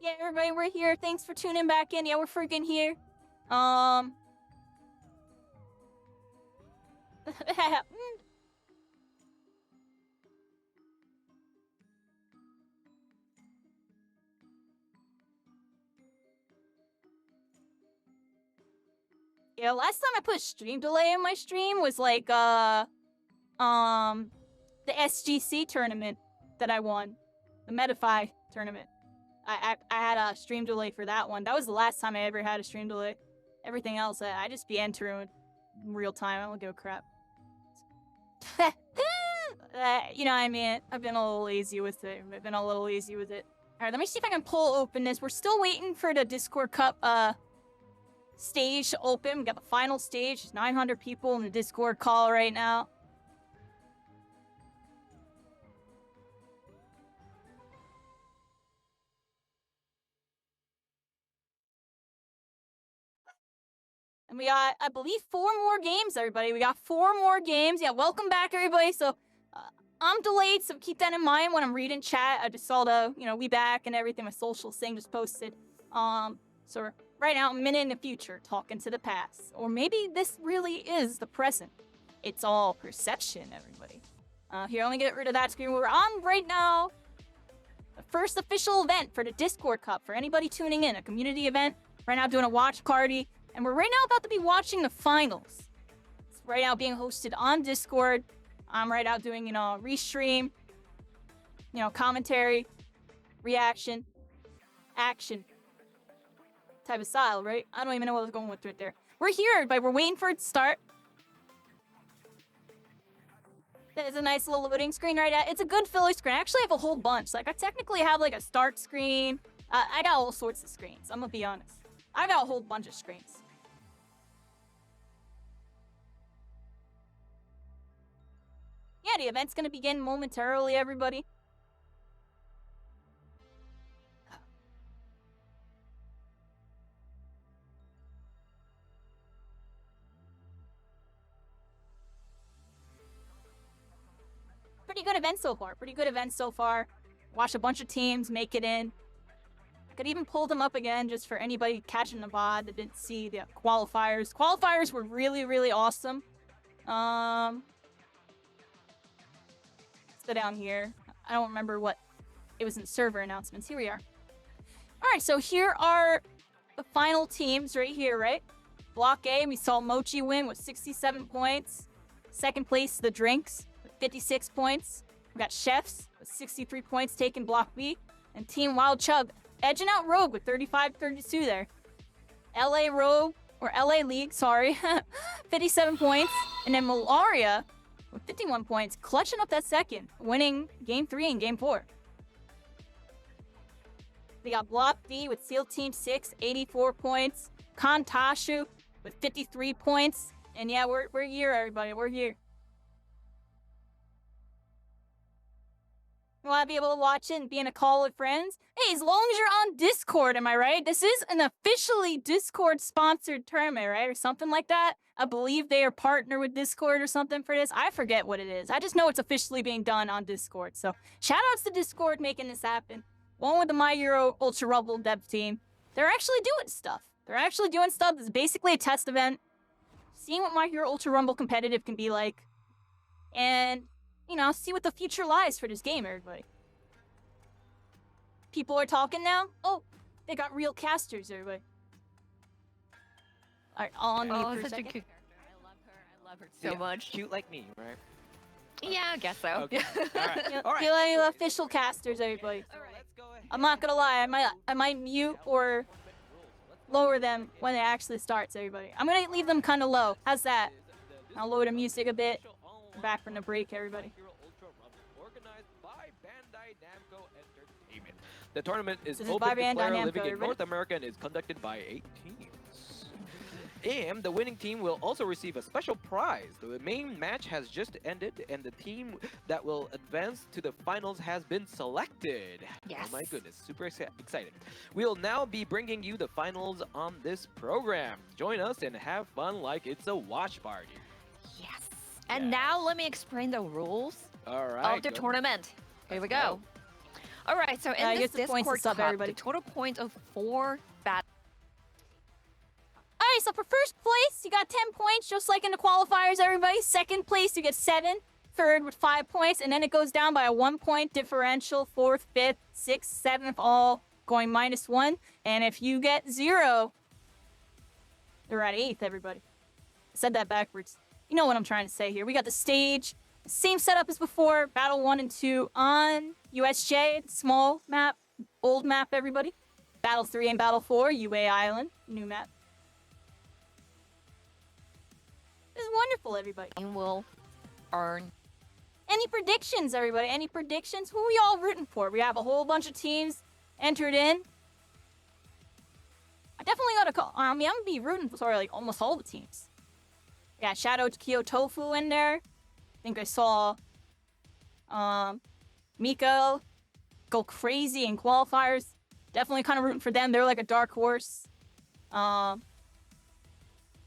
Yeah, everybody, we're here. Thanks for tuning back in. Yeah, we're freaking here. Yeah, last time I put stream delay in my stream was like, the SGC tournament that I won. The Metafy tournament. I had a stream delay for that one. That was the last time I ever had a stream delay. Everything else, I just be entering in real time. I don't give a crap. You know what I mean? I've been a little lazy with it. Alright, let me see if I can pull open this. We're still waiting for the Discord Cup, stage to open. We got the final stage. There's 900 people in the Discord call right now. And we got, I believe, 4 more games, everybody. We got 4 more games. Yeah, welcome back, everybody. So, I'm delayed, so keep that in mind when I'm reading chat. I just saw the, we back and everything. My social thing just posted. So right now, I'm a minute in the future, talking to the past. Or maybe this really is the present. It's all perception, everybody. Here, let me get rid of that screen. We're on right now. The first official event for the Discord Cup. For anybody tuning in, a community event. Right now, doing a watch party. And we're right now about to be watching the finals. It's right now being hosted on Discord. I'm right now doing, restream, commentary, reaction, action type of style, right? I don't even know what I was going with right there. We're here, everybody. We're waiting for it to start. There's a nice little loading screen right at. It's a good filler screen. I actually have a whole bunch. Like, I technically have, like, a start screen. I got all sorts of screens. I'm gonna be honest. I got a whole bunch of screens. Yeah, the event's gonna begin momentarily, everybody. Pretty good event so far. Watched a bunch of teams make it in. I could even pull them up again just for anybody catching the VOD that didn't see the qualifiers. Qualifiers were really, really awesome. Let's go down here. I don't remember what it was in server announcements. Here we are. Alright, so here are the final teams right here, right? Block A, we saw Mochi win with 67 points. Second place, the Drinks with 56 points. We got Chefs with 63 points taking Block B. And Team Wild Chug edging out Rogue with 35-32 there. LA Rogue, or LA League, sorry, 57 points. And then Malaria with 51 points, clutching up that second, winning Game 3 and Game 4. They got Block D with SEAL Team 6, 84 points. Kantashu with 53 points. And yeah, we're here, everybody. We're here. You want to be able to watch it and be in a call with friends? Hey, as long as you're on Discord, am I right? This is an officially Discord-sponsored tournament, right? Or something like that. I believe they are partnered with Discord or something for this. I forget what it is. I just know it's officially being done on Discord. So, shout-outs to Discord making this happen. One with the MHUR Ultra Rumble dev team. They're actually doing stuff. This is basically a test event. Seeing what MHUR Ultra Rumble competitive can be like. And see what the future lies for this game, everybody. People are talking now? Oh, they got real casters, everybody. Alright, on mute for a second. Such a cute character. I love her so much. Cute like me, right? Yeah, I guess so. Okay. Alright. Alright. Official casters, everybody. Let's go ahead. I'm not gonna lie, I might mute or lower them when it actually starts, everybody. I'm gonna leave them kind of low. How's that? I'll lower the music a bit. We're back from the break, everybody. The tournament is This is open by to Bandai players Namco, living in everybody. North America and is conducted by 8 teams. And the winning team will also receive a special prize. The main match has just ended, and the team that will advance to the finals has been selected. Yes. Oh my goodness, super excited. We'll now be bringing you the finals on this program. Join us and have fun like it's a watch party. Yes. And now let me explain the rules All right. of the tournament. Here we Let's go. All right, so I in guess this the points Discord is up, cup, everybody. the total points of 4 battles. Alright, so for first place, you got 10 points, just like in the qualifiers, everybody. Second place, you get 7. Third with 5 points, and then it goes down by a 1-point differential. Fourth, fifth, sixth, seventh, all going -1. And if you get 0, you're at 8th, everybody. I said that backwards. You know what I'm trying to say here. We got the stage, same setup as before. Battle 1 and 2 on USJ, small map, old map, everybody. Battle 3 and Battle 4, UA Island, new map. This is wonderful, everybody. And will earn. Any predictions, everybody? Any predictions? Who are we all rooting for? We have a whole bunch of teams entered in. I definitely gotta call. I mean, I'm gonna be rooting for like almost all the teams. Yeah, Shadow Kyo Tofu in there. I think I saw Miko go crazy in qualifiers. Definitely kind of rooting for them. They're like a dark horse. What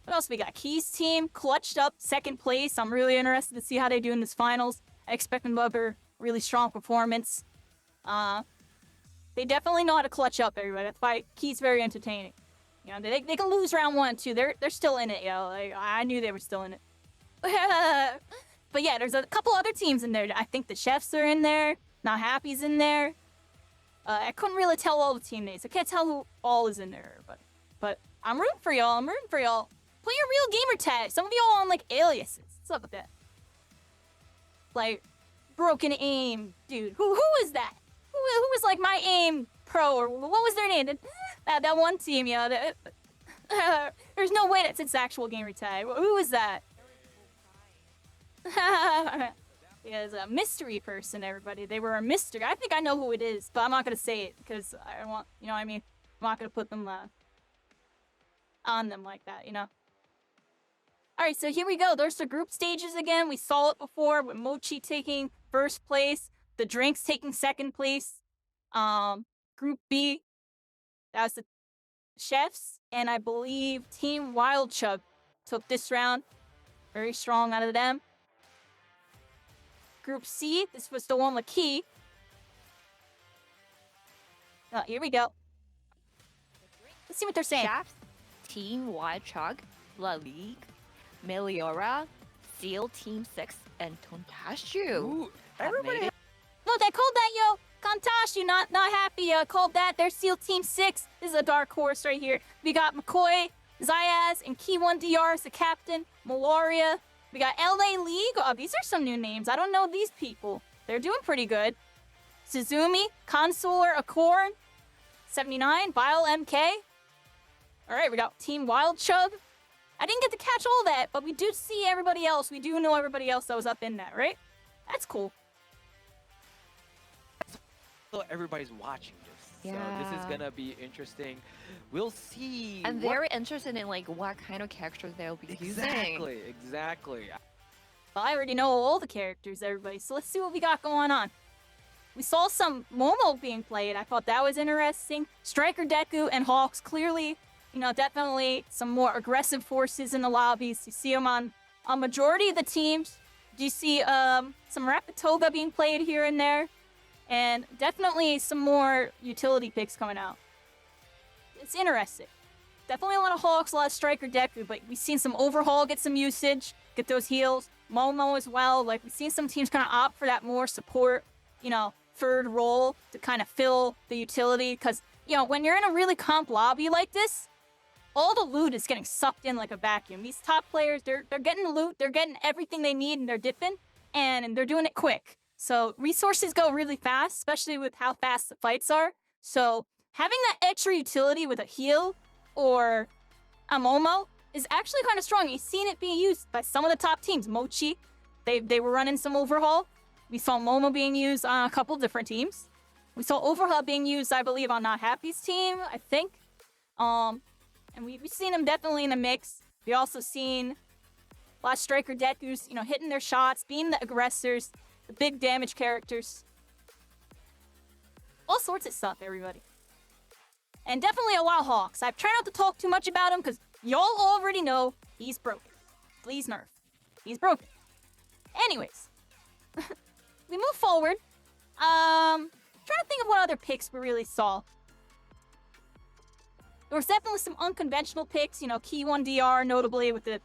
else we got? Key's team clutched up 2nd place. I'm really interested to see how they do in this finals. I expect them to have a really strong performance. They definitely know how to clutch up, everybody. That's why Key's very entertaining. You know, they can lose round 1 too. They're still in it, yo. Like, I knew they were still in it. But yeah, there's a couple other teams in there. I think the Chefs are in there. Not Happy's in there. I couldn't really tell all the team names. I can't tell who all is in there, but I'm rooting for y'all. I'm rooting for y'all. Play your real gamer tag. Some of y'all on like aliases. What's up with that? Like broken aim, dude. Who is that? Who was like my aim pro or what was their name? That one team, yo. There's no way that's its actual gamer tag. Who is that? Yeah, it's a mystery person, everybody. They were a mystery. I think I know who it is, but I'm not gonna say it because I don't want, you know what I mean? I'm not gonna put them on them like that, you know? Alright, so here we go. There's the group stages again. We saw it before with Mochi taking 1st place, the Drinks taking 2nd place. Group B, that was the Chefs, and I believe Team Wild Chug took this round. Very strong out of them. Group C, this was the one with Key. Here we go. Let's see what they're saying. Chefs, Team Wild Chug, La Ligue, Meliora, Seal Team 6, and Tontashu. Ooh, have everybody made it. Look, I called that, yo. Kantashu, not happy. Called that. They're Seal Team 6. This is a dark horse right here. We got McCoy, Zayaz, and Key1DR as the captain. Malaria. We got LA League. Oh, these are some new names. I don't know these people. They're doing pretty good. Suzumi, Consular Accord, 79, Vile MK. All right, we got Team Wild Chug. I didn't get to catch all that, but we do see everybody else. We do know everybody else that was up in that, right? That's cool. So everybody's watching this. So this is Yeah. gonna be interesting. We'll see. I'm what- very interested in like what kind of characters they'll be using. Exactly. Well, I already know all the characters, everybody, so let's see what we got going on. We saw some Momo being played. I thought that was interesting. Striker Deku and Hawks, clearly, you know, definitely some more aggressive forces in the lobbies. You see them on majority of the teams. Do you see some Rapatoga being played here and there? And definitely some more utility picks coming out. It's interesting. Definitely a lot of Hawks, a lot of Striker Deku, but we've seen some Overhaul get some usage, get those heals. Momo as well. Like, we've seen some teams kind of opt for that more support, you know, 3rd role to kind of fill the utility. Because, you know, when you're in a really comp lobby like this, all the loot is getting sucked in like a vacuum. These top players, they're getting the loot, they're getting everything they need, and they're dipping, and they're doing it quick. So resources go really fast, especially with how fast the fights are. So having that extra utility with a heal or a Momo is actually kind of strong. You've seen it being used by some of the top teams. Mochi, they were running some Overhaul. We saw Momo being used on a couple different teams. We saw Overhaul being used, I believe, on Not Happy's team, I think. And we've seen them definitely in the mix. We also seen a lot of Striker Deku's, you know, hitting their shots, being the aggressors, the big damage characters. All sorts of stuff, everybody. And definitely a lot of Hawks. I've tried not to talk too much about him because y'all already know he's broken. Please nerf. He's broken. Anyways. We move forward. trying to think of what other picks we really saw. There was definitely some unconventional picks, you know, Key 1DR notably with the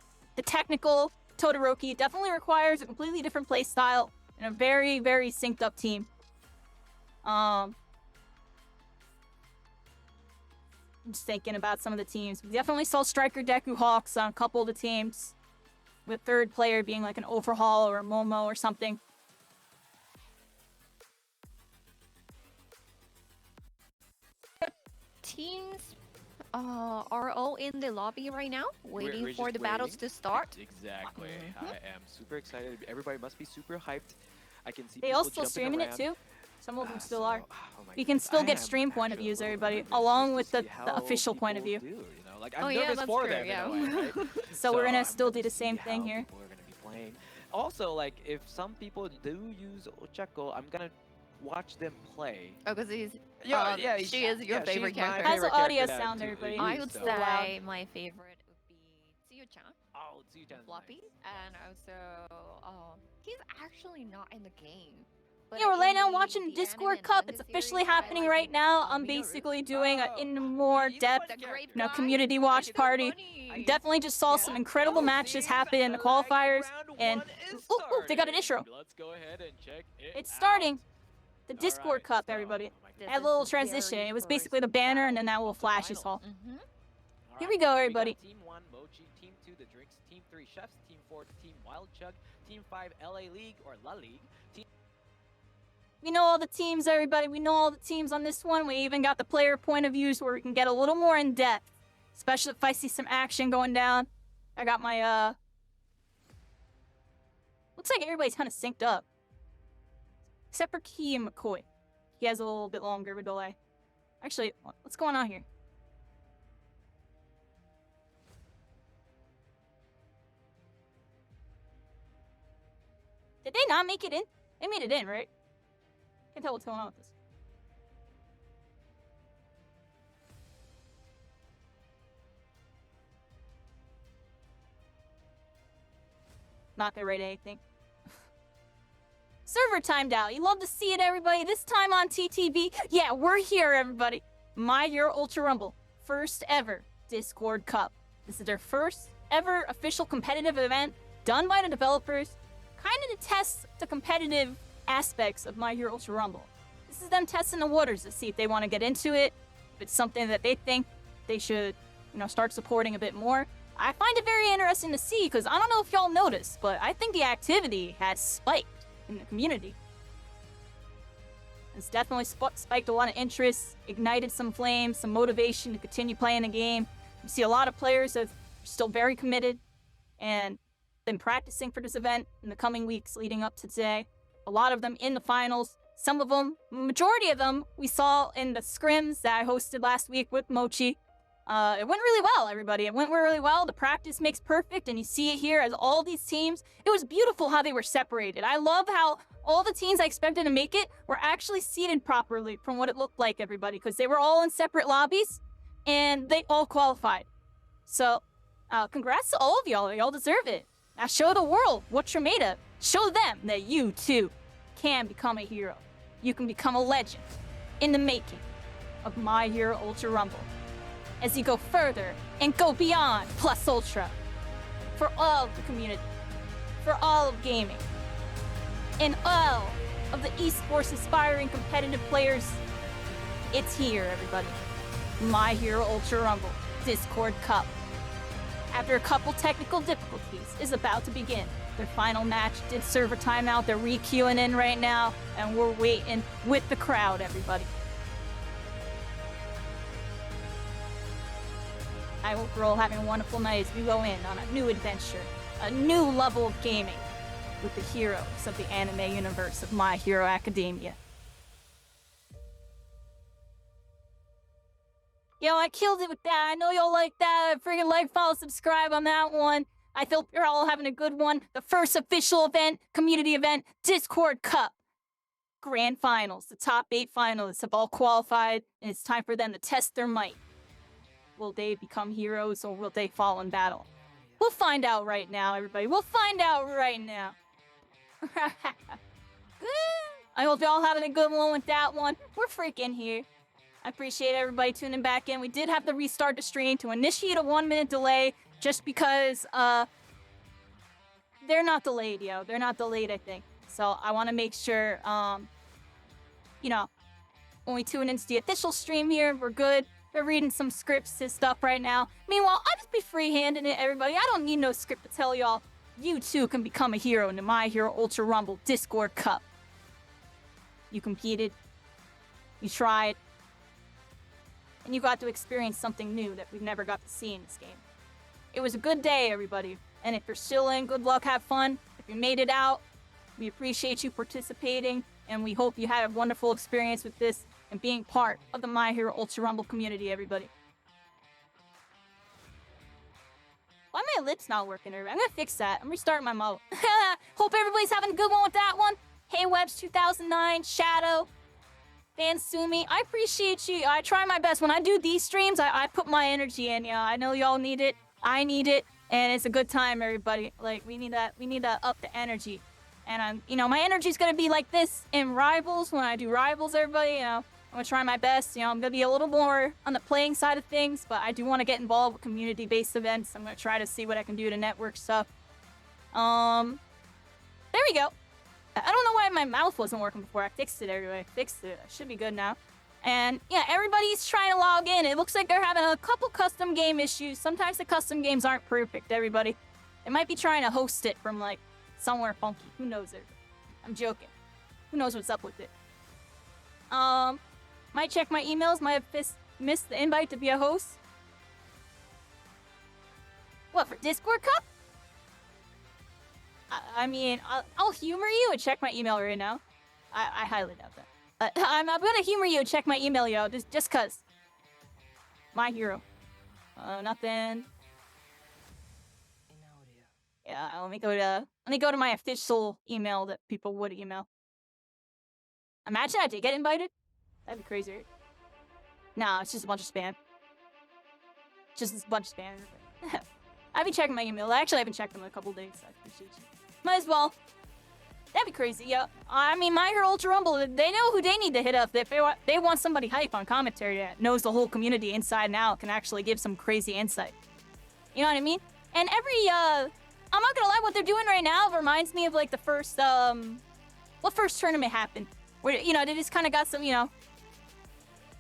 technical Todoroki. Definitely requires a completely different play style and a very, very synced up team. I'm just thinking about some of the teams. We definitely saw Striker Deku Hawks on a couple of the teams, with third player being like an Overhaul or a Momo or something. Teams are all in the lobby right now, waiting We're for just the battles waiting. to start. Exactly. Mhm. I am super excited. Everybody must be super hyped. I can see They people all still jumping streaming it around. too. Some of them still So, are. oh my You can goodness, still I get am stream point of actually views, a little everybody, nervous along just with to the see how official point of people view. do, you know? Like, I'm Oh yeah, nervous that's for true. them in a way, right? So we're gonna I'm still ready do the to see same thing how here. people are gonna be playing. Also, like, if some people do use Ochako, I'm gonna watch them play. Oh, because she is your favorite she's my character. How's the favorite audio character sound, to everybody? use, I would so- say my favorite would be Tsuyu-chan, Oh, Tsuyu-chan's Floppy, nice. and also he's actually not in the game. But Yeah, we're laying in out watching the Discord anime and Cup. manga It's officially series, I happening like right now. I'm Minoru. basically doing Oh, in more he's a depth, fun The great you know, guy. community watch He's party. funny. Definitely just saw Yeah. some incredible Oh, matches seems happen in the like qualifiers, round and one is ooh, they got an starting. intro. Let's go ahead and check it It's out. starting. The All Discord right, Cup, so- everybody. oh my This goodness. Had a is little the transition. very It was first basically the banner and then that battle little of the flash you final. saw. Mm-hmm. All Here right, we go, so got everybody. Team 1, Mochi. Team 2, The Drinks. Team 3, Chefs. Team 4, Team Wild Chug. Team 5, LA League or La League. Team We know all the teams, everybody. We know all the teams on this one. We even got the player point of views where we can get a little more in depth, especially if I see some action going down. I got my looks like everybody's kind of synced up, except for Key and McCoy. He has a little bit longer of a delay. Actually, what's going on here? Did they not make it in? They made it in, right? Can't tell what's going on with this. Not gonna rate anything. Server timed out. You love to see it, everybody. This time on TTV. Yeah, we're here, everybody. MHUR Ultra Rumble. First ever Discord Cup. This is their first ever official competitive event done by the developers, kind of to test the competitive aspects of MHUR Ultra Rumble. This is them testing the waters to see if they want to get into it, if it's something that they think they should, you know, start supporting a bit more. I find it very interesting to see because I don't know if y'all noticed, but I think the activity has spiked in the community. It's definitely spiked a lot of interest, ignited some flames, some motivation to continue playing the game. You see a lot of players that are still very committed and been practicing for this event in the coming weeks leading up to today. A lot of them in the finals. Some of them, majority of them, we saw in the scrims that I hosted last week with Mochi. It went really well, everybody. It went really well. The practice makes perfect, and you see it here as all these teams. It was beautiful how they were separated. I love how all the teams I expected to make it were actually seated properly from what it looked like, everybody, because they were all in separate lobbies, and they all qualified. So, congrats to all of y'all. Y'all deserve it. Now show the world what you're made of. Show them that you, too, can become a hero. You can become a legend in the making of MHUR Ultra Rumble. As you go further and go beyond Plus Ultra. For all of the community. For all of gaming. And all of the esports aspiring competitive players. It's here, everybody. MHUR Ultra Rumble Discord Cup. After a couple technical difficulties, is about to begin. Their final match did serve a timeout. They're re-queuing in right now, and we're waiting with the crowd, everybody. I hope we're all having a wonderful night as we go in on a new adventure, a new level of gaming with the heroes of the anime universe of My Hero Academia. Yo, I killed it with that. I know y'all like that. Freaking like, follow, subscribe on that one. I hope you're all having a good one. The first official event, community event, Discord Cup. Grand Finals. The top 8 finalists have all qualified, and it's time for them to test their might. Will they become heroes or will they fall in battle? We'll find out right now, everybody. We'll find out right now. I hope y'all having a good one with that one. We're freaking here. I appreciate everybody tuning back in. We did have to restart the stream to initiate a 1-minute delay just because they're not delayed, yo. They're not delayed, I think. So I want to make sure, you know, when we tune into the official stream here, we're good. We're reading some scripts and stuff right now. Meanwhile, I'll just be free-handing it, everybody. I don't need no script to tell y'all. You too can become a hero in the My Hero Ultra Rumble Discord Cup. You competed. You tried. And you got to experience something new that we've never got to see in this game. It was a good day, everybody. And if you're still in, good luck, have fun. If you made it out, we appreciate you participating. And we hope you had a wonderful experience with this and being part of the My Hero Ultra Rumble community, everybody. Why my lips not working? I'm gonna fix that. I'm restarting my mode. Hope everybody's having a good one with that one. Hey Webs 2009, Shadow, Fansumi, I appreciate you. I try my best. When I do these streams, I put my energy in. Yeah, I know y'all need it. I need it. And it's a good time, everybody. Like, we need to up the energy. And my energy's gonna be like this in Rivals. When I do Rivals, everybody, I'm gonna try my best. I'm gonna be a little more on the playing side of things, but I do want to get involved with community-based events. I'm gonna try to see what I can do to network stuff. There we go. I don't know why my mouth wasn't working before. I fixed it anyway. Fixed it. I should be good now. And yeah, everybody's trying to log in. It looks like they're having a couple custom game issues. Sometimes the custom games aren't perfect, everybody. They might be trying to host it from like somewhere funky. Who knows it? I'm joking. Who knows what's up with it? Might check my emails. Might have missed the invite to be a host. What, for Discord Cup? I mean, I'll humor you and check my email right now. I highly doubt that. I'm gonna humor you and check my email, yo. Just cause. My hero. Nothing. Yeah, let me go to my official email that people would email. Imagine I did get invited. That'd be crazy. Nah, it's just a bunch of spam. Just a bunch of spam. I've been checking my email. Actually, I haven't checked them in a couple days. So I appreciate you. Might as well. That'd be crazy, yeah. I mean, My Hero Ultra Rumble, they know who they need to hit up. If they want somebody hype on commentary that knows the whole community inside and out, can actually give some crazy insight. You know what I mean? And I'm not gonna lie, what they're doing right now reminds me of like the first, what first tournament happened? Where, they just kind of got some,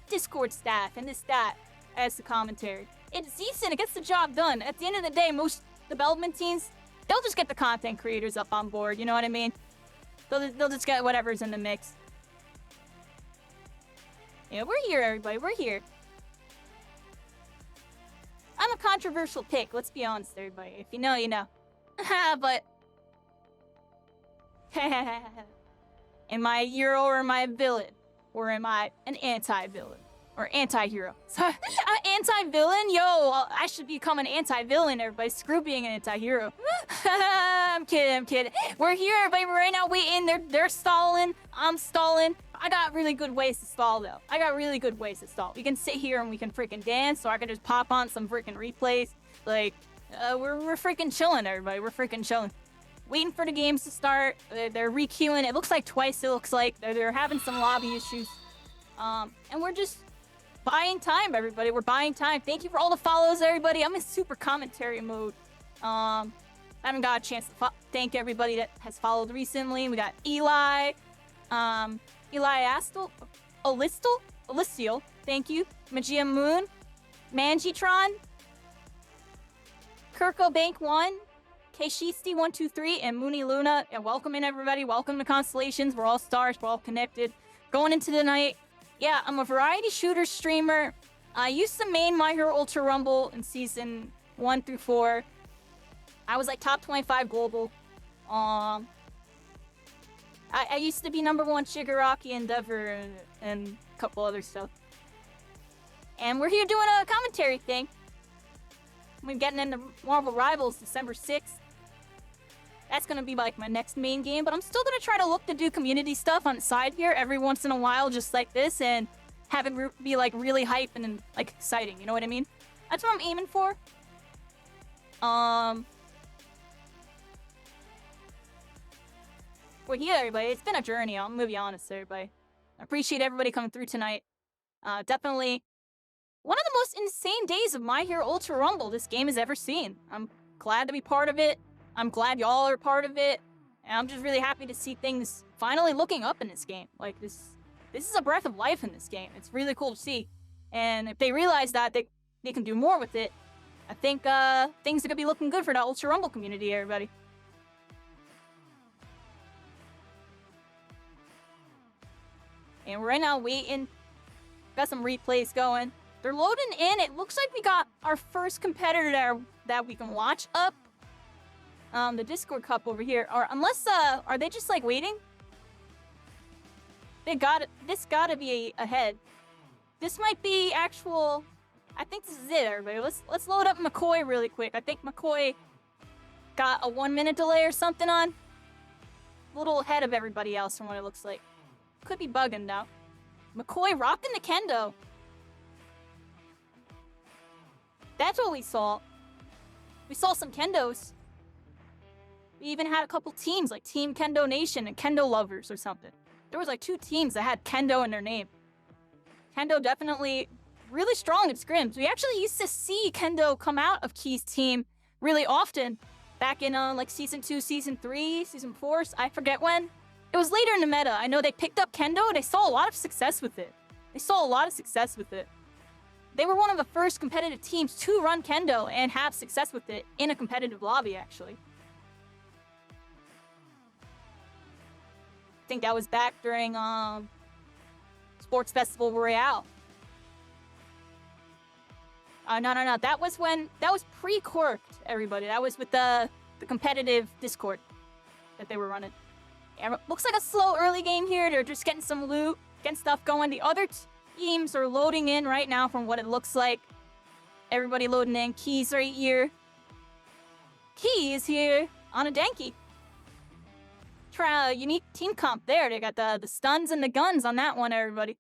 Discord staff and that as the commentary. It's decent, it gets the job done. At the end of the day, most development teams, they'll just get the content creators up on board, you know what I mean? They'll just get whatever's in the mix. Yeah, we're here, everybody, we're here. I'm a controversial pick, let's be honest, everybody. If you know, you know. But... Am I a hero or am I a villain? Or am I an anti-villain? Or anti-hero? Anti-villain? Yo, I should become an anti-villain, everybody. Screw being an anti-hero. I'm kidding. We're here, everybody. We're right now waiting. They're stalling. I'm stalling. I got really good ways to stall, though. We can sit here and we can freaking dance, or I can just pop on some freaking replays. Like, we're freaking chilling, everybody. We're freaking chilling. Waiting for the games to start. They're re-queuing. It looks like twice, it looks like. They're having some lobby issues. And we're just buying time, everybody. We're buying time. Thank you for all the follows, everybody. I'm in super commentary mode. I haven't got a chance to thank everybody that has followed recently. We got Eli, Eli Alistial, thank you. Magia Moon, Mangitron, Kirko Bank 1, Keishisti123, and Mooney Luna. And welcome in, everybody. Welcome to Constellations. We're all stars. We're all connected. Going into the night. Yeah, I'm a variety shooter streamer. I used to main My Hero Ultra Rumble in season 1 through 4. I was like top 25 global. I used to be #1 Shigaraki Endeavor and a couple other stuff. And we're here doing a commentary thing. We're getting into Marvel Rivals December 6th. That's gonna be like my next main game, but I'm still gonna try to look to do community stuff on the side here every once in a while, just like this, and have it be like really hype and like exciting. You know what I mean? That's what I'm aiming for. we're here, everybody. It's been a journey. I'm gonna be honest, everybody. I appreciate everybody coming through tonight. Definitely one of the most insane days of My Hero Ultra Rumble this game has ever seen. I'm glad to be part of it. I'm glad y'all are part of it. And I'm just really happy to see things finally looking up in this game. Like, this is a breath of life in this game. It's really cool to see. And if they realize that, they can do more with it, I think things are gonna be looking good for the Ultra Rumble community, everybody. And we're right now waiting. Got some replays going. They're loading in. It looks like we got our first competitor there that we can watch up. The Discord Cup over here. Or unless, are they just like waiting? This gotta be ahead. This might be actual, I think this is it, everybody. Let's load up McCoy really quick. I think McCoy got a 1 minute delay or something on. A little ahead of everybody else from what it looks like. Could be bugging now. McCoy rocking the kendo. That's what we saw. We saw some kendos. We even had a couple teams like Team Kendo Nation and Kendo Lovers or something. There was like 2 teams that had kendo in their name. Kendo definitely really strong at scrims. We actually used to see kendo come out of Key's team really often back in like Season 2, Season 3, Season 4, I forget when. It was later in the meta. I know they picked up kendo and they saw a lot of success with it. They were one of the first competitive teams to run kendo and have success with it in a competitive lobby, actually. I think that was back during Sports Festival Royale. No. That was pre-corked, everybody. That was with the competitive Discord that they were running. Yeah, looks like a slow early game here. They're just getting some loot, getting stuff going. The other teams are loading in right now from what it looks like. Everybody loading in. Key's right here. Key is here on a Denki. Try a unique team comp there. They got the stuns and the guns on that one, everybody.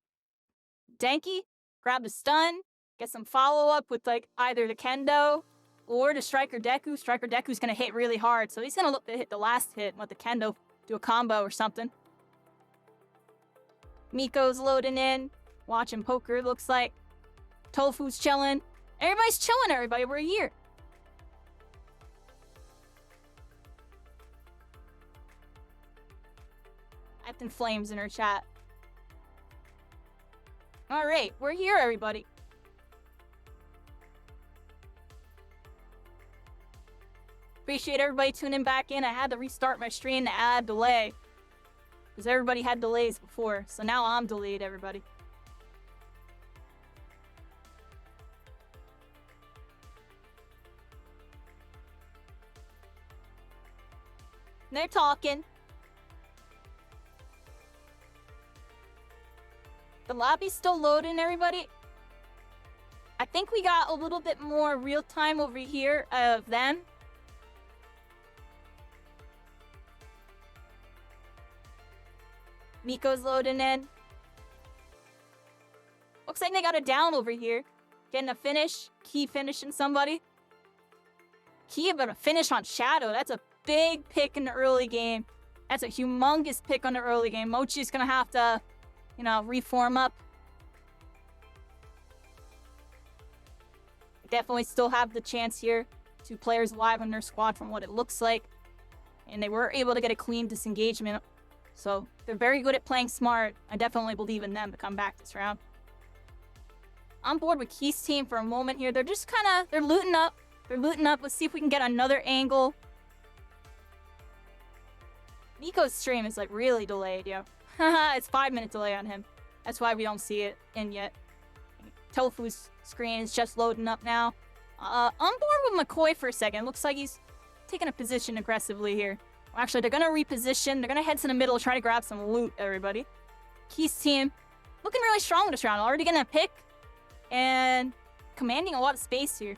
Denki, grab the stun, get some follow-up with like either the kendo or the Striker Deku. Striker Deku's gonna hit really hard, so he's gonna look to hit the last hit and let the kendo do a combo or something. Miko's loading in, watching poker, looks like. Tofu's chilling. Everybody's chilling, everybody. We're here. Captain Flames in her chat. Alright, we're here, everybody. Appreciate everybody tuning back in. I had to restart my stream to add delay. Because everybody had delays before. So now I'm delayed, everybody. They're talking. The lobby's still loading, everybody. I think we got a little bit more real time over here of them. Miko's loading in. Looks like they got a down over here. Getting a finish. Key finishing somebody. Key about to finish on Shadow. That's a big pick in the early game. That's a humongous pick on the early game. Mochi's gonna have to, you know, reform up. Definitely still have the chance here. 2 players alive on their squad from what it looks like. And they were able to get a clean disengagement. So they're very good at playing smart. I definitely believe in them to come back this round. On board with Key's team for a moment here. They're just kind of, they're looting up. Let's see if we can get another angle. Nico's stream is like really delayed, yo. Haha, it's 5-minute delay on him. That's why we don't see it in yet. Tofu's screen is just loading up now. On board with McCoy for a second. Looks like he's taking a position aggressively here. Actually, they're gonna reposition. They're gonna head to the middle, try to grab some loot, everybody. Key's team looking really strong this round. Already getting a pick and commanding a lot of space here.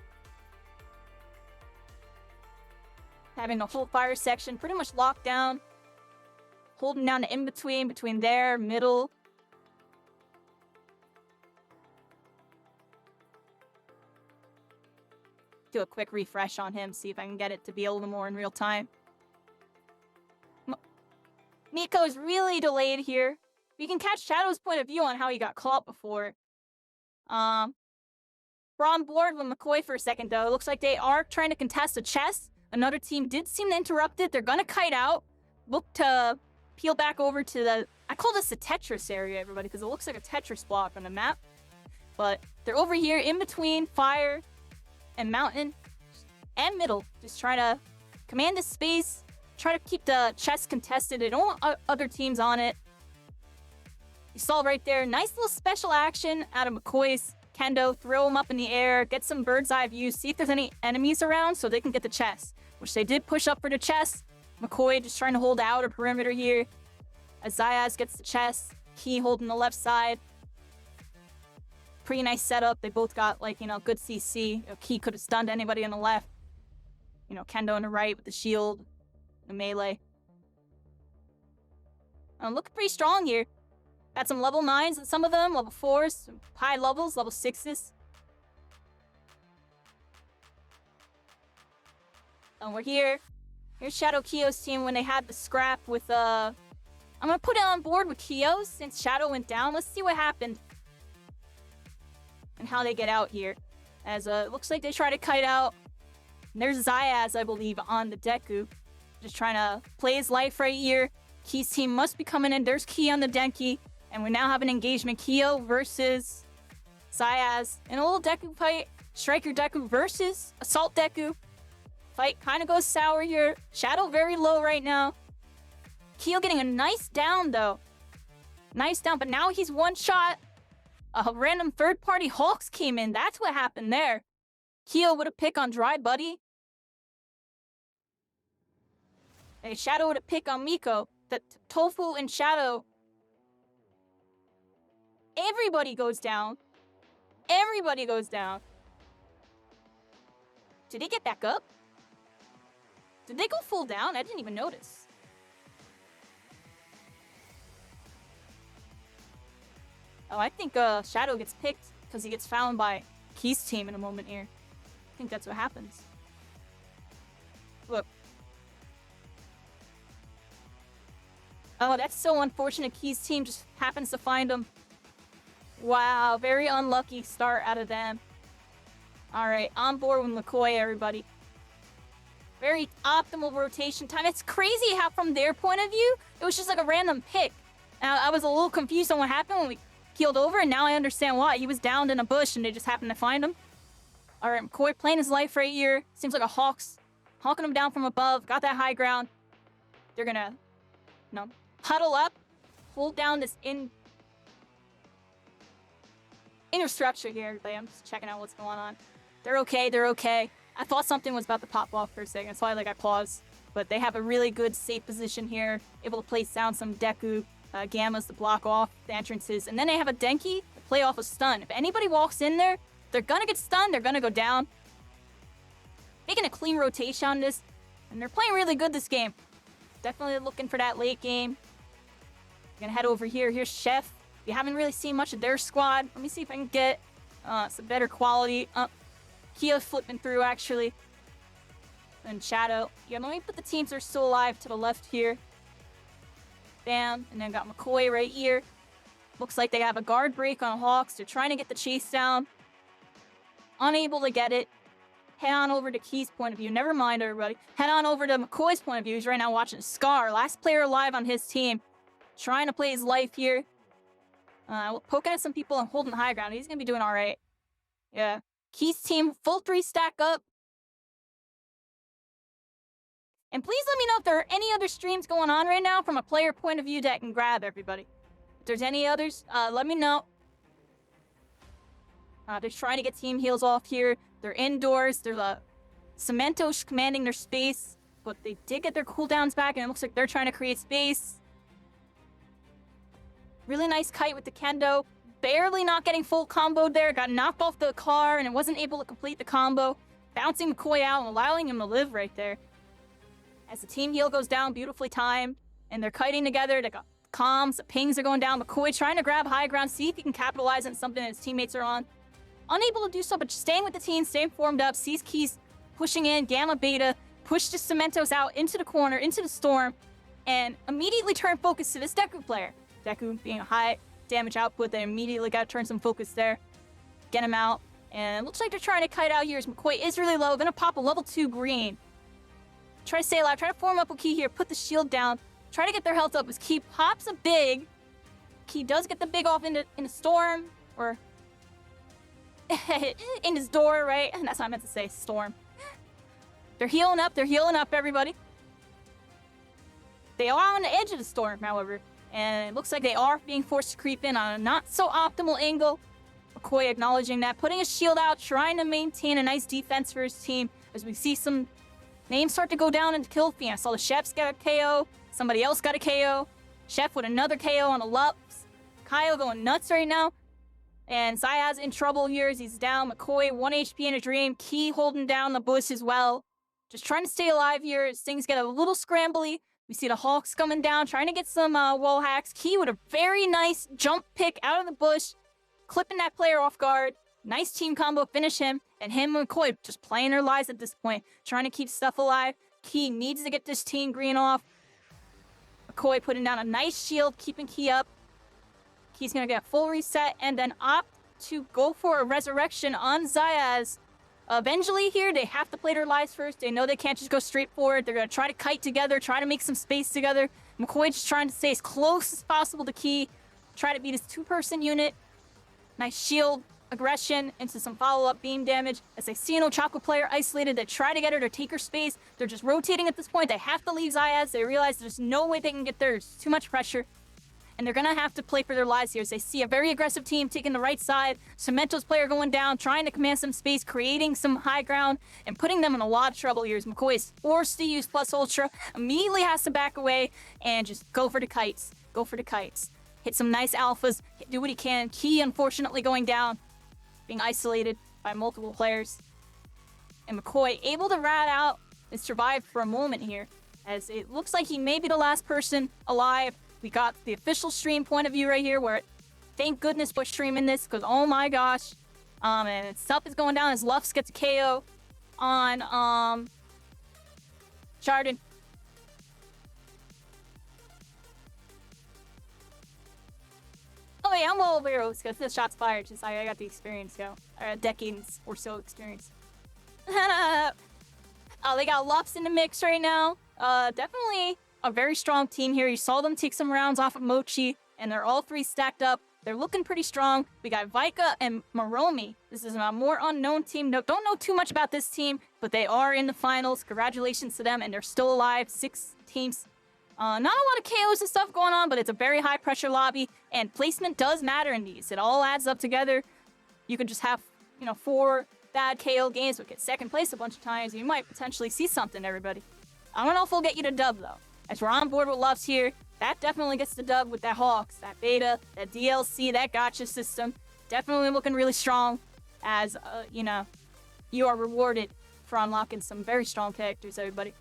Having the whole fire section pretty much locked down. Holding down the in-between, between there, middle. Do a quick refresh on him, see if I can get it to be a little more in real time. Miko is really delayed here. We can catch Shadow's point of view on how he got caught before. We're on board with McCoy for a second, though. It looks like they are trying to contest a chest. Another team did seem to interrupt it. They're gonna kite out. Look to peel back over to the... I call this the Tetris area, everybody, because it looks like a Tetris block on the map. But they're over here in between fire and mountain and middle. Just trying to command the space. Try to keep the chest contested. They don't want other teams on it. You saw right there. Nice little special action out of McCoy's kendo. Throw him up in the air. Get some bird's eye view. See if there's any enemies around so they can get the chest. Which they did push up for the chest. McCoy just trying to hold out a perimeter here. As Zayas gets the chest. Key holding the left side. Pretty nice setup. They both got, like, good CC. Key could have stunned anybody on the left. Kendo on the right with the shield. The melee. Looking pretty strong here. Got some level 9s in some of them. Level 4s. Some high levels. Level 6s. And we're here. Here's Shadow Kyo's team when they had the scrap with, I'm gonna put it on board with Kyo since Shadow went down. Let's see what happened. And how they get out here. As, it looks like they try to kite out. And there's Zayas, I believe, on the Deku. Just trying to play his life right here. Key's team must be coming in. There's Key on the Denki. And we now have an engagement. Kyo versus Zayas. In a little Deku fight. Striker Deku versus Assault Deku. Fight kind of goes sour here. Shadow very low right now. Kyo getting a nice down, though. Nice down, but now he's one shot. A random third-party Hawks came in. That's what happened there. Kyo with a pick on Dry Buddy. A Shadow with a pick on Miko. The Tofu and Shadow. Everybody goes down. Everybody goes down. Did they get back up? Did they go full down? I didn't even notice. Oh, I think Shadow gets picked because he gets found by Key's team in a moment here. I think that's what happens. Look. Oh, that's so unfortunate. Key's team just happens to find him. Wow, very unlucky start out of them. Alright, on board with McCoy, everybody. Very optimal rotation time. It's crazy how, from their point of view, it was just like a random pick. I was a little confused on what happened when we keeled over, and now I understand why. He was downed in a bush, and they just happened to find him. Alright, McCoy playing his life right here. Seems like a Hawks. Hawking him down from above. Got that high ground. They're gonna, huddle up. Hold down this inner structure here, everybody. I'm just checking out what's going on. They're okay, they're okay. I thought something was about to pop off for a second. That's why I paused. But they have a really good safe position here. Able to place down some Deku Gammas to block off the entrances. And then they have a Denki to play off a stun. If anybody walks in there, they're gonna get stunned. They're gonna go down. Making a clean rotation on this. And they're playing really good this game. Definitely looking for that late game. Gonna head over here. Here's Chef. We haven't really seen much of their squad. Let me see if I can get some better quality. Kia flipping through, actually. And Shadow. Yeah, let me put the teams that are still alive to the left here. Bam. And then got McCoy right here. Looks like they have a guard break on Hawks. They're trying to get the chase down. Unable to get it. Head on over to Key's point of view. Never mind, everybody. Head on over to McCoy's point of view. He's right now watching Scar. Last player alive on his team. Trying to play his life here. Poking at some people and holding high ground. He's going to be doing all right. Yeah. Key's team, full 3 stack up. And please let me know if there are any other streams going on right now from a player point of view that I can grab, everybody. If there's any others, let me know. They're trying to get team heals off here. They're indoors. There's Cementos commanding their space. But they did get their cooldowns back, and it looks like they're trying to create space. Really nice kite with the kendo. Barely not getting full comboed there. Got knocked off the car, and it wasn't able to complete the combo. Bouncing McCoy out and allowing him to live right there. As the team heal goes down, beautifully timed. And they're kiting together. They got comms. The pings are going down. McCoy trying to grab high ground. See if he can capitalize on something that his teammates are on. Unable to do so, but staying with the team. Staying formed up. Sees Keys pushing in. Gamma Beta. Push the Cementos out into the corner. Into the storm. and immediately turn focus to this Deku player. Deku being a high damage output, they immediately got to turn some focus there. Get him out. And it looks like they're trying to kite out here as McCoy is really low. Gonna pop a level 2 green. Try to stay alive. Try to form up with Key here. Put the shield down. Try to get their health up as Key pops a big. Key does get the big off in the storm. Or in his door, right? That's what I meant to say. Storm. They're healing up. They're healing up, everybody. They are on the edge of the storm, however. And it looks like they are being forced to creep in on a not so optimal angle. McCoy acknowledging that, putting his shield out, trying to maintain a nice defense for his team as we see some names start to go down into kill feed. I saw the Chef's got a KO, somebody else got a KO, Chef with another KO on the Lups, Kyle going nuts right now, and Zayaz in trouble here as he's down. McCoy 1 HP in a dream, Key holding down the bush as well, just trying to stay alive here as things get a little scrambly. We see the Hawks coming down, trying to get some wall hacks. Key with a very nice jump pick out of the bush, clipping that player off guard. Nice team combo, finish him. And him and McCoy just playing their lives at this point, trying to keep stuff alive. Key needs to get this team green off. McCoy putting down a nice shield, keeping Key up. Key's gonna get a full reset and then opt to go for a resurrection on Zayaz. Eventually here, they have to play their lives first. They know they can't just go straight forward. They're gonna try to kite together, try to make some space together. McCoy just trying to stay as close as possible to Key. Try to beat his 2-person unit. Nice shield aggression into some follow-up beam damage. As they see an Ochako player isolated, they try to get her to take her space. They're just rotating at this point. They have to leave Zayaz. They realize there's no way they can get there. There's too much pressure. And they're gonna have to play for their lives here as they see a very aggressive team taking the right side. Cemento's player going down, trying to command some space, creating some high ground, and putting them in a lot of trouble here as McCoy is forced to use Plus Ultra, immediately has to back away and just go for the kites. Go for the kites. Hit some nice alphas, do what he can. Key, unfortunately, going down, being isolated by multiple players. And McCoy able to rat out and survive for a moment here, as it looks like he may be the last person alive. We got the official stream point of view right here, where thank goodness we're streaming this, because oh my gosh. And stuff is going down as Luffs gets a KO on Chardon. Oh yeah, I'm well aware because this shot's fired. Just I got the experience, decades or so experience. They got Lups in the mix right now. Definitely a very strong team here. You saw them take some rounds off of Mochi, and they're all 3 stacked up. They're looking pretty strong. We got Vika and Maromi. This is a more unknown team. No, don't know too much about this team, but they are in the finals. Congratulations to them, and they're still alive. 6 teams. Not a lot of KOs and stuff going on, but it's a very high pressure lobby, and placement does matter in these. It all adds up together. You could just have, 4 bad KO games, but get second place a bunch of times. You might potentially see something, everybody. I don't know if we'll get you to dub, though. As we're on board with Luffs here, that definitely gets the dub with that Hawks, that beta, that DLC, that gotcha system. Definitely looking really strong as, you are rewarded for unlocking some very strong characters, everybody.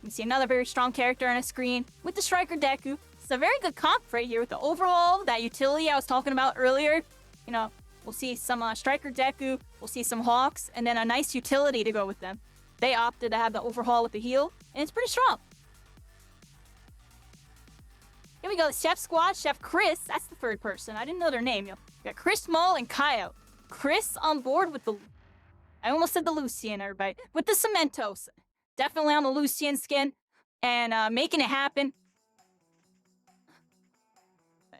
You see another very strong character on a screen with the Striker Deku. It's a very good comp right here with the overall, that utility I was talking about earlier. We'll see some Striker Deku, we'll see some Hawks, and then a nice utility to go with them. They opted to have the overhaul with the heal, and it's pretty strong. Here we go, Chef Squad, Chef Chris, that's the 3rd person. I didn't know their name. We got Chris Maul and Kaio. Chris on board with the, I almost said the Lucian, everybody, with the Cementos. Definitely on the Lucian skin, and making it happen.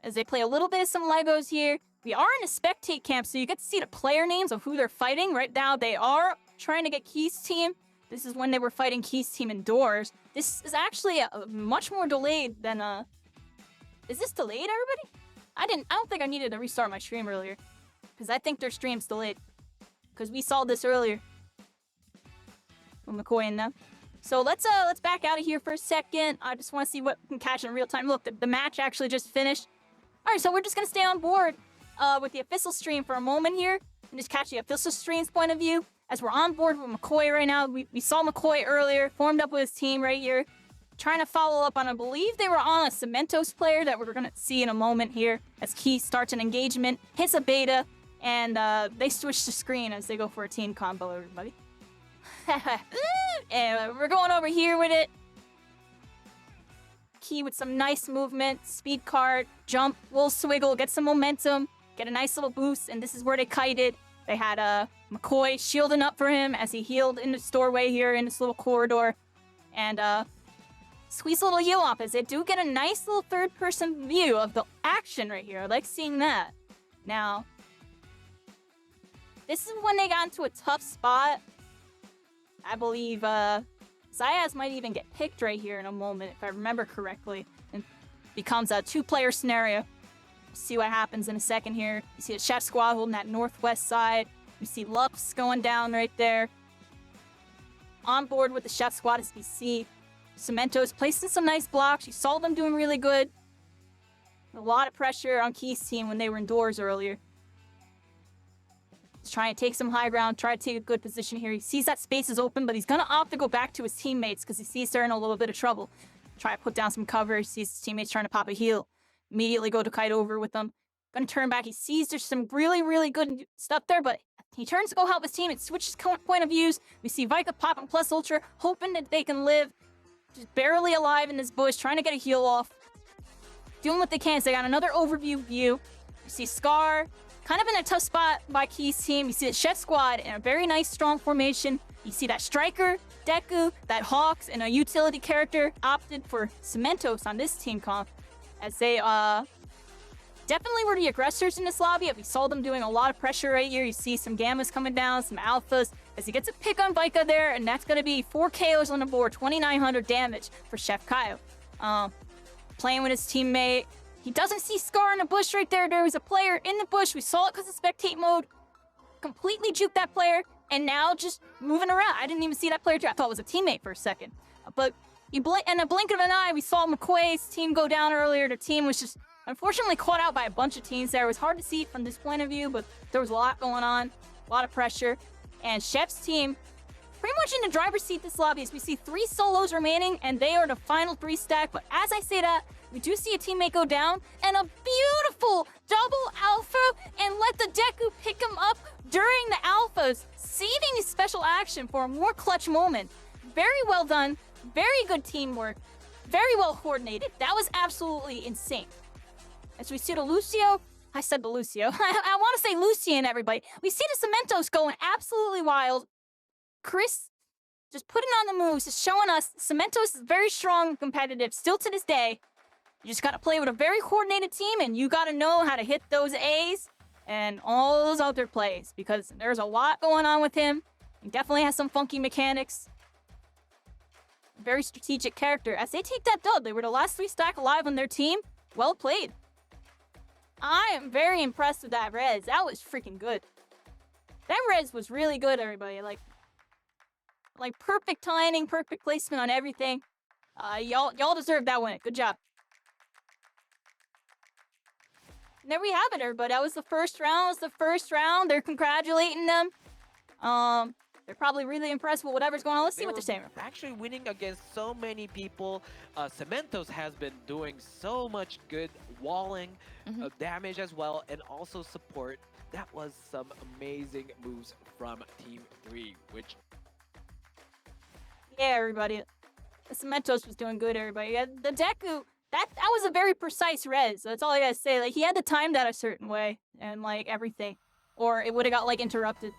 As they play a little bit of some Legos here. We are in a spectate camp, so you get to see the player names of who they're fighting. Right now, they are trying to get Key's team. This is when they were fighting Key's team indoors. This is actually much more delayed than, Is this delayed, everybody? I don't think I needed to restart my stream earlier, because I think their stream's delayed. Because we saw this earlier. With McCoy in them. So let's back out of here for a second. I just want to see what we can catch in real time. Look, the match actually just finished. All right, so we're just gonna stay on board with the official stream for a moment here and just catch the official stream's point of view as we're on board with McCoy right now. We saw McCoy earlier, formed up with his team right here, trying to follow up on, I believe they were on a Cementos player that we're gonna see in a moment here as Key starts an engagement, hits a beta, and they switch the screen as they go for a team combo, everybody. And we're going over here with it. Key with some nice movement, speed card, jump, little swiggle, get some momentum, get a nice little boost, and this is where they kited. They had McCoy shielding up for him as he healed in this doorway here in this little corridor. And squeeze a little heal off as they do get a nice little third-person view of the action right here. I like seeing that. Now, this is when they got into a tough spot. I believe Zayas might even get picked right here in a moment, if I remember correctly. And becomes a two-player scenario. See what happens in a second here. You see the Chef Squad holding that northwest side. You see Lups going down right there. On board with the Chef Squad as we see Cemento's placing some nice blocks. You saw them doing really good. A lot of pressure on Key's team when they were indoors earlier. He's trying to take some high ground, try to take a good position here. He sees that space is open, but he's going to opt to go back to his teammates because he sees they're in a little bit of trouble. Try to put down some cover. He sees his teammates trying to pop a heal. Immediately go to kite over with them. Gonna turn back. He sees there's some really, really good stuff there, but he turns to go help his team. It switches point of views. We see Vika popping plus ultra, hoping that they can live. Just barely alive in this bush, trying to get a heal off. Doing what they can. So they got another overview view. You see Scar, kind of in a tough spot by Key's team. You see the Chef Squad in a very nice, strong formation. You see that Striker, Deku, that Hawks, and a utility character opted for Cementos on this team comp. As they definitely were the aggressors in this lobby. We saw them doing a lot of pressure right here. You see some Gammas coming down, some Alphas. As he gets a pick on Vika there, and that's going to be 4 KOs on the board, 2,900 damage for Chef Kaio. Playing with his teammate. He doesn't see Scar in the bush right there. There was a player in the bush. We saw it because of spectate mode. Completely juked that player, and now just moving around. I didn't even see that player too. I thought it was a teammate for a second. But in a blink of an eye, we saw McCoy's team go down earlier. The team was just unfortunately caught out by a bunch of teams there. It was hard to see from this point of view, but there was a lot going on, a lot of pressure. And Chef's team pretty much in the driver's seat this lobby as we see 3 solos remaining, and they are the final 3 stack. But as I say that, we do see a teammate go down, and a beautiful double alpha, and let the Deku pick him up during the alphas, saving his special action for a more clutch moment. Very well done. Very good teamwork. Very well coordinated. That was absolutely insane. As we see the Lucio, I said the Lucio. I want to say Lucian, everybody. We see the Cementos going absolutely wild. Chris just putting on the moves, just showing us Cementos is very strong and competitive still to this day. You just got to play with a very coordinated team, and you got to know how to hit those A's and all those other plays because there's a lot going on with him. He definitely has some funky mechanics. Very strategic character. As they take that dub, they were the last 3 stack alive on their team. Well played. I am very impressed with that res. That was freaking good. That res was really good, everybody. Like perfect timing, perfect placement on everything. Y'all deserve that win. Good job. And there we have it, everybody. That was the first round. They're congratulating them. They're probably really impressed with whatever's going on. Let's see what they're saying. Actually winning against so many people. Cementos has been doing so much good walling, damage as well, and also support. That was some amazing moves from Team 3, which... Yeah, everybody. The Cementos was doing good, everybody. Yeah, the Deku, that was a very precise res. That's all I gotta say. Like, he had to time that a certain way, and, like, everything. Or it would have got, like, interrupted.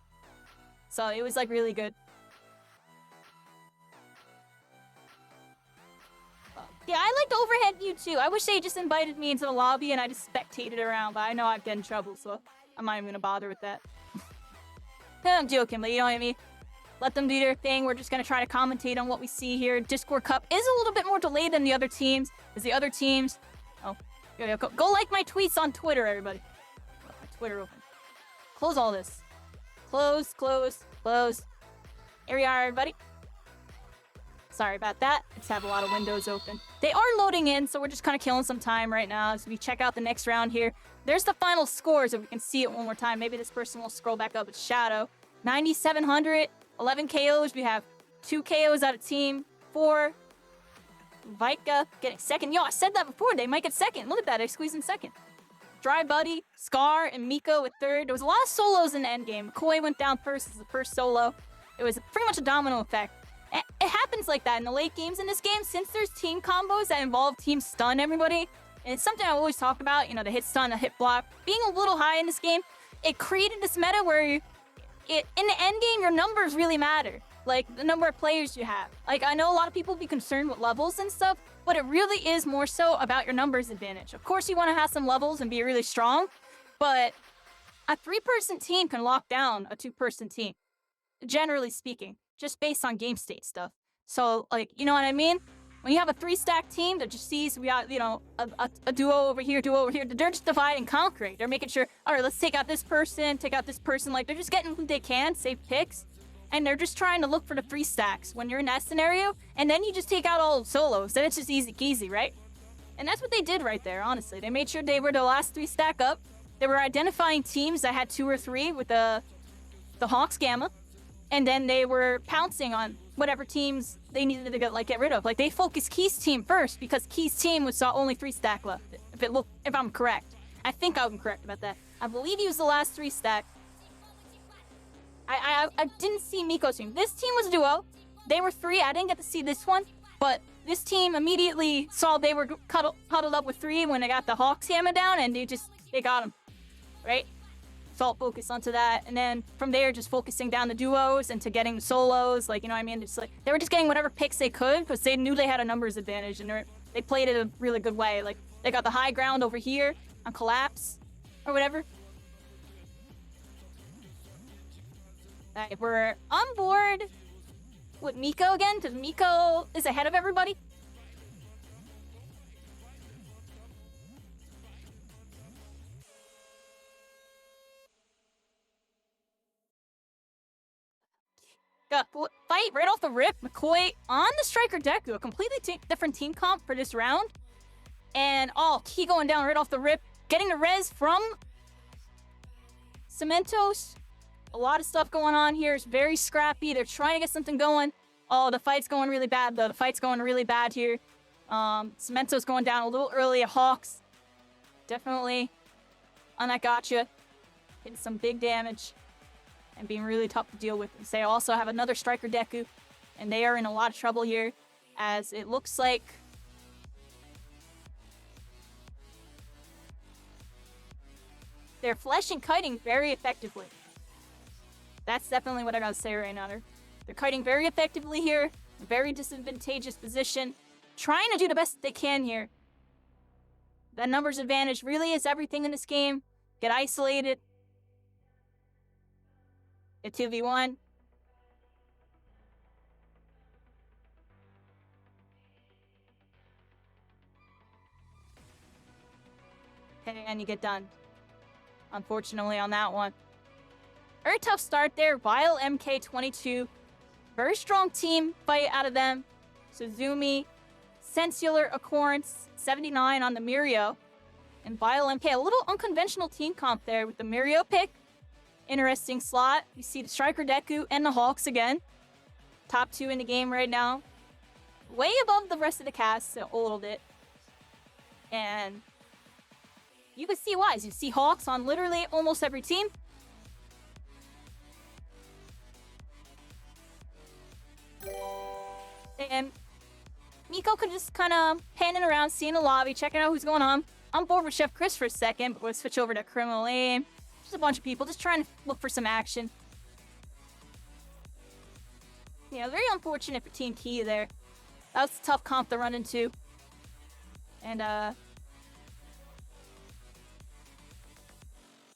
So it was like really good. Yeah, I like the overhead view too. I wish they just invited me into the lobby and I just spectated around, but I know I'd get in trouble, so I'm not even gonna bother with that. I'm joking, but you know what I mean? Let them do their thing. We're just gonna try to commentate on what we see here. Discord Cup is a little bit more delayed than the other teams, as the other teams... Oh, go like my tweets on Twitter, everybody. My Twitter open. Close all this. Close. Here we are, everybody. Sorry about that. I just have a lot of windows open. They are loading in, so we're just kind of killing some time right now as we check out the next round here. There's the final scores, if we can see it one more time. Maybe this person will scroll back up. It's Shadow. 9,700, 11 KOs. We have 2 KOs out of team 4. Vika getting second. Yo, I said that before. They might get second. Look at that. They squeezed in second. Dry Buddy, Scar, and Miko with third. There was a lot of solos in the endgame. McCoy went down first as the first solo. It was pretty much a domino effect. It happens like that in the late games in this game, since there's team combos that involve team stun everybody. And it's something I always talk about, you know, the hit stun, the hit block. Being a little high in this game, it created this meta where in the end game, your numbers really matter. Like, the number of players you have. Like, I know a lot of people be concerned with levels and stuff, but it really is more so about your numbers advantage. Of course, you want to have some levels and be really strong, but a 3-person team can lock down a 2-person team, generally speaking, just based on game state stuff. So, like, you know what I mean? When you have a 3-stack team that just sees we got, you know, a duo over here, they're just dividing and conquering. They're making sure, all right, let's take out this person. Like, they're just getting who they can, save picks. And they're just trying to look for the 3 stacks when you're in that scenario. And then you just take out all solos. Then it's just easy, right? And that's what they did right there, honestly. They made sure they were the last 3 stack up. They were identifying teams that had 2 or 3 with the Hawks Gamma. And then they were pouncing on whatever teams they needed to get rid of. Like, they focused Key's team first because Key's team saw only 3 stack left. If I'm correct. I think I'm correct about that. I believe he was the last 3 stack. I didn't see Miko's team. This team was a duo. They were 3. I didn't get to see this one. But this team immediately saw they were huddled up with 3 when they got the Hawks hammer down, and they got him. Right? So I'll focus onto that. And then from there, just focusing down the duos into getting the solos. Like, you know what I mean? It's like they were just getting whatever picks they could because they knew they had a numbers advantage, and they played it a really good way. Like, they got the high ground over here on Collapse or whatever. We're on board with Miko again, because Miko is ahead of everybody. Got fight right off the rip. McCoy on the Striker Deku, a completely different team comp for this round. And, Key going down right off the rip. Getting the res from Cementos. A lot of stuff going on here. It's very scrappy. They're trying to get something going. Oh, the fight's going really bad, though. The fight's going really bad here. Cemento's going down a little early at Hawks. Definitely on that gotcha. Hitting some big damage. And being really tough to deal with. They also have another Striker Deku. And they are in a lot of trouble here. As it looks like they're fleshing kiting very effectively. That's definitely what I gotta say right now. They're kiting very effectively here. Very disadvantageous position. Trying to do the best they can here. That numbers advantage really is everything in this game. Get isolated. Get 2v1. And you get done. Unfortunately on that one. Very tough start there. Vile MK22. Very strong team fight out of them. Suzumi, Sensular Occurrence, 79 on the Mirio. And Vile MK, a little unconventional team comp there with the Mirio pick. Interesting slot. You see the Striker Deku and the Hawks again. Top 2 in the game right now. Way above the rest of the cast a little bit. And you can see why. You see Hawks on literally almost every team. And Miko could just kind of panning around, seeing the lobby, checking out who's going on. I'm bored with Chef Chris for a second, but we'll switch over to Criminal Aim. Just a bunch of people just trying to look for some action. Yeah, very unfortunate for Team Key there. That was a tough comp to run into. And, a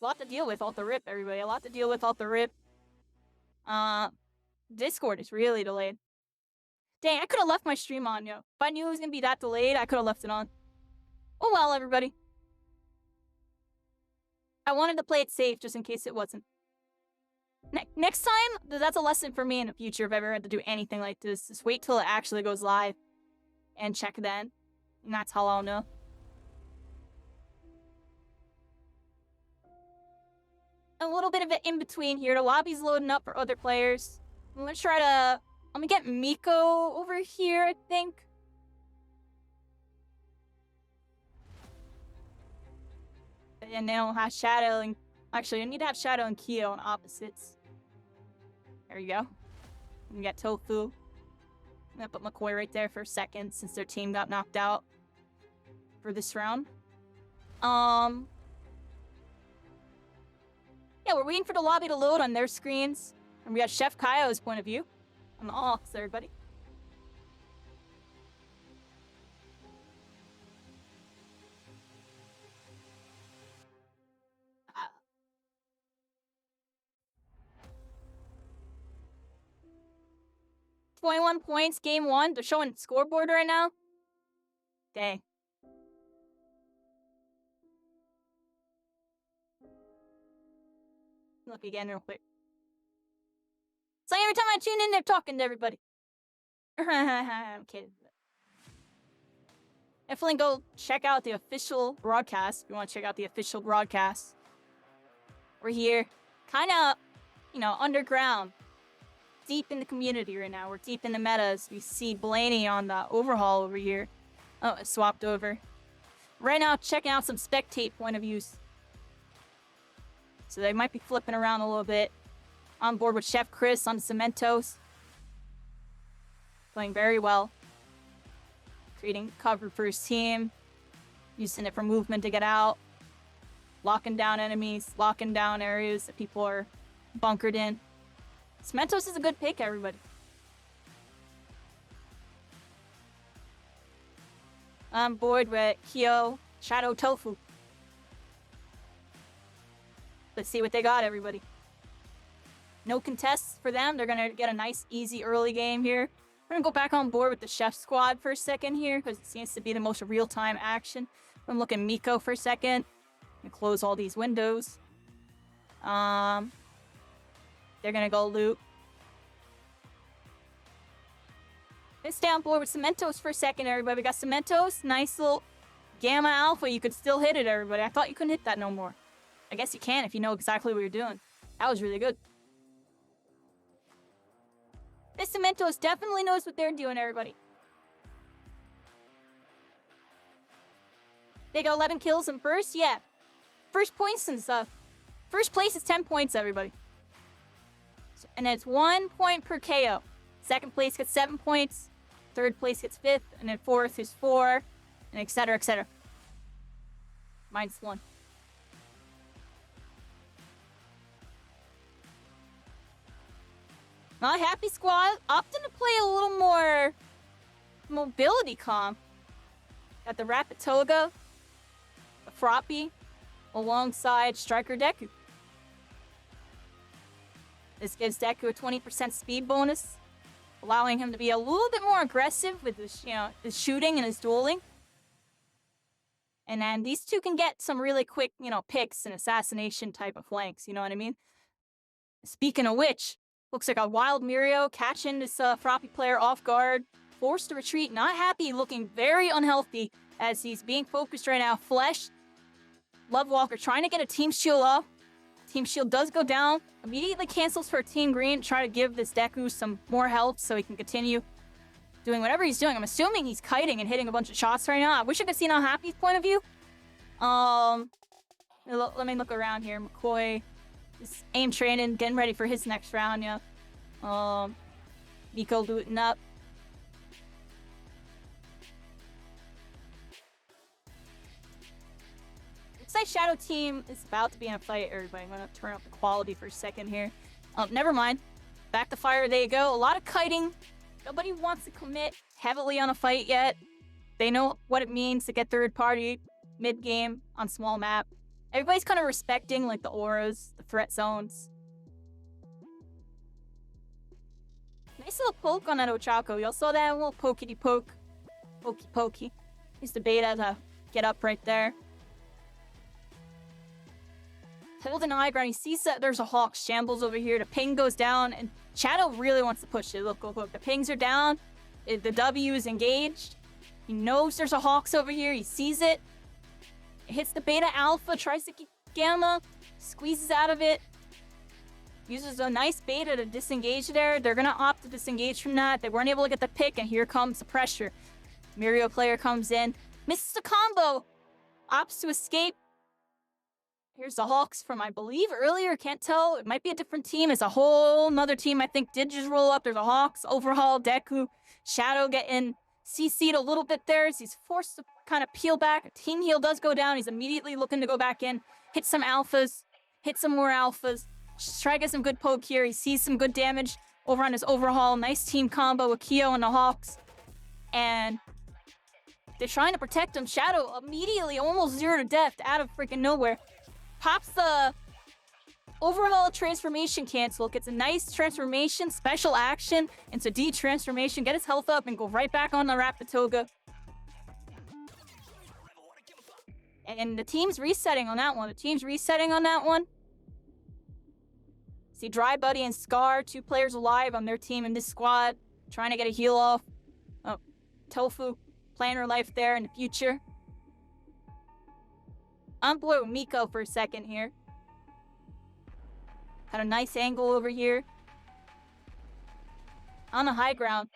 lot to deal with off the rip, everybody. A lot to deal with off the rip. Discord is really delayed. Dang, I could have left my stream on, yo. If I knew it was going to be that delayed, I could have left it on. Oh well, everybody. I wanted to play it safe just in case it wasn't. Next time, that's a lesson for me in the future if I ever had to do anything like this. Just wait till it actually goes live and check then. And that's how I'll know. A little bit of an in-between here. The lobby's loading up for other players. I'm gonna get Miko over here, I think. And now have Shadow and... Actually, I need to have Shadow and Kyo on opposites. There you go. We got Tofu. I'm gonna put McCoy right there for a second since their team got knocked out for this round. Yeah, we're waiting for the lobby to load on their screens. And we got Chef Kaio's point of view on the Ox, everybody. Uh, 21 points, game 1. They're showing scoreboard right now. Dang. Look again real quick. It's like every time I tune in, they're talking to everybody. I'm kidding. Definitely go check out the official broadcast if you want to check out the official broadcast. We're here, kind of, you know, underground, deep in the community right now. We're deep in the metas. We see Blaney on the overhaul over here. Oh, it swapped over. Right now, checking out some spectate point of views. So they might be flipping around a little bit. On board with Chef Chris on Cementos. Playing very well. Creating cover for his team. Using it for movement to get out. Locking down enemies. Locking down areas that people are bunkered in. Cementos is a good pick, everybody. On board with Kyo, Shadow Tofu. Let's see what they got, everybody. No contests for them. They're going to get a nice, easy early game here. We're going to go back on board with the Chef Squad for a second here because it seems to be the most real-time action. I'm looking Miko for a second. I'm going to close all these windows. They're going to go loot. Let's stay on board with Cementos for a second, everybody. We got Cementos. Nice little Gamma Alpha. You could still hit it, everybody. I thought you couldn't hit that no more. I guess you can if you know exactly what you're doing. That was really good. This Cementos definitely knows what they're doing, everybody. They got 11 kills in first? Yeah. First points and stuff. First place is 10 points, everybody. And it's 1 point per KO. Second place gets 7 points. Third place gets 5th. And then fourth is 4. And etc, etc. Mine's 1. Not Happy Squad. Opting to play a little more mobility comp. Got the Rapid Toga, the Froppy, alongside Striker Deku. This gives Deku a 20% speed bonus, allowing him to be a little bit more aggressive with his, his shooting and his dueling. And then these two can get some really quick, picks and assassination type of flanks, you know what I mean? Speaking of which, looks like a wild Mirio catching this Froppy player off guard, forced to retreat, not happy, looking very unhealthy as he's being focused right now. Flesh, Love Walker trying to get a team shield off. Team shield does go down, immediately cancels for Team Green, try to give this Deku some more health so he can continue doing whatever he's doing. I'm assuming he's kiting and hitting a bunch of shots right now. I wish I could see on Happy's point of view. Let me look around here. McCoy is aim training, getting ready for his next round, yeah. Miko looting up. Looks like Shadow Team is about to be in a fight, everybody. I'm gonna turn up the quality for a second here. Never mind. Back to fire, there you go. A lot of kiting. Nobody wants to commit heavily on a fight yet. They know what it means to get third party mid-game on small map. Everybody's kind of respecting like the auras, the threat zones. Nice little poke on that Ochako. Y'all saw that? A little pokey poke. Pokey pokey. Used the beta to get up right there. Hold an eye ground. He sees that there's a Hawk shambles over here. The ping goes down, and Shadow really wants to push it. Look, look, look. The pings are down. The W is engaged. He knows there's a Hawks over here. He sees it. It hits the beta alpha, tries to get gamma, squeezes out of it. Uses a nice beta to disengage there. They're going to opt to disengage from that. They weren't able to get the pick, and here comes the pressure. Mirio player comes in, misses the combo, opts to escape. Here's the Hawks from, I believe, earlier. Can't tell. It might be a different team. It's a whole nother team, I think, did just roll up. There's a Hawks, Overhaul, Deku, Shadow getting CC'd a little bit there as he's forced to kind of peel back. A team heal does go down. He's immediately looking to go back in, hit some alphas, hit some more alphas. Just try to get some good poke here. He sees some good damage over on his Overhaul. Nice team combo with Kyo and the Hawks. And they're trying to protect him. Shadow immediately, almost 0 to death, out of freaking nowhere. Pops the Overhaul transformation cancel. Gets a nice transformation, special action into D-transformation. Get his health up and go right back on the Rapatoga. And the team's resetting on that one. See Dry Buddy and Scar, 2 players alive on their team in this squad. Trying to get a heal off. Oh, Tofu playing her life there in the future. I'm bored with Miko for a second here. Had a nice angle over here. On the high ground.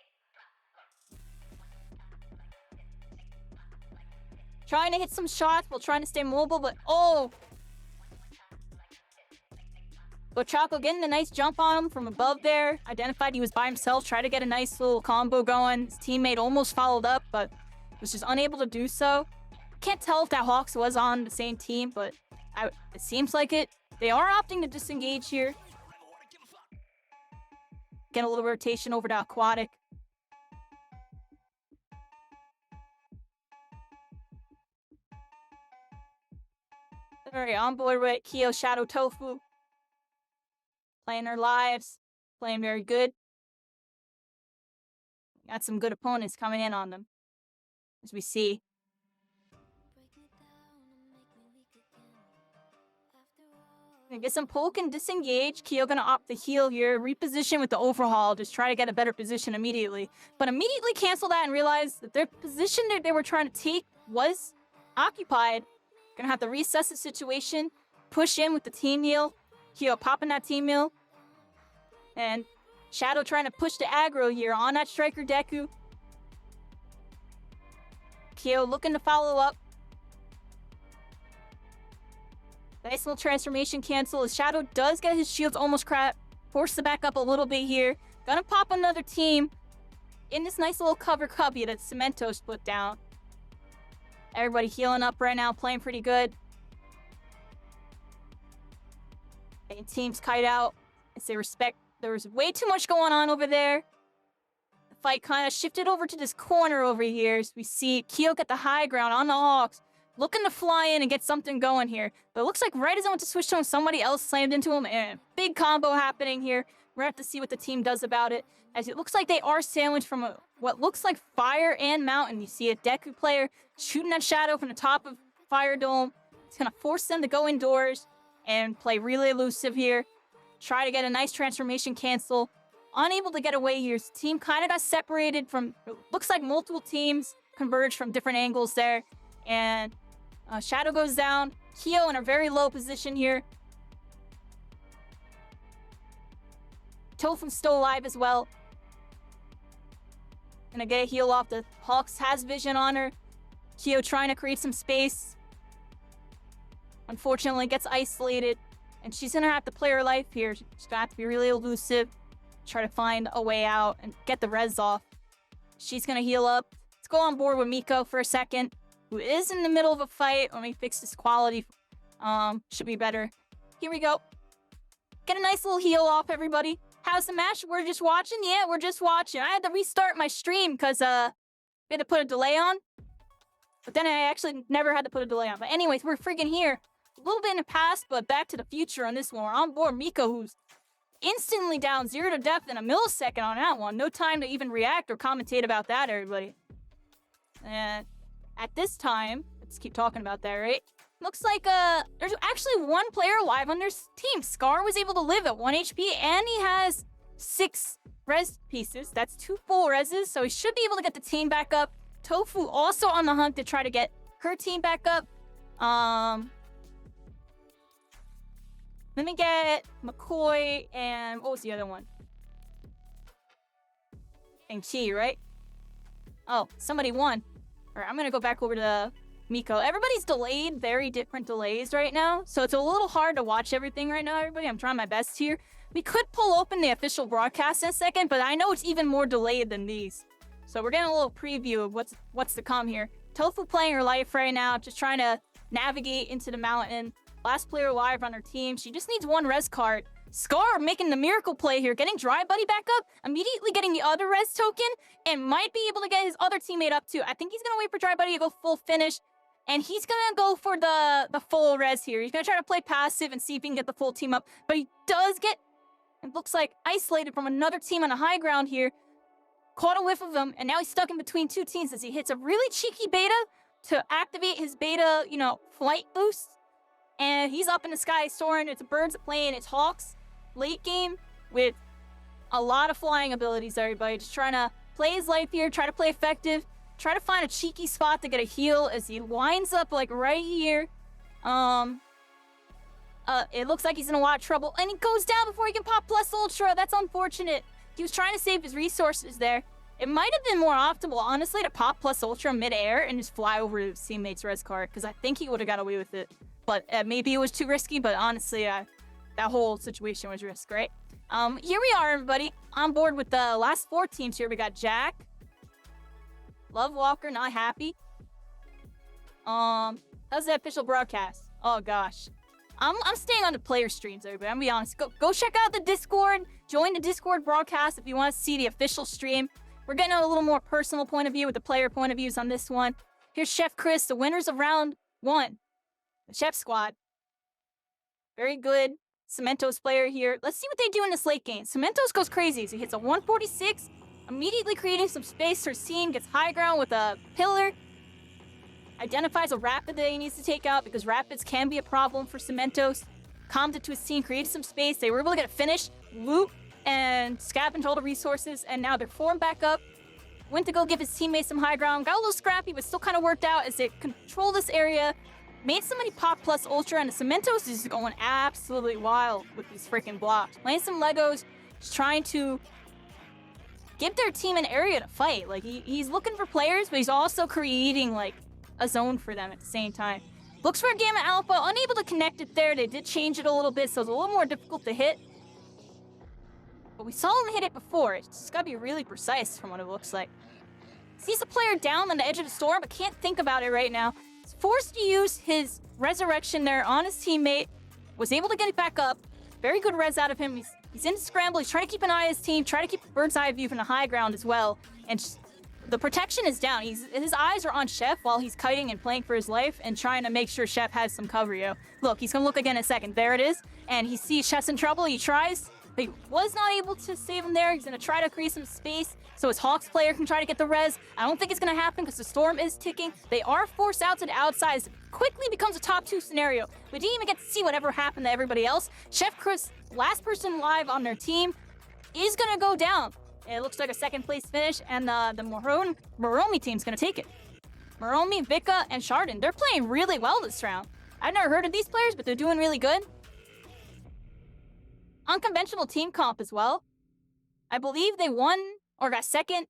Trying to hit some shots while trying to stay mobile, but oh! But Choco getting a nice jump on him from above there. Identified he was by himself. Tried to get a nice little combo going. His teammate almost followed up, but was just unable to do so. Can't tell if that Hawks was on the same team, but it seems like it. They are opting to disengage here. Get a little rotation over to Aquatic. Alright, on board with Kyo, Shadow, Tofu. Playing their lives. Playing very good. Got some good opponents coming in on them. As we see. Gonna get some poke and disengage. Kyo gonna opt the heal here. Reposition with the Overhaul. Just try to get a better position immediately. But immediately cancel that and realize that their position that they were trying to take was occupied. Gonna have to reassess the situation. Push in with the team heal. Kyo popping that team heal. And Shadow trying to push the aggro here on that Striker Deku. Kyo looking to follow up. Nice little transformation cancel. As Shadow does get his shields almost cracked. Forced to back up a little bit here. Gonna pop another team in this nice little cover cubby that Cemento's put down. Everybody healing up right now, playing pretty good. And teams kite out as they respect. There was way too much going on over there. The fight kind of shifted over to this corner over here as we see Kyo at the high ground on the Hawks. Looking to fly in and get something going here. But it looks like right as I went to switch to him, somebody else slammed into him. And big combo happening here. We're going to have to see what the team does about it. As it looks like they are sandwiched from what looks like fire and mountain. You see a Deku player shooting at Shadow from the top of Fire Dome. It's going to force them to go indoors and play really elusive here. Try to get a nice transformation cancel. Unable to get away here. His team kind of got separated from... Looks like multiple teams converged from different angles there. And... Shadow goes down. Kyo in a very low position here. Tofu's still alive as well. Gonna get a heal off. The Hawks has vision on her. Kyo trying to create some space. Unfortunately gets isolated. And she's gonna have to play her life here. She's gonna have to be really elusive. Try to find a way out and get the res off. She's gonna heal up. Let's go on board with Miko for a second. Who is in the middle of a fight. Let me fix this quality. Should be better. Here we go. Get a nice little heal off, everybody. How's the match? We're just watching? Yeah, we're just watching. I had to restart my stream because, we had to put a delay on. But then I actually never had to put a delay on. But anyways, we're freaking here. A little bit in the past, but back to the future on this one. We're on board Miko, who's instantly down 0 to death in a millisecond on that one. No time to even react or commentate about that, everybody. And... at this time, let's keep talking about that, right? Looks like there's actually one player alive on their team. Scar was able to live at 1 HP, and he has 6 res pieces. That's 2 full reses, so he should be able to get the team back up. Tofu also on the hunt to try to get her team back up. Let me get McCoy and what was the other one? And Chi, right? Oh, somebody won. Alright, I'm gonna go back over to Miko. Everybody's delayed, very different delays right now, so it's a little hard to watch everything right now, everybody. I'm trying my best here. We could pull open the official broadcast in a second, but I know it's even more delayed than these. So we're getting a little preview of what's to come here. Tofu playing her life right now, just trying to navigate into the mountain. Last player alive on her team. She just needs one res card. Scar making the miracle play here, getting Dry Buddy back up, immediately getting the other res token, and might be able to get his other teammate up too. I think he's gonna wait for Dry Buddy to go full finish, and he's gonna go for the full res here. He's gonna try to play passive and see if he can get the full team up, but he does get, it looks like, isolated from another team on the high ground here. Caught a whiff of him, and now he's stuck in between two teams as he hits a really cheeky beta to activate his beta, flight boost. And he's up in the sky soaring. It's birds playing. It's Hawks late game with a lot of flying abilities, everybody. Just trying to play his life here, try to play effective, try to find a cheeky spot to get a heal as he winds up like right here. It looks like he's in a lot of trouble, and he goes down before he can pop plus ultra. That's unfortunate. He was trying to save his resources there. It might have been more optimal, honestly, to pop plus ultra mid-air and just fly over to his teammate's res card, because I think he would have got away with it. But maybe it was too risky, but honestly, that whole situation was risk, right? Here we are, everybody, on board with the last 4 teams here. We got Jack, Love Walker, not happy. How's the official broadcast? Oh gosh, I'm staying on the player streams, everybody. I'm gonna be honest. Go check out the Discord. Join the Discord broadcast if you want to see the official stream. We're getting a little more personal point of view with the player point of views on this one. Here's Chef Chris, the winners of round 1. The Chef Squad. Very good. Cementos player here. Let's see what they do in this late game. Cementos goes crazy. So he hits a 146, immediately creating some space for scene, gets high ground with a pillar, identifies a rapid that he needs to take out because rapids can be a problem for Cementos. Calmed it to his team, created some space. They were able to get a finish, loot, and scavenge all the resources, and now they're formed back up. Went to go give his teammates some high ground. Got a little scrappy, but still kind of worked out as they control this area. Made somebody pop plus ultra, and the Cementos is going absolutely wild with these freaking blocks. Playing some Legos, just trying to give their team an area to fight. Like, he's looking for players, but he's also creating, like, a zone for them at the same time. Looks for a Gamma Alpha, unable to connect it there. They did change it a little bit, so it's a little more difficult to hit. But we saw him hit it before. It's just gotta be really precise from what it looks like. Sees a player down on the edge of the storm, but can't think about it right now. He's forced to use his resurrection there on his teammate. Was able to get it back up. Very good res out of him. He's in the scramble. He's trying to keep an eye on his team, try to keep a bird's eye view from the high ground as well. And the protection is down. His eyes are on Chef while he's kiting and playing for his life and trying to make sure Chef has some cover, yo. Look, he's gonna look again in a second. There it is. And he sees Chef's in trouble. He tries. But he was not able to save him there. He's going to try to create some space so his Hawks player can try to get the res. I don't think it's going to happen because the storm is ticking. They are forced out to the outside. It quickly becomes a top 2 scenario. We didn't even get to see whatever happened to everybody else. Chef Chris, last person alive on their team, is going to go down. It looks like a second place finish, and the Moromi team's going to take it. Moromi, Vika, and Chardon, they're playing really well this round. I've never heard of these players, but they're doing really good. Unconventional team comp as well. I believe they won or got second.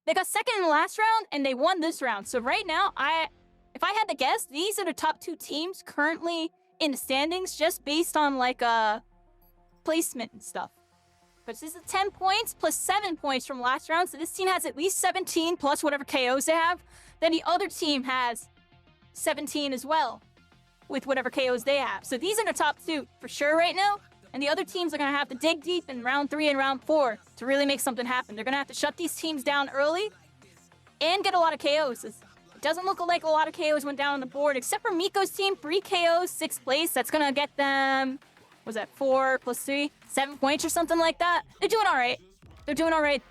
They got second in the last round and they won this round. So right now, if I had to guess, these are the top 2 teams currently in the standings just based on like placement and stuff. But this is 10 points plus 7 points from last round. So this team has at least 17 plus whatever KOs they have. Then the other team has 17 as well with whatever KOs they have. So these are the top 2 for sure right now. And the other teams are going to have to dig deep in round 3 and round 4 to really make something happen. They're going to have to shut these teams down early and get a lot of KOs. It doesn't look like a lot of KOs went down on the board, except for Miko's team. 3 KOs, 6th place. That's going to get them, was that 4 plus 3? 7 points or something like that. They're doing all right. They're doing all right.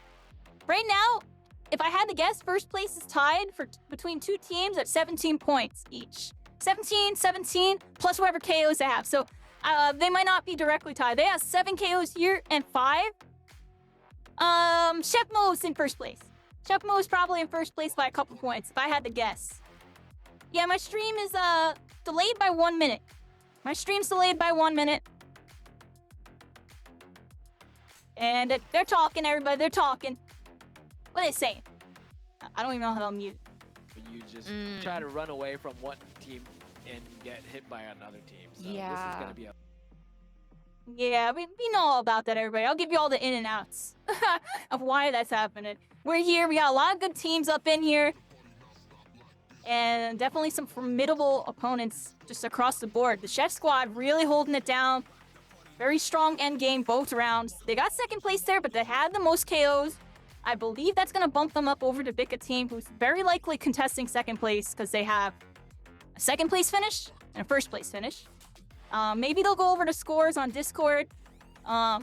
Right now, if I had to guess, first place is tied between 2 teams at 17 points each. 17, plus whatever KOs they have. So they might not be directly tied. They have 7 KOs here and 5. Chef Mo's in first place. Chef Mo's probably in first place by a couple points, if I had to guess. Yeah, my stream is delayed by 1 minute. My stream's delayed by 1 minute. And they're talking, everybody. They're talking. What are they saying? I don't even know how to unmute. you just try to run away from one team and get hit by another team. So this is Yeah. gonna be a Yeah, we know all about that, everybody. I'll give you all the in and outs of why that's happening. We're here. We got a lot of good teams up in here. And definitely some formidable opponents just across the board. The Chef Squad really holding it down. Very strong end game both rounds. They got second place there, but they had the most KOs. I believe that's going to bump them up over the Bika team, who's very likely contesting second place because they have a second place finish and a first place finish. Maybe they'll go over the scores on Discord. I'll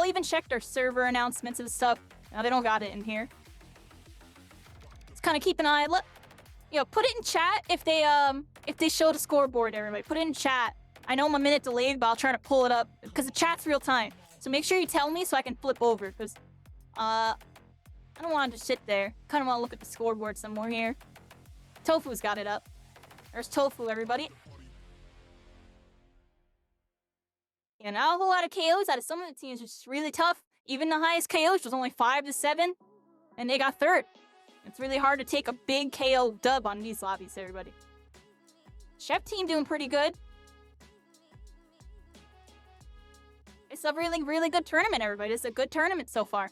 even check their server announcements and stuff. Now, they don't got it in here. Just kind of keep an eye. Put it in chat if they show the scoreboard, everybody. Put it in chat. I know I'm a minute delayed, but I'll try to pull it up because the chat's real time. So make sure you tell me so I can flip over because I don't want to just sit there. Kind of want to look at the scoreboard some more here. Tofu's got it up. There's Tofu, everybody. Yeah, not a whole lot of KOs out of some of the teams, which is really tough. Even the highest KOs was only 5-7, and they got third. It's really hard to take a big KO dub on these lobbies, everybody. Chef team doing pretty good. It's a really, really good tournament, everybody. It's a good tournament so far.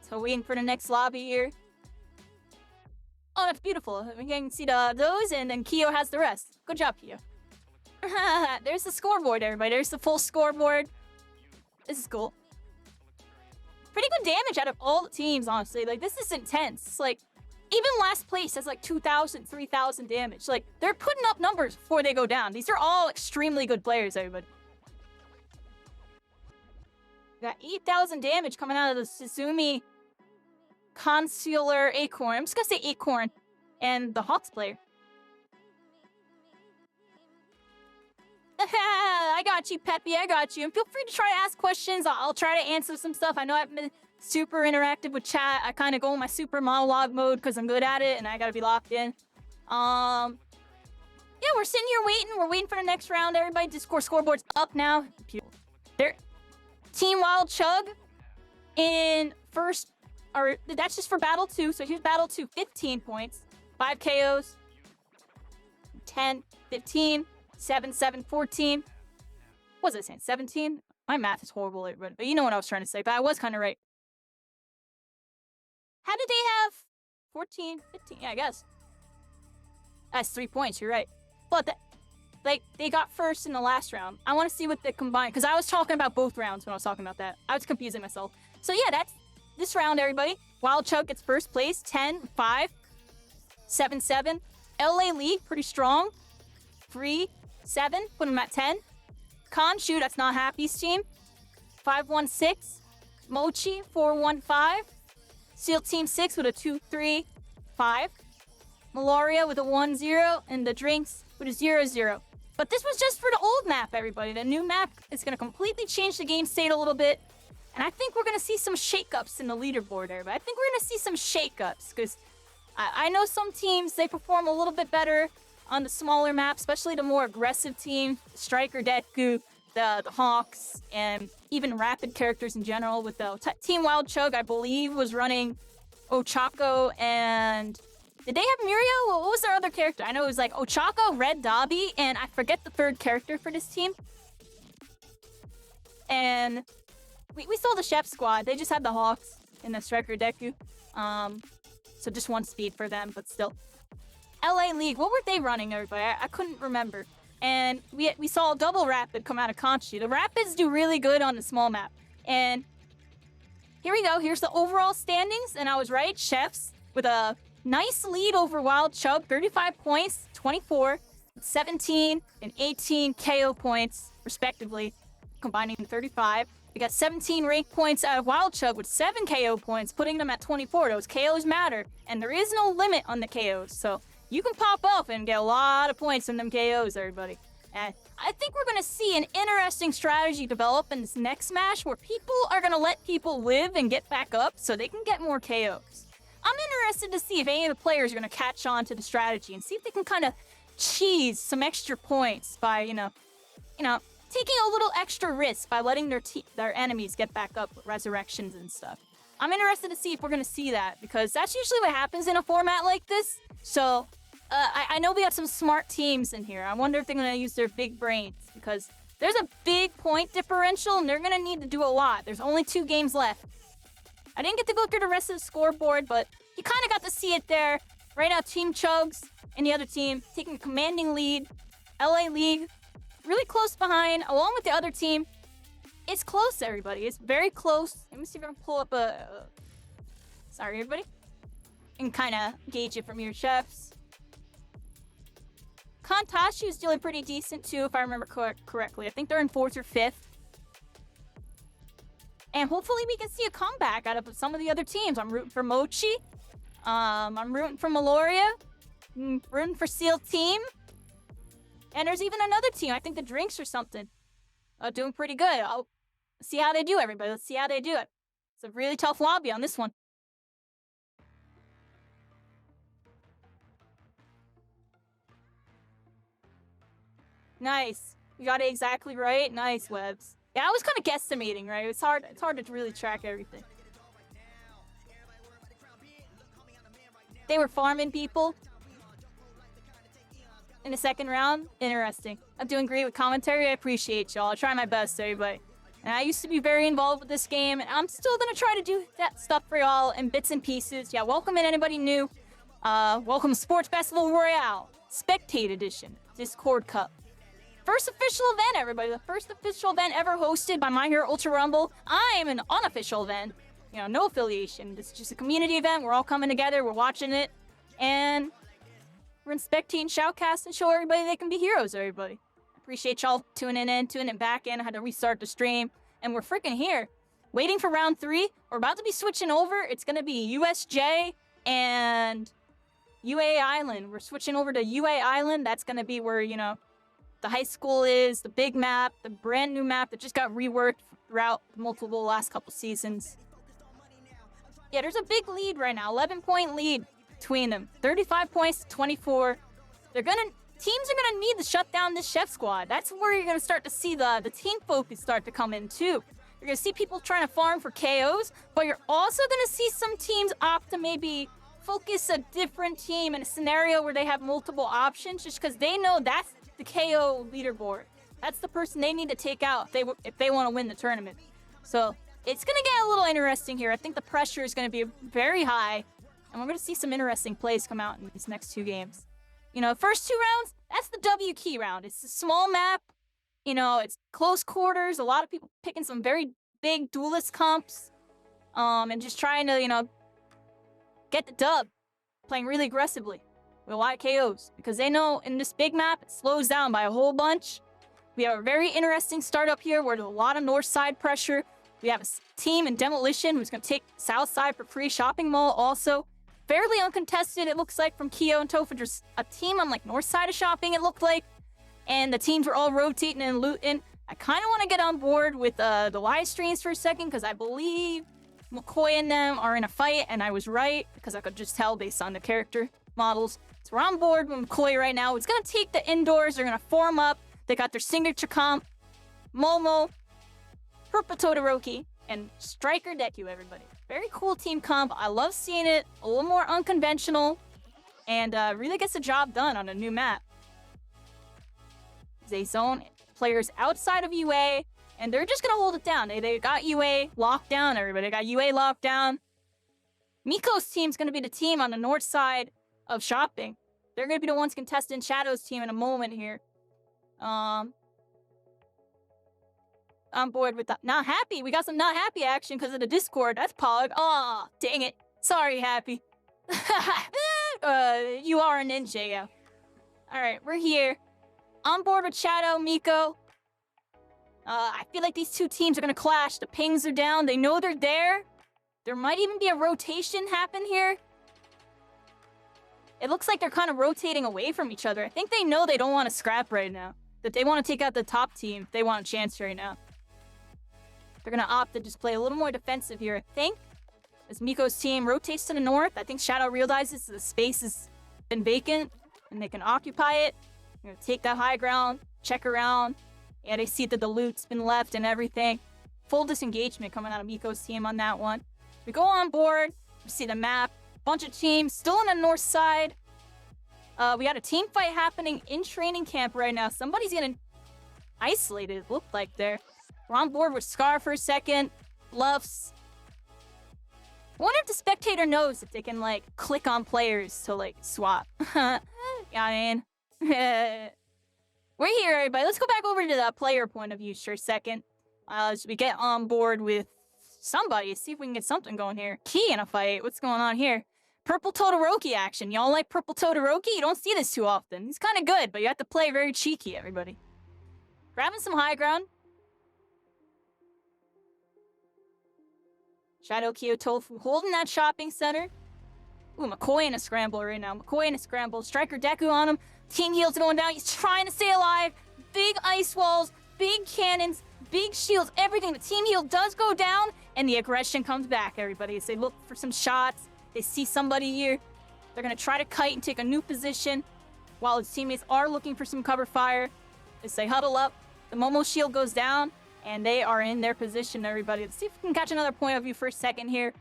So waiting for the next lobby here. Oh, that's beautiful. We can see those, and then Kyo has the rest. Good job, Kyo. There's the scoreboard, everybody. There's the full scoreboard. This is cool. Pretty good damage out of all the teams, honestly. Like, this is intense. Like, even last place has like 2,000, 3,000 damage. Like, they're putting up numbers before they go down. These are all extremely good players, everybody. Got 8,000 damage coming out of the Suzumi Consular Acorn. I'm just gonna say Acorn. And the Hawks player. I got you, Peppy. I got you. And feel free to try to ask questions. I'll try to answer some stuff. I know I've been super interactive with chat. I kind of go in my super monologue mode because I'm good at it and I gotta be locked in. Yeah, we're sitting here waiting. We're waiting for the next round. Everybody, Discord scoreboard's up now. There, Team Wild Chug in first. Or that's just for Battle 2. So here's Battle 2, 15 points, 5 KOs, 10, 15. 7, 7, 14. What was I saying? 17? My math is horrible, but you know what I was trying to say. But I was kind of right. How did they have 14, 15? Yeah, I guess. That's 3 points. You're right. But they got first in the last round. I want to see what they combined. Because I was talking about both rounds when I was talking about that. I was confusing myself. So yeah, that's this round, everybody. Wild Chug gets first place. 10, 5, 7, 7. LA League, pretty strong. 3, 7, put him at 10. Khonshu, that's not Happy's team. 5-1-6. Mochi, 4-1-5. Seal Team 6 with a 2-3-5. Malaria with a 1-0. And the Drinks with a 0-0. But this was just for the old map, everybody. The new map is going to completely change the game state a little bit. And I think we're going to see some shakeups in the leaderboard, everybody. I think we're going to see some shakeups. Because I know some teams, they perform a little bit better on the smaller map, especially the more aggressive team, Striker Deku, the Hawks, and even rapid characters in general. With the Team Wild Chug, I believe, was running Ochako and... Did they have Muriel? What was their other character? I know it was like Ochako, Red Dobby, and I forget the third character for this team. And we saw the Chef Squad. They just had the Hawks and the Striker Deku. So just one speed for them, but still. LA League, what were they running, everybody? I couldn't remember. And we saw a double Rapid come out of Khonshu. The Rapids do really good on the small map. And here we go. Here's the overall standings. And I was right. Chefs with a nice lead over Wild Chug. 35 points, 24, 17, and 18 KO points, respectively, combining 35. We got 17 rank points out of Wild Chug with 7 KO points, putting them at 24. Those KOs matter. And there is no limit on the KOs. So you can pop off and get a lot of points from them KOs, everybody. And I think we're going to see an interesting strategy develop in this next Smash where people are going to let people live and get back up so they can get more KOs. I'm interested to see if any of the players are going to catch on to the strategy and see if they can kind of cheese some extra points by, you know, taking a little extra risk by letting their enemies get back up with resurrections and stuff. I'm interested to see if we're going to see that, because that's usually what happens in a format like this. So I know we got some smart teams in here. I wonder if they're going to use their big brains, because there's a big point differential and they're going to need to do a lot. There's only 2 games left. I didn't get to go through the rest of the scoreboard, but you kind of got to see it there. Right now, Team Chugs and the other team taking a commanding lead. LA League really close behind, along with the other team. It's close, everybody. It's very close. Let me see if I can pull up a... Sorry, everybody. And kind of gauge it from your chefs. Kantashi is doing pretty decent, too, if I remember correctly. I think they're in 4th or 5th. And hopefully we can see a comeback out of some of the other teams. I'm rooting for Mochi. I'm rooting for Meloria. I'm rooting for Seal Team. And there's even another team. I think the Drinks or something. Doing pretty good. I'll see how they do, everybody. Let's see how they do it. It's a really tough lobby on this one. Nice. You got it exactly right. Nice, Webs. Yeah, I was kind of guesstimating, right? It's hard to really track everything. They were farming people in the second round. Interesting. I'm doing great with commentary. I appreciate y'all. I try my best, everybody. And I used to be very involved with this game, and I'm still gonna try to do that stuff for y'all in bits and pieces. Yeah, welcome in anybody new. Welcome to Sports Festival Royale, Spectate Edition, Discord Cup. First official event, everybody. The first official event ever hosted by MHUR Ultra Rumble. I'm an unofficial event. You know, no affiliation. This is just a community event. We're all coming together. We're watching it. And we're inspecting Shoutcast and show everybody they can be heroes, everybody. Appreciate y'all tuning back in. I had to restart the stream. And we're freaking here. Waiting for round 3. We're about to be switching over. It's going to be USJ and UA Island. We're switching over to UA Island. That's going to be where, you know, the high school is, the big map, the brand new map that just got reworked throughout multiple last couple seasons. Yeah, there's a big lead right now, 11-point lead between them. 35 points to 24. Teams are gonna need to shut down this chef squad. That's where you're gonna start to see the team focus start to come in too. You're gonna see people trying to farm for KOs, but you're also gonna see some teams opt to maybe focus a different team in a scenario where they have multiple options, just because they know that's the KO leaderboard. That's the person they need to take out if they want to win the tournament. So it's going to get a little interesting here. I think the pressure is going to be very high, and we're going to see some interesting plays come out in these next 2 games. You know, first 2 rounds, that's the W key round. It's a small map. You know, it's close quarters. A lot of people picking some very big duelist comps, and just trying to, you know, get the dub, playing really aggressively with a lot of KOs, because they know in this big map, it slows down by a whole bunch. We have a very interesting startup here where there's a lot of north side pressure. We have a team in Demolition who's going to take south side for free shopping mall also. Fairly uncontested, it looks like, from Keo and Tofa. There's a team on, like, north side of shopping, it looked like. And the teams were all rotating and looting. I kind of want to get on board with the live streams for a second, because I believe McCoy and them are in a fight, and I was right, because I could just tell based on the character models. So we're on board with McCoy right now. It's going to take the indoors. They're going to form up. They got their signature comp. Momo, Purple Todoroki, and Striker Deku, everybody. Very cool team comp. I love seeing it. A little more unconventional. And really gets the job done on a new map. They zone players outside of UA. And they're just going to hold it down. They got UA locked down, everybody. They got UA locked down. Miko's team's going to be the team on the north side of shopping. They're going to be the ones contesting Shadow's team in a moment here. I'm bored with that. Not happy. We got some not happy action because of the Discord. That's Pog. Aw, dang it. Sorry, Happy. You are a ninja, yeah. Alright, we're here. On board with Shadow, Miko. I feel like these 2 teams are going to clash. The pings are down. They know they're there. There might even be a rotation happen here. It looks like they're kind of rotating away from each other. I think they know they don't want to scrap right now. That they want to take out the top team if they want a chance right now. They're going to opt to just play a little more defensive here, I think. As Miko's team rotates to the north, I think Shadow realizes the space has been vacant and they can occupy it. They're going to take that high ground, check around. Yeah, they see that the loot's been left and everything. Full disengagement coming out of Miko's team on that one. We go on board. We see the map. Bunch of teams still on the north side. We got a team fight happening in training camp right now. Somebody's getting isolated, it looked like there. We're on board with Scar for a second. Luffs. I wonder if the spectator knows if they can, like, click on players to, like, swap. Yeah, I mean. We're here, everybody. Let's go back over to the player point of view for a second. As we get on board with somebody. See if we can get something going here. Key in a fight. What's going on here? Purple Todoroki action. Y'all like Purple Todoroki? You don't see this too often. He's kind of good, but you have to play very cheeky, everybody. Grabbing some high ground. Shadow Kyo Tofu holding that shopping center. Ooh, McCoy in a scramble right now. McCoy in a scramble. Striker Deku on him. Team heals going down. He's trying to stay alive. Big ice walls. Big cannons. Big shields. Everything. The team heal does go down. And the aggression comes back, everybody. As they look for some shots. They see somebody here. They're going to try to kite and take a new position. While his teammates are looking for some cover fire. As they huddle up. The Momo shield goes down. And they are in their position, everybody. Let's see if we can catch another point of view for a second here.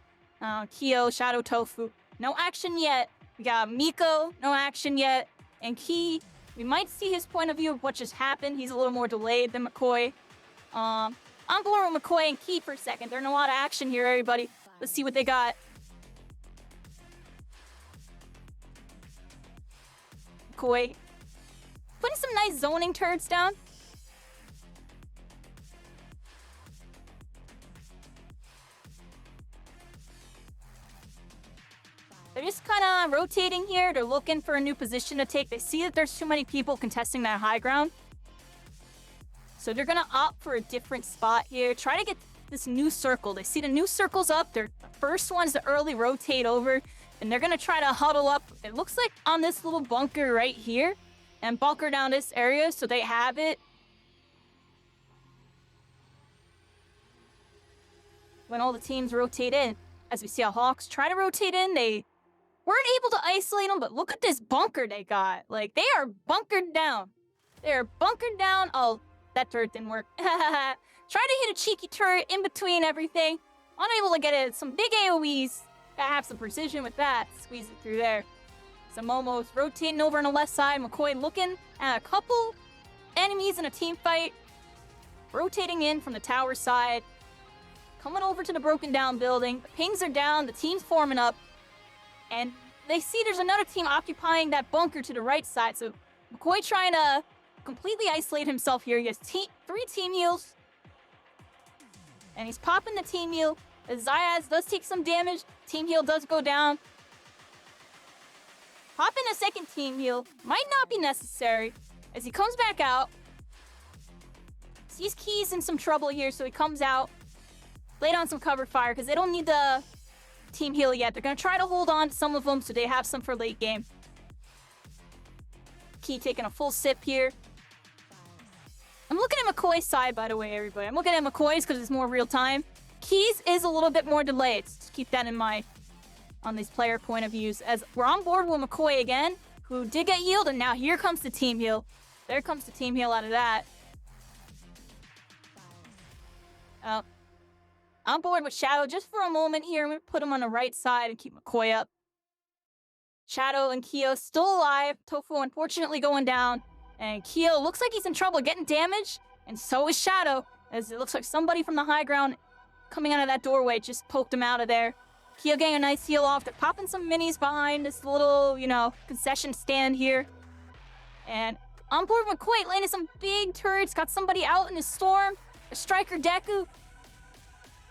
Kyo, Shadow Tofu. No action yet. We got Miko. No action yet. And Key. We might see his point of view of what just happened. He's a little more delayed than McCoy. I'm bored with McCoy and Key for a second. There's a lot of action here, everybody. Let's see what they got. McCoy. Putting some nice zoning turrets down. They're just kind of rotating here. They're looking for a new position to take. They see that there's too many people contesting that high ground. So they're going to opt for a different spot here. Try to get this new circle. They see the new circle's up. They're the first ones to early rotate over. And they're going to try to huddle up. It looks like on this little bunker right here. And bunker down this area so they have it. When all the teams rotate in. As we see how Hawks try to rotate in, they weren't able to isolate them, but look at this bunker they got. Like, they are bunkered down. They are bunkered down. Oh, that turret didn't work. Try to hit a cheeky turret in between everything. Unable to get it. Some big AoEs. Gotta have some precision with that. Squeeze it through there. Some Momos rotating over on the left side. McCoy looking at a couple enemies in a team fight. Rotating in from the tower side. Coming over to the broken down building. The pings are down. The team's forming up. And they see there's another team occupying that bunker to the right side. So McCoy trying to completely isolate himself here. He has 3 team heals. And he's popping the team heal. As Zayas does take some damage. Team heal does go down. Popping a second team heal. Might not be necessary. As he comes back out. Sees Key's in some trouble here. So he comes out. Laid on some cover fire because they don't need the team heal yet. They're going to try to hold on to some of them so they have some for late game. Key taking a full sip here. I'm looking at McCoy's side, by the way, everybody. I'm looking at McCoy's because it's more real time. Key's is a little bit more delayed. Just keep that in mind on these player point of views. As we're on board with McCoy again, who did get healed, and now here comes the team heal. There comes the team heal out of that. On board with Shadow just for a moment here. I'm going to put him on the right side and keep McCoy up. Shadow and Kyo still alive. Tofu unfortunately going down. And Kyo looks like he's in trouble getting damaged. And so is Shadow. As it looks like somebody from the high ground coming out of that doorway just poked him out of there. Kyo getting a nice heal off. They're popping some minis behind this little, concession stand here. And on board with McCoy landing some big turrets. Got somebody out in the storm. A striker Deku.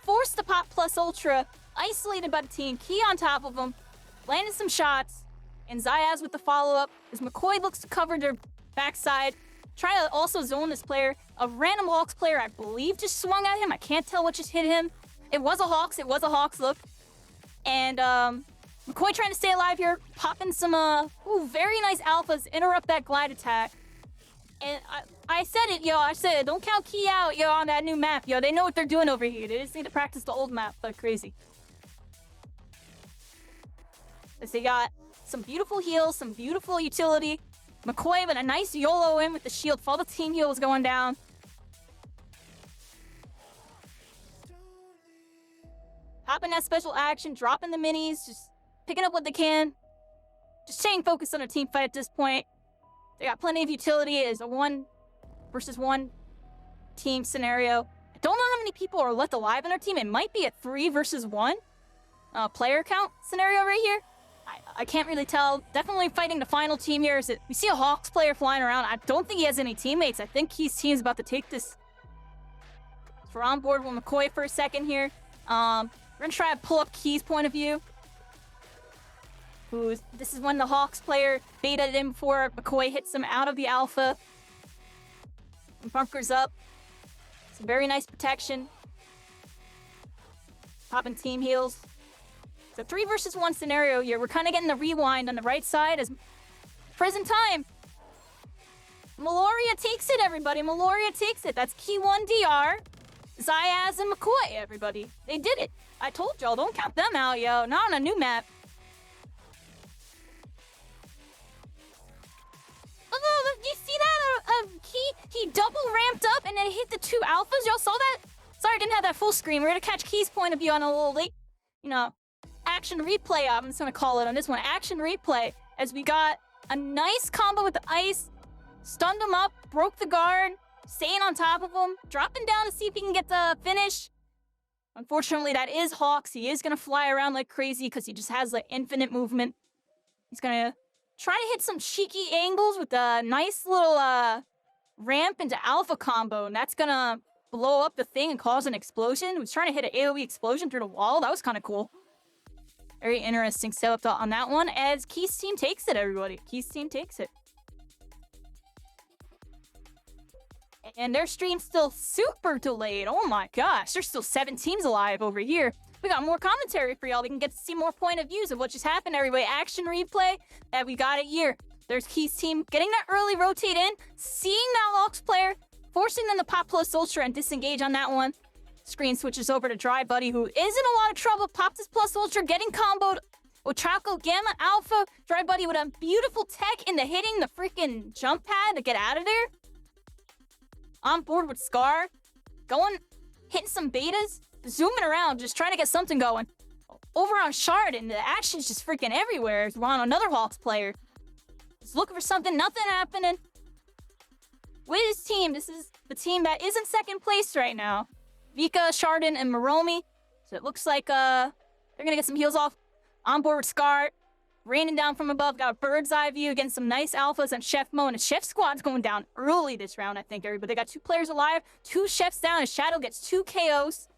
Forced to pop plus ultra, isolated by the team. Key on top of him, landing some shots, and Zayas with the follow-up as McCoy looks to cover their backside. Try to also zone this player. A random Hawks player, I believe, just swung at him. I can't tell what just hit him. It was a Hawks look. And McCoy trying to stay alive here, popping some very nice alphas, interrupt that glide attack. And I said it, I said, don't count Key out, on that new map, They know what they're doing over here. They just need to practice the old map, but crazy. As they got some beautiful heals, some beautiful utility. McCoy with a nice YOLO in with the shield. While the team heal was going down. Popping dropping that special action, dropping the minis, just picking up what they can. Just staying focused on a team fight at this point. They got plenty of utility. It is a 1 versus 1 team scenario. I don't know how many people are left alive in our team. It might be a 3 versus 1 player count scenario right here. I can't really tell. Definitely fighting the final team here. We see a Hawks player flying around. I don't think he has any teammates. I think his team's about to take this. So we're on board with McCoy for a second here. We're gonna try to pull up Key's point of view. This is when the Hawks player baited him before McCoy hits him out of the alpha. And bunkers up. Some very nice protection. Popping team heals. It's a 3 versus 1 scenario here. We're kind of getting the rewind on the right side as present time. Meloria takes it, everybody. Meloria takes it. That's Key 1 DR. Zayaz and McCoy, everybody. They did it. I told y'all, don't count them out, yo. Not on a new map. Oh, you see that? He double ramped up and then hit the 2 alphas. Y'all saw that? Sorry, I didn't have that full screen. We're gonna catch Key's point of view on a little late, action replay. I'm just gonna call it on this one. Action replay. As we got a nice combo with the ice, stunned him up, broke the guard, staying on top of him, dropping down to see if he can get the finish. Unfortunately, that is Hawks. He is gonna fly around like crazy because he just has like infinite movement. He's gonna try to hit some cheeky angles with a nice little ramp into alpha combo, and that's gonna blow up the thing and cause an explosion. He was trying to hit an AoE explosion through the wall. That was kind of cool. Very interesting setup on that one, as Key's team takes it, everybody. Key's team takes it. And their stream's still super delayed. Oh my gosh, there's still 7 teams alive over here. We got more commentary for y'all. We can get to see more point of views of what just happened, everybody. Action replay that we got it here. There's Key's team getting that early rotate in, seeing that Hawks player, forcing them to pop plus ultra and disengage on that one. Screen switches over to Dry Buddy, who is in a lot of trouble. Popped his plus ultra, getting comboed with Chaco Gamma Alpha. Dry Buddy with a beautiful tech into hitting the freaking jump pad to get out of there. On board with Scar. Hitting some betas. Zooming around, just trying to get something going. Over on Shard, and the action's just freaking everywhere. We're on another Hawks player. Just looking for something, nothing happening. With his team, this is the team that is in second place right now. Vika, Chardon, and Moromi. So it looks like they're gonna get some heals off. On board with Scar. Raining down from above. Got a bird's eye view against some nice alphas and Chef Mo. And the Chef squad's going down early this round, I think, everybody. They got 2 players alive, 2 Chefs down, and Shadow gets 2 KOs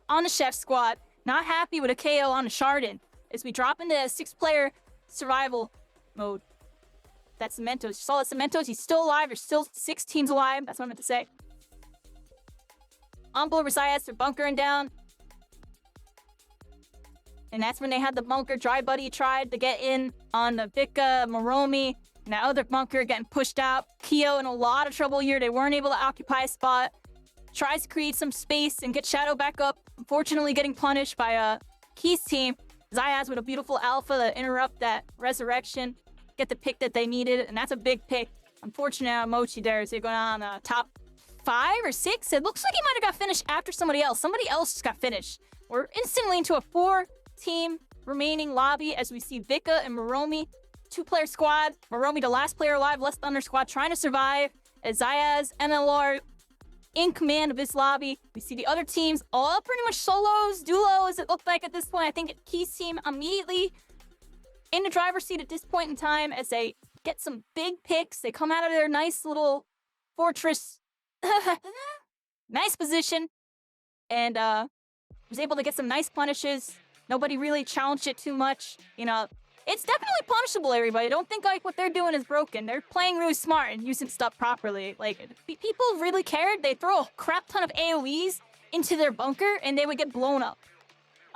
on the Chef squad. Not happy with a KO on the Chardon. As we drop into a 6-player survival mode. That's Cementos. You saw that Cementos, he's still alive. There's still 6 teams alive. That's what I meant to say. On board with Zayas, they're bunkering down. And that's when they had the bunker. Dry Buddy tried to get in on the Vika, Moromi, and that other bunker getting pushed out. Kyo in a lot of trouble here. They weren't able to occupy a spot. Tries to create some space and get Shadow back up. Unfortunately, getting punished by Key's team. Zayas with a beautiful alpha to interrupt that resurrection. Get the pick that they needed, and that's a big pick. Unfortunately, Mochi there is going on top 5 or 6. It looks like he might have got finished after somebody else. Somebody else just got finished. We're instantly into a 4-team remaining lobby as we see Vika and Moromi. 2-player squad. Moromi, the last player alive, Less Thunder squad, trying to survive. As Zayas, MLR in command of this lobby. We see the other teams all pretty much solos, duos, it looked like at this point. I think Key's team immediately in the driver's seat at this point in time as they get some big picks. They come out of their nice little fortress. Nice position. And was able to get some nice punishes. Nobody really challenged it too much. It's definitely punishable, everybody. Don't think like what they're doing is broken. They're playing really smart and using stuff properly. Like, if people really cared, they throw a crap ton of AoEs into their bunker and they would get blown up.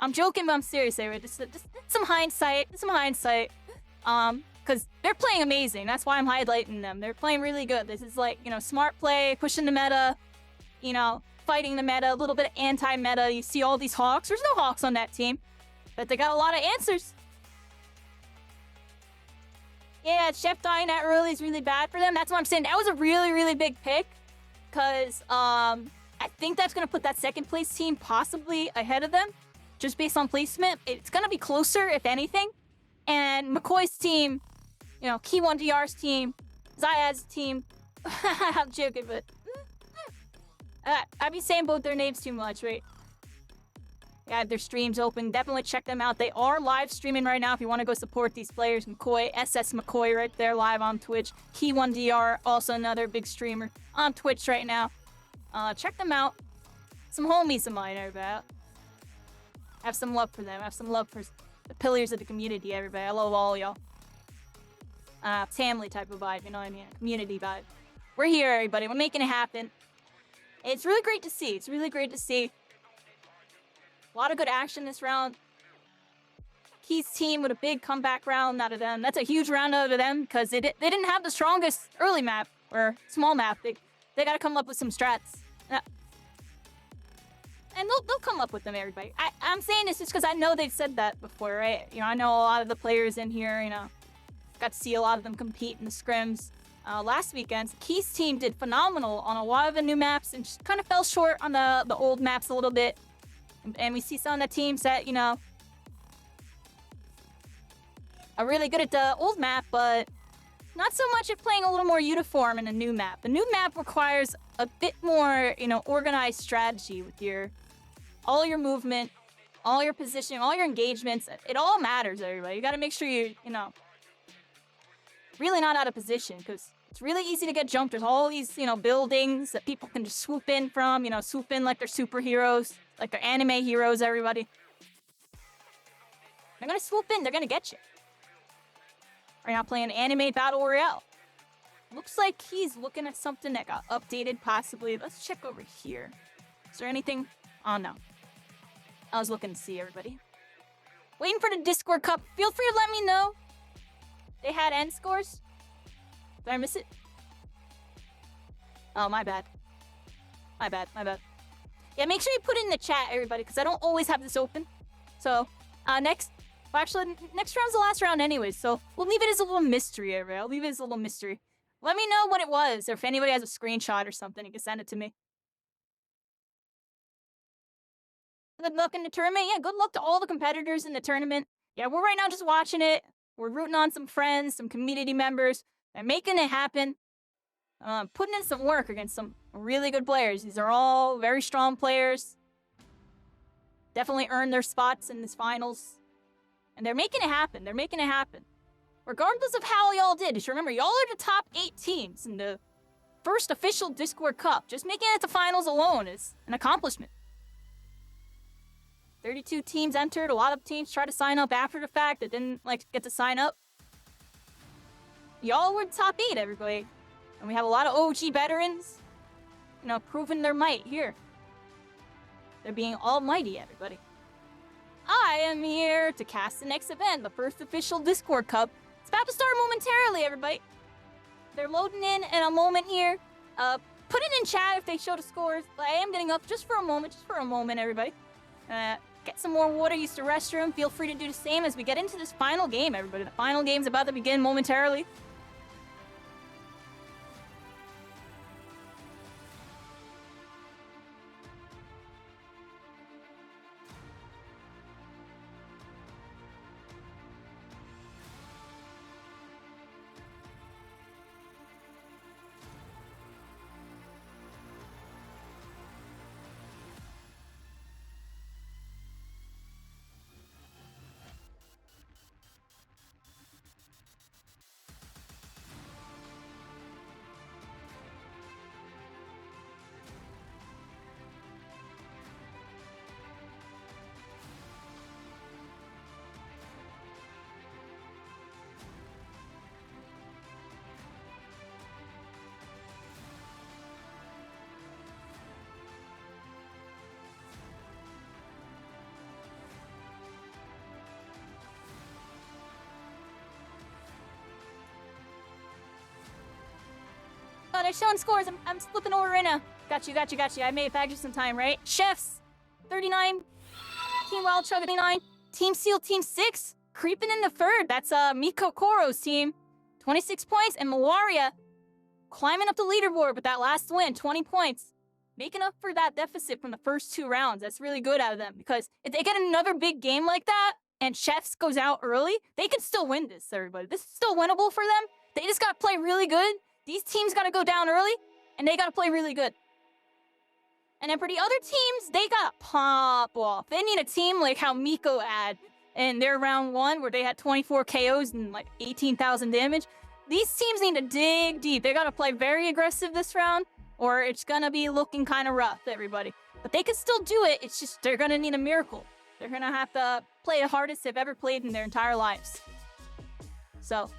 I'm joking, but I'm serious, everybody. Just some hindsight. Because they're playing amazing. That's why I'm highlighting them. They're playing really good. This is like, smart play, pushing the meta, fighting the meta, a little bit of anti-meta. You see all these Hawks. There's no Hawks on that team, but they got a lot of answers. Yeah, Chef dying that early is really bad for them. That's what I'm saying. That was a really, really big pick. Because I think that's going to put that second place team possibly ahead of them. just based on placement, it's gonna be closer if anything. And McCoy's team, you know, Key1DR's team, Zayad's team. I'm joking, but I be saying both their names too much, right? Yeah, their streams open. Definitely check them out. They are live streaming right now if you want to go support these players. McCoy, SS McCoy right there live on Twitch. Key1DR, also another big streamer on Twitch right now. Check them out. Some homies of mine, everybody. Have some love for them. Have some love for the pillars of the community, everybody. I love all y'all. Family type of vibe, you know what I mean? Community vibe. We're here, everybody. We're making it happen. It's really great to see. It's really great to see. A lot of good action this round. Key's team with a big comeback round out of them. That's a huge round out of them because they didn't have the strongest early map or small map. They got to come up with some strats. And they'll come up with them, everybody. I'm saying this just because I know they've said that before, right? You know, I know a lot of the players in here, you know. Got to see a lot of them compete in the scrims. Last weekend, Key's team did phenomenal on a lot of the new maps and just kind of fell short on the old maps a little bit. And we see some of the teams that, you know, are really good at the old map, but not so much at playing a little more uniform in a new map. The new map requires a bit more, you know, organized strategy with all your movement, all your positioning, all your engagements. It all matters, everybody. You got to make sure you know, really not out of position because it's really easy to get jumped. There's all these, you know, buildings that people can just swoop in from, you know, swoop in like they're superheroes, like they're anime heroes, everybody. They're gonna swoop in, they're gonna get you. Right now playing Anime Battle Royale. Looks like he's looking at something that got updated, possibly. Let's check over here. Is there anything? Oh, no. I was looking to see everybody. Waiting for the Discord Cup. Feel free to let me know. They had end scores. Did I miss it? Oh, my bad. My bad. Yeah, make sure you put it in the chat, everybody, because I don't always have this open. So, next round's the last round anyways, so we'll leave it as a little mystery, everybody. I'll leave it as a little mystery. Let me know what it was, or if anybody has a screenshot or something, you can send it to me. Good luck in the tournament. Yeah, good luck to all the competitors in the tournament. Yeah, we're right now just watching it. We're rooting on some friends, some community members. They're making it happen. Putting in some work against some really good players. These are all very strong players. Definitely earned their spots in this finals. And they're making it happen. They're making it happen. Regardless of how y'all did, just remember, y'all are the top 8 teams in the first official Discord Cup. Just making it to finals alone is an accomplishment. 32 teams entered. A lot of teams tried to sign up after the fact that didn't get to sign up. Y'all were the top 8, everybody. And we have a lot of OG veterans, you know, proving their might here. They're being almighty, everybody. I am here to cast the next event, the first official Discord Cup. It's about to start momentarily, everybody. They're loading in a moment here. Put it in chat if they show the scores. But I am getting up just for a moment, everybody. Get some more water, use the restroom. Feel free to do the same as we get into this final game, everybody. The final game's about to begin momentarily. Oh, they're showing scores. I'm flipping over right now. Got you. I made it back just in time, right? Chefs, 39. Team Wild Chug, 39. Team Seal, Team 6. Creeping in the third. That's Miko Koro's team. 26 points. And Malaria climbing up the leaderboard with that last win. 20 points. making up for that deficit from the first 2 rounds. That's really good out of them, because if they get another big game like that and Chefs goes out early, they can still win this, everybody. This is still winnable for them. They just got to play really good. These teams got to go down early, and they got to play really good. And then for the other teams, they got to pop off. They need a team like how Miko had in their round 1, where they had 24 KOs and like 18,000 damage. These teams need to dig deep. They got to play very aggressive this round, or it's going to be looking kind of rough, everybody. But they can still do it. It's just they're going to need a miracle. They're going to have to play the hardest they've ever played in their entire lives. So,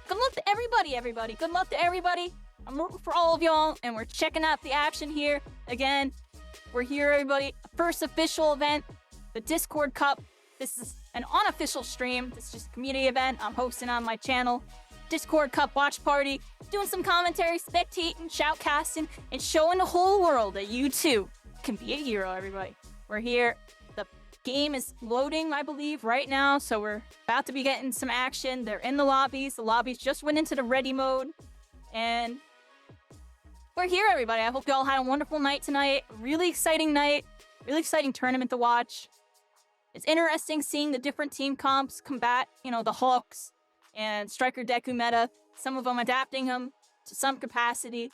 good luck to everybody. Good luck to everybody. I'm rooting for all of y'all, and we're checking out the action here. Again, we're here, everybody. First official event, the Discord Cup. This is an unofficial stream. This is just a community event I'm hosting on my channel. Discord Cup watch party. Doing some commentary, spectating, shoutcasting, and showing the whole world that you too can be a hero, everybody. We're here. The game is loading, I believe, right now, so we're about to be getting some action. They're in the lobbies. The lobbies just went into the ready mode, and we're here, everybody. I hope you all had a wonderful night tonight. Really exciting night. Really exciting tournament to watch. It's interesting seeing the different team comps combat, the Hawks and Striker Deku meta. Some of them adapting them to some capacity.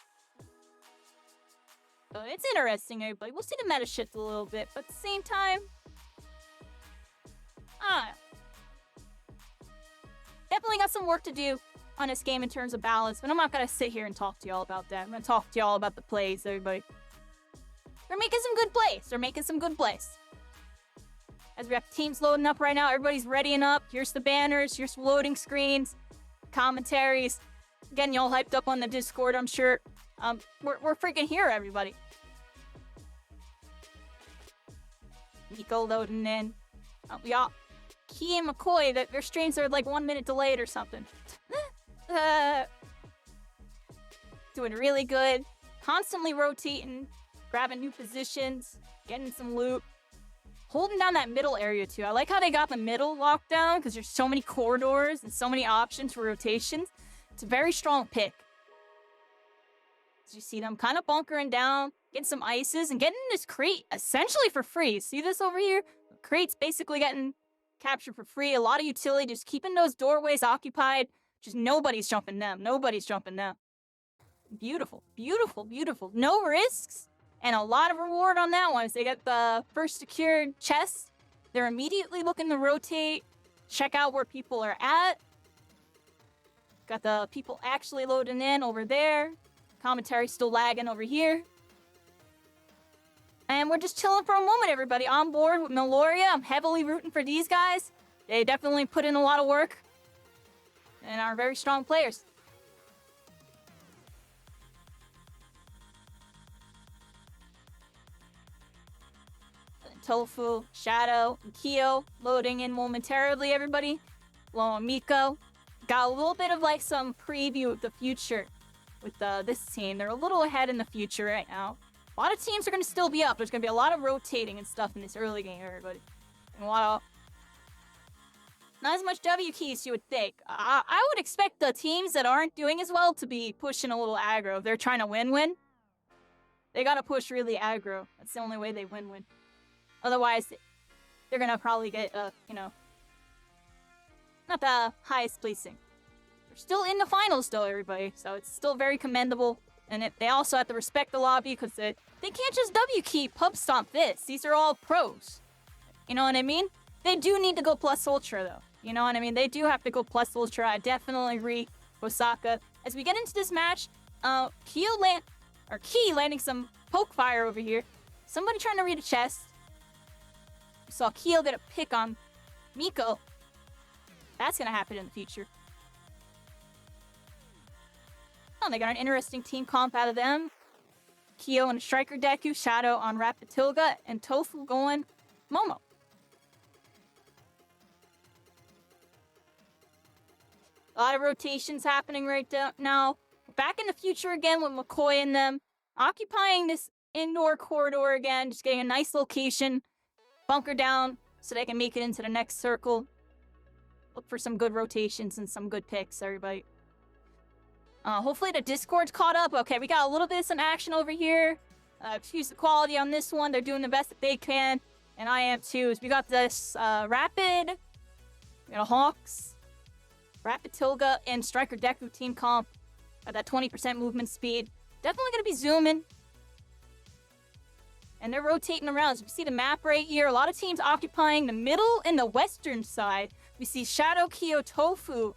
So it's interesting, everybody. We'll see the meta shift a little bit, but at the same time, definitely got some work to do on this game in terms of balance, but I'm not going to sit here and talk to y'all about that. I'm going to talk to y'all about the plays, everybody. They're making some good plays. As we have teams loading up right now, everybody's readying up. Here's the banners, here's the loading screens, commentaries. Getting y'all hyped up on the Discord, I'm sure. We're freaking here, everybody. Miko loading in. We got Key and McCoy, that their streams are like 1 minute delayed or something. Doing really good. Constantly rotating, grabbing new positions, getting some loot. Holding down that middle area too. I like how they got the middle locked down, because there's so many corridors and so many options for rotations. It's a very strong pick. As you see them kind of bunkering down, getting some ices, and getting this crate essentially for free. See this over here? The crate's basically getting captured for free. A lot of utility, just keeping those doorways occupied. Just nobody's jumping them. Beautiful. No risks. And a lot of reward on that one. As they get the first secured chest, they're immediately looking to rotate, check out where people are at. Got the people actually loading in over there. Commentary still lagging over here. And we're just chilling for a moment, everybody. On board with Meloria. I'm heavily rooting for these guys. They definitely put in a lot of work and are very strong players. Tofu, Shadow, and Kyo loading in momentarily, everybody. Lo and Miko. Got a little bit of like some preview of the future with this team. They're a little ahead in the future right now. A lot of teams are going to still be up. There's going to be a lot of rotating and stuff in this early game, everybody. And not as much W keys you would think. I would expect the teams that aren't doing as well to be pushing a little aggro. If they're trying to win-win, they got to push really aggro. That's the only way they win-win. Otherwise, they're going to probably get, not the highest placing. They're still in the finals, though, everybody. So it's still very commendable. And they also have to respect the lobby, because they can't just W-key pub stomp this. These are all pros. You know what I mean? They do need to go plus ultra, though. You know what I mean? They do have to go plus ultra. I definitely agree, Osaka. As we get into this match, Key landing some poke fire over here. Somebody trying to read a chest. We saw Kyo get a pick on Miko. That's gonna happen in the future. Oh, they got an interesting team comp out of them. Kyo and Striker Deku, Shadow on Rapatilga, and Tofu going Momo. A lot of rotations happening right now. Back in the future again with McCoy and them. Occupying this indoor corridor again. Just getting a nice location. Bunker down so they can make it into the next circle. Look for some good rotations and some good picks, everybody. Hopefully the Discord's caught up. Okay, we got a little bit of some action over here. excuse the quality on this one. They're doing the best that they can, and I am too. So we got this Rapid, we got a Hawks, Rapid Tilga, and Striker Deku team comp at that 20% movement speed. Definitely going to be zooming. And they're rotating around. So you see the map right here. A lot of teams occupying the middle and the western side. We see Shadow Kyo Tofu,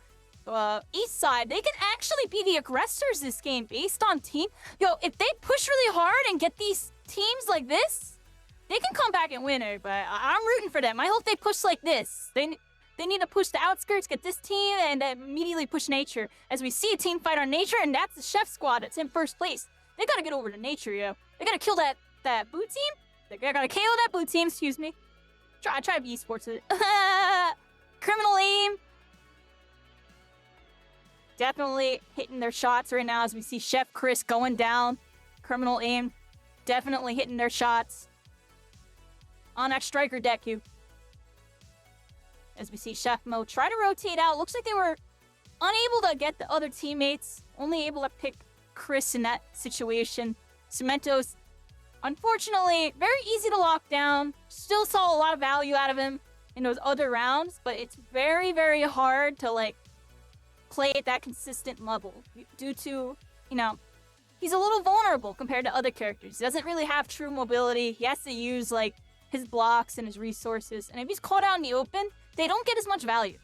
east side. They can actually be the aggressors this game based on team. Yo, if they push really hard and get these teams like this, they can come back and win it. But I'm rooting for them. I hope they push like this. They need to push the outskirts, get this team, and immediately push Nature. As we see a team fight on Nature, and that's the Chef Squad that's in first place. They gotta get over to Nature, yo. They gotta kill that blue team. They gotta KO that blue team, excuse me. Try to be esports with it. Criminal Aim. Definitely hitting their shots right now as we see Chef Chris going down. Criminal Aim. Definitely hitting their shots. On that Striker Deku. As we see Chef Mo try to rotate out. Looks like they were unable to get the other teammates. Only able to pick Chris in that situation. Cemento's, unfortunately, very easy to lock down. Still saw a lot of value out of him in those other rounds, but it's very, very hard to, like, play at that consistent level due to, you know, he's a little vulnerable compared to other characters. He doesn't really have true mobility. He has to use, like, his blocks and his resources. And if he's caught out in the open, they don't get as much value.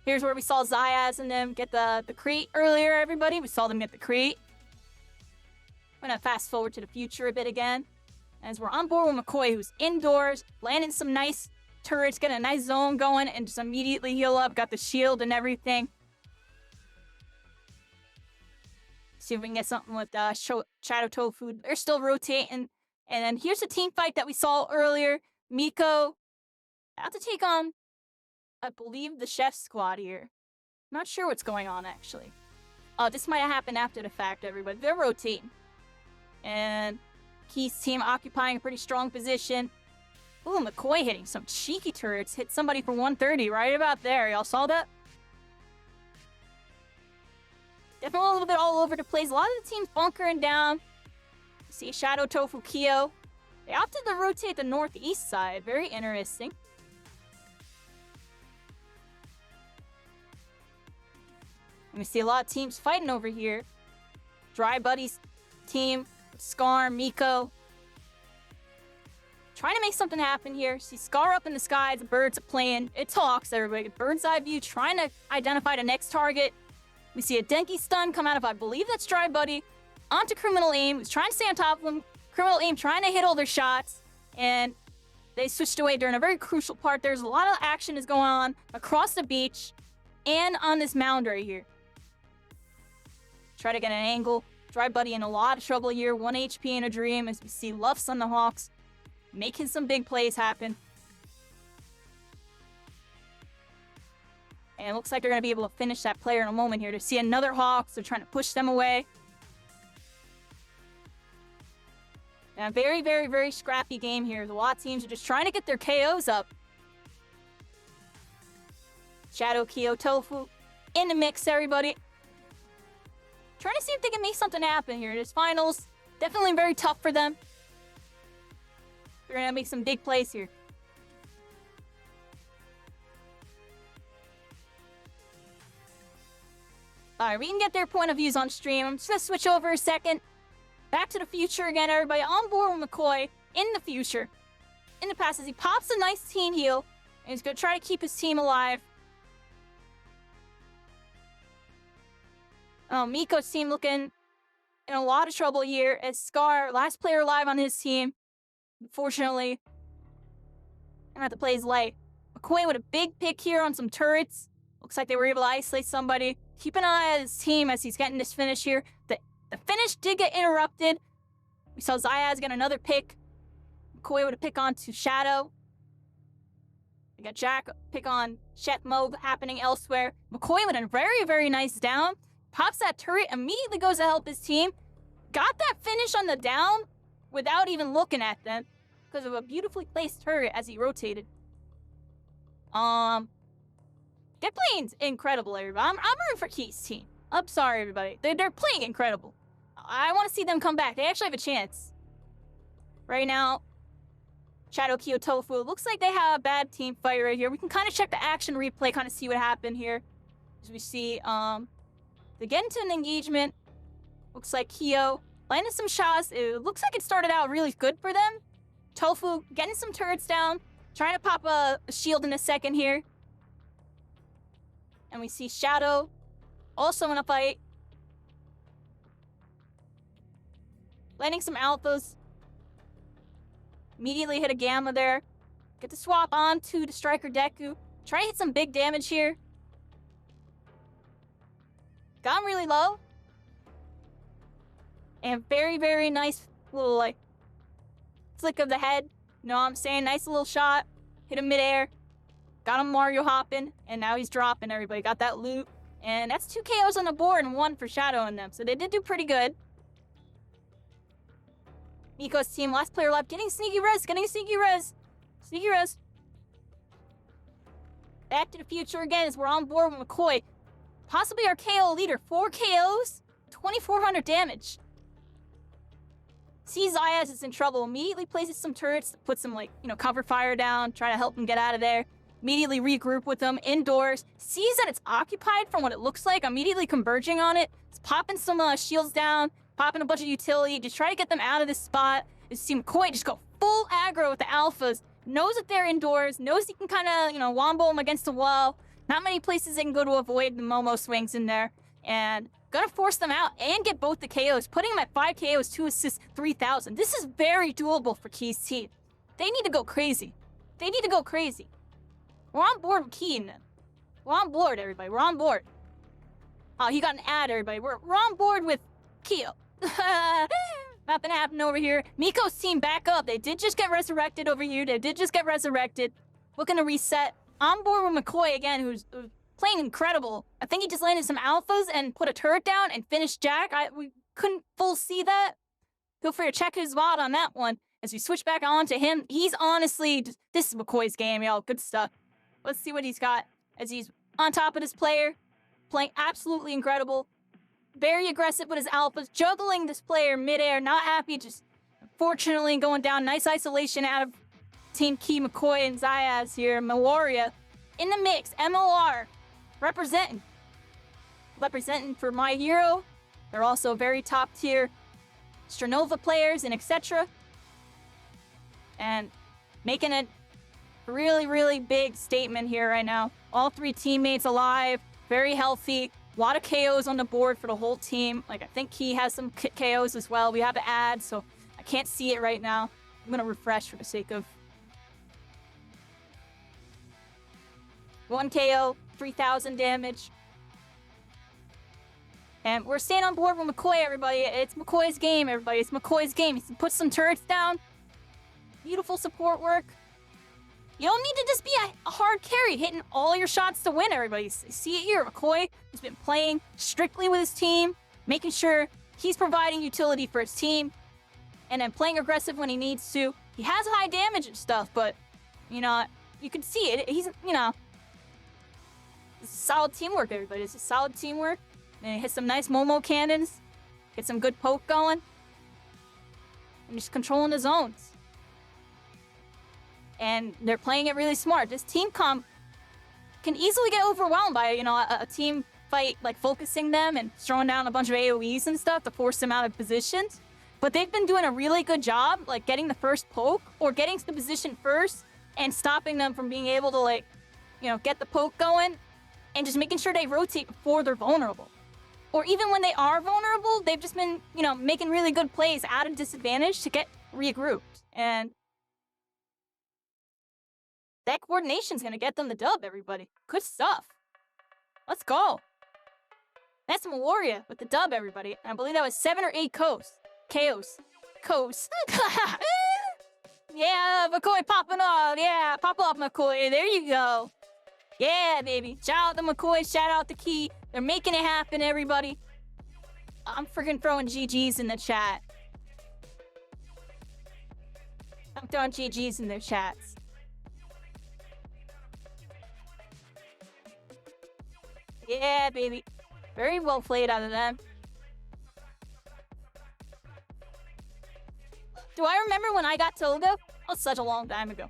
Here's where we saw Zayas and them get the crate earlier, everybody. We saw them get the crate. I'm gonna fast forward to the future a bit again. As we're on board with McCoy, who's indoors, landing some nice turrets, getting a nice zone going, and just immediately heal up. Got the shield and everything. See if we can get something with Shadow Tofu. They're still rotating. And then here's the team fight that we saw earlier. Miko have to take on, I believe, the Chef Squad here. Not sure what's going on, actually. This might have happened after the fact, everybody. They're rotating. And Key's team occupying a pretty strong position. Ooh, McCoy hitting some cheeky turrets. Hit somebody for 130 right about there. Y'all saw that? Definitely a little bit all over the place. A lot of the teams bunkering down. See Shadow Tofu Kyo. They opted to rotate the northeast side. Very interesting. And we see a lot of teams fighting over here. Dry Buddies team, Scar, Miko. Trying to make something happen here. See Scar up in the sky, the birds are playing. It talks, everybody. Bird's eye view, trying to identify the next target. We see a Denki stun come out of, I believe that's Dry Buddy, onto Criminal Aim, who's trying to stay on top of him. Criminal Aim trying to hit all their shots, and they switched away during a very crucial part. There's a lot of action is going on across the beach and on this mound right here. Try to get an angle. Dry Buddy in a lot of trouble here. 1 HP in a dream as we see Luffs on the Hawks making some big plays happen. And it looks like they're going to be able to finish that player in a moment here. To see another Hawks, they're trying to push them away. And a very, very, very scrappy game here. A lot of teams are just trying to get their KOs up. Shadow Kyo Tofu in the mix, everybody. Trying to see if they can make something happen here. This finals, definitely very tough for them. They're going to make some big plays here. Alright, we can get their point of views on stream. I'm just going to switch over a second. Back to the future again, everybody. On board with McCoy in the future. In the past, as he pops a nice team heal. And he's going to try to keep his team alive. Oh, Miko's team looking in a lot of trouble here. As Scar, last player alive on his team. Unfortunately, gonna have to play his light. McCoy with a big pick here on some turrets. Looks like they were able to isolate somebody. Keep an eye on his team as he's getting this finish here. The finish did get interrupted. We saw Zayas get another pick. McCoy with a pick on to Shadow. We got Jack pick on Chef Mo happening elsewhere. McCoy with a very, very nice down. Pops that turret, immediately goes to help his team. Got that finish on the down without even looking at them because of a beautifully placed turret as he rotated. They're playing incredible, everybody. I'm rooting for Key's team. I'm sorry, everybody. They're playing incredible. I want to see them come back. They actually have a chance. Right now, Shadow, Kyo, Tofu. Looks like they have a bad team fight right here. We can kind of check the action replay, kind of see what happened here. As we see, they get into an engagement. Looks like Kyo landed some shots. It looks like it started out really good for them. Tofu getting some turrets down. Trying to pop a shield in a second here. And we see Shadow also in a fight. Landing some alphas. Immediately hit a Gamma there. Get the swap on to the Striker Deku. Try to hit some big damage here. Got him really low. And very, very nice little, like, flick of the head. You know what I'm saying? Nice little shot. Hit him midair. Got him Mario hopping. And now he's dropping everybody. Got that loot. And that's 2 KOs on the board and 1 for Shadow in them. So they did do pretty good. Miko's team, last player left, getting sneaky res, Sneaky res. Back to the future again as we're on board with McCoy. Possibly our KO leader. 4 KOs, 2,400 damage. Sees Zayas is in trouble. Immediately places some turrets, puts some, like, cover fire down, try to help him get out of there. Immediately regroup with them indoors. Sees that it's occupied from what it looks like. Immediately converging on it. It's popping some shields down. Popping a bunch of utility, just try to get them out of this spot. You see McCoy just go full aggro with the alphas. Knows that they're indoors, knows he can kind of, wombo them against the wall. Not many places they can go to avoid the Momo swings in there. And gonna force them out and get both the KOs. Putting them at 5 KOs, 2 assists, 3,000. This is very doable for Key's team. They need to go crazy. We're on board with Key. We're on board, everybody. We're on board. Oh, he got an ad, everybody. We're on board with Kyo. Nothing happened over here. Miko's team back up. They did just get resurrected over here. Looking to reset. On board with McCoy again, who's playing incredible. I think he just landed some alphas and put a turret down and finished Jack. We couldn't full see that. Feel free to check his VOD on that one. As we switch back on to him, he's honestly, this is McCoy's game, y'all. Good stuff. Let's see what he's got as he's on top of this player. Playing absolutely incredible. Very aggressive with his alphas, juggling this player midair, not happy, just unfortunately going down. Nice isolation out of Team Key, McCoy, and Zayas here. Meloria in the mix. MHUR representing for MHUR. They're also very top tier Stranova players and etc. And making a really, really big statement here right now. All 3 teammates alive, very healthy. A lot of KOs on the board for the whole team. Like, I think Key has some KOs as well. We have an ad, so I can't see it right now. I'm going to refresh for the sake of 1 KO, 3,000 damage. And we're staying on board with McCoy, everybody. It's McCoy's game, everybody. It's McCoy's game. He puts some turrets down. Beautiful support work. You don't need to just be a hard carry, hitting all your shots to win, everybody. See it here. McCoy has been playing strictly with his team, making sure he's providing utility for his team, and then playing aggressive when he needs to. He has high damage and stuff, but, you can see it. He's, it's solid teamwork, everybody. It's solid teamwork. And he hit some nice Momo cannons, get some good poke going, and just controlling the zones. And they're playing it really smart. This team comp can easily get overwhelmed by, a team fight, like focusing them and throwing down a bunch of AoEs and stuff to force them out of positions. But they've been doing a really good job, like getting the first poke or getting to the position first and stopping them from being able to, get the poke going and just making sure they rotate before they're vulnerable. Or even when they are vulnerable, they've just been, making really good plays at a disadvantage to get regrouped. And that coordination's gonna get them the dub, everybody. Good stuff. Let's go. That's Meloria with the dub, everybody. I believe that was 7 or 8 KOs. Yeah, McCoy popping off. Yeah, pop off, McCoy. There you go. Yeah, baby. Shout out to McCoy. Shout out to Key. They're making it happen, everybody. I'm freaking throwing GGs in the chat. I'm throwing GGs in their chats. Yeah, baby. Very well played out of them. Do I remember when I got Toga? That was such a long time ago.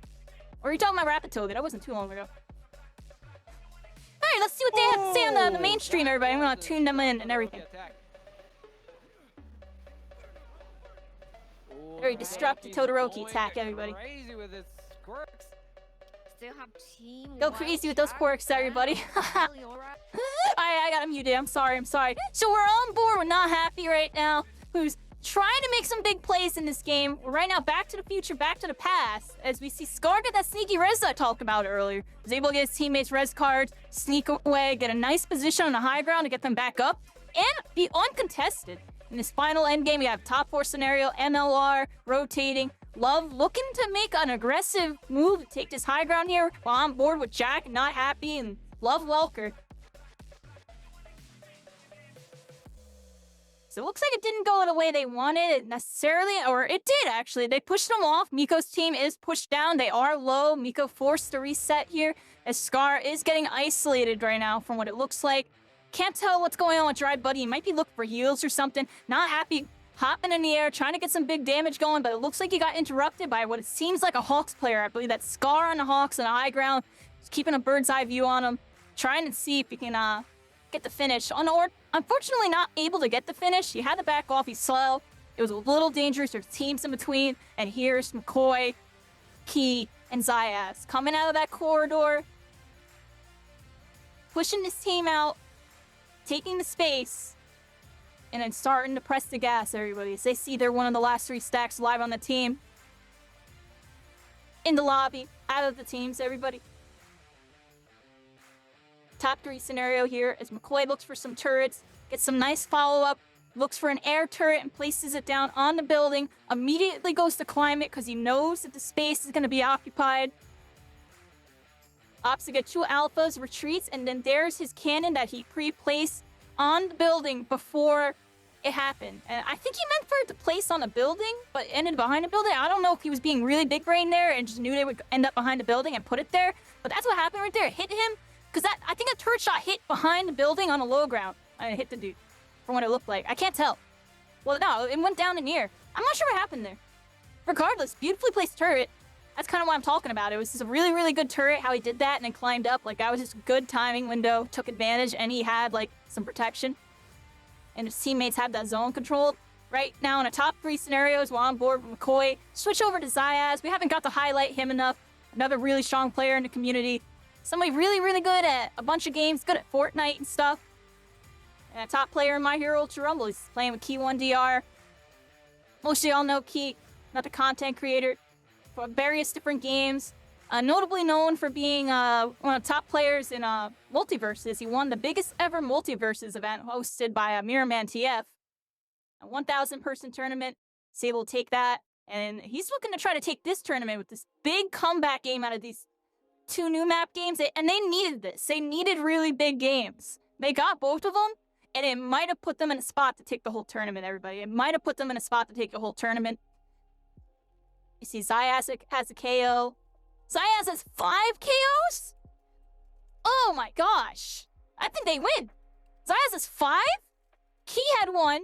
Or are you talking about Rapid Toga? That wasn't too long ago. Alright, let's see what they have to say on the main stream, everybody. I'm gonna tune them in and everything. Very destructive Todoroki attack, everybody. Crazy with his quirks. Still have team. Go crazy with those quirks, everybody. I got muted. I'm sorry. So we're on board. We're not happy right now. Who's trying to make some big plays in this game? We're right now back to the future, back to the past. As we see Scar get that sneaky res that I talked about earlier. Was able to get his teammates res cards, sneak away, get a nice position on the high ground to get them back up, and be uncontested. In this final endgame, we have top 4 scenario, MLR, rotating. Love looking to make an aggressive move to take this high ground here while on board with Jack, not happy, and Love Welker. So it looks like it didn't go the way they wanted it necessarily, or it did actually. They pushed them off. Miko's team is pushed down. They are low. Miko forced to reset here as Scar is getting isolated right now from what it looks like. Can't tell what's going on with Dry Buddy. He might be looking for heals or something. Not happy. Hopping in the air, trying to get some big damage going, but it looks like he got interrupted by what it seems like a Hawks player. I believe that Scar on the Hawks on the high ground. Just keeping a bird's eye view on him. Trying to see if he can get the finish. Unfortunately not able to get the finish. He had to back off. He's slow. It was a little dangerous. There's teams in between. And here's McCoy, Key, and Zayas coming out of that corridor. Pushing this team out. Taking the space. And then starting to press the gas, everybody. As they see they're one of the last 3 stacks live on the team. In the lobby. Out of the teams, everybody. Top 3 scenario here as McCoy looks for some turrets. Gets some nice follow-up. Looks for an air turret and places it down on the building. Immediately goes to climb it because he knows that the space is going to be occupied. Opts to get 2 alphas, retreats, and then there's his cannon that he pre-placed on the building before it happened. And I think he meant for it to place on a building, but ended behind a building. I don't know if he was being really big brain there and just knew they would end up behind a building and put it there. But that's what happened right there. It hit him. Because I think a turret shot hit behind the building on a low ground. And it hit the dude. From what it looked like. I can't tell. Well, no, it went down in the air. I'm not sure what happened there. Regardless, beautifully placed turret. That's kind of what I'm talking about. It was just a really, really good turret, how he did that and then climbed up. Like, that was just a good timing window. Took advantage, and he had, like, some protection. And his teammates had that zone controlled. Right now, in a top 3 scenarios, while on board with McCoy. Switch over to Zayas. We haven't got to highlight him enough. Another really strong player in the community. Somebody really, really good at a bunch of games. Good at Fortnite and stuff. And a top player in MHUR Ultra Rumble. He's playing with Key 1DR. Most of y'all know Key. Another content creator for various different games. Notably known for being one of the top players in Multiverses. He won the biggest ever Multiverses event hosted by Mirrorman TF. A 1,000 person tournament. He's able to take that. And he's looking to try to take this tournament with this big comeback game out of these 2 new map games. And they needed this. They needed really big games. They got both of them. And it might have put them in a spot to take the whole tournament, everybody. It might have put them in a spot to take the whole tournament. You see Zayas has a KO. Zayas has 5 KOs? Oh my gosh. I think they win. Zayas has 5? Key had 1.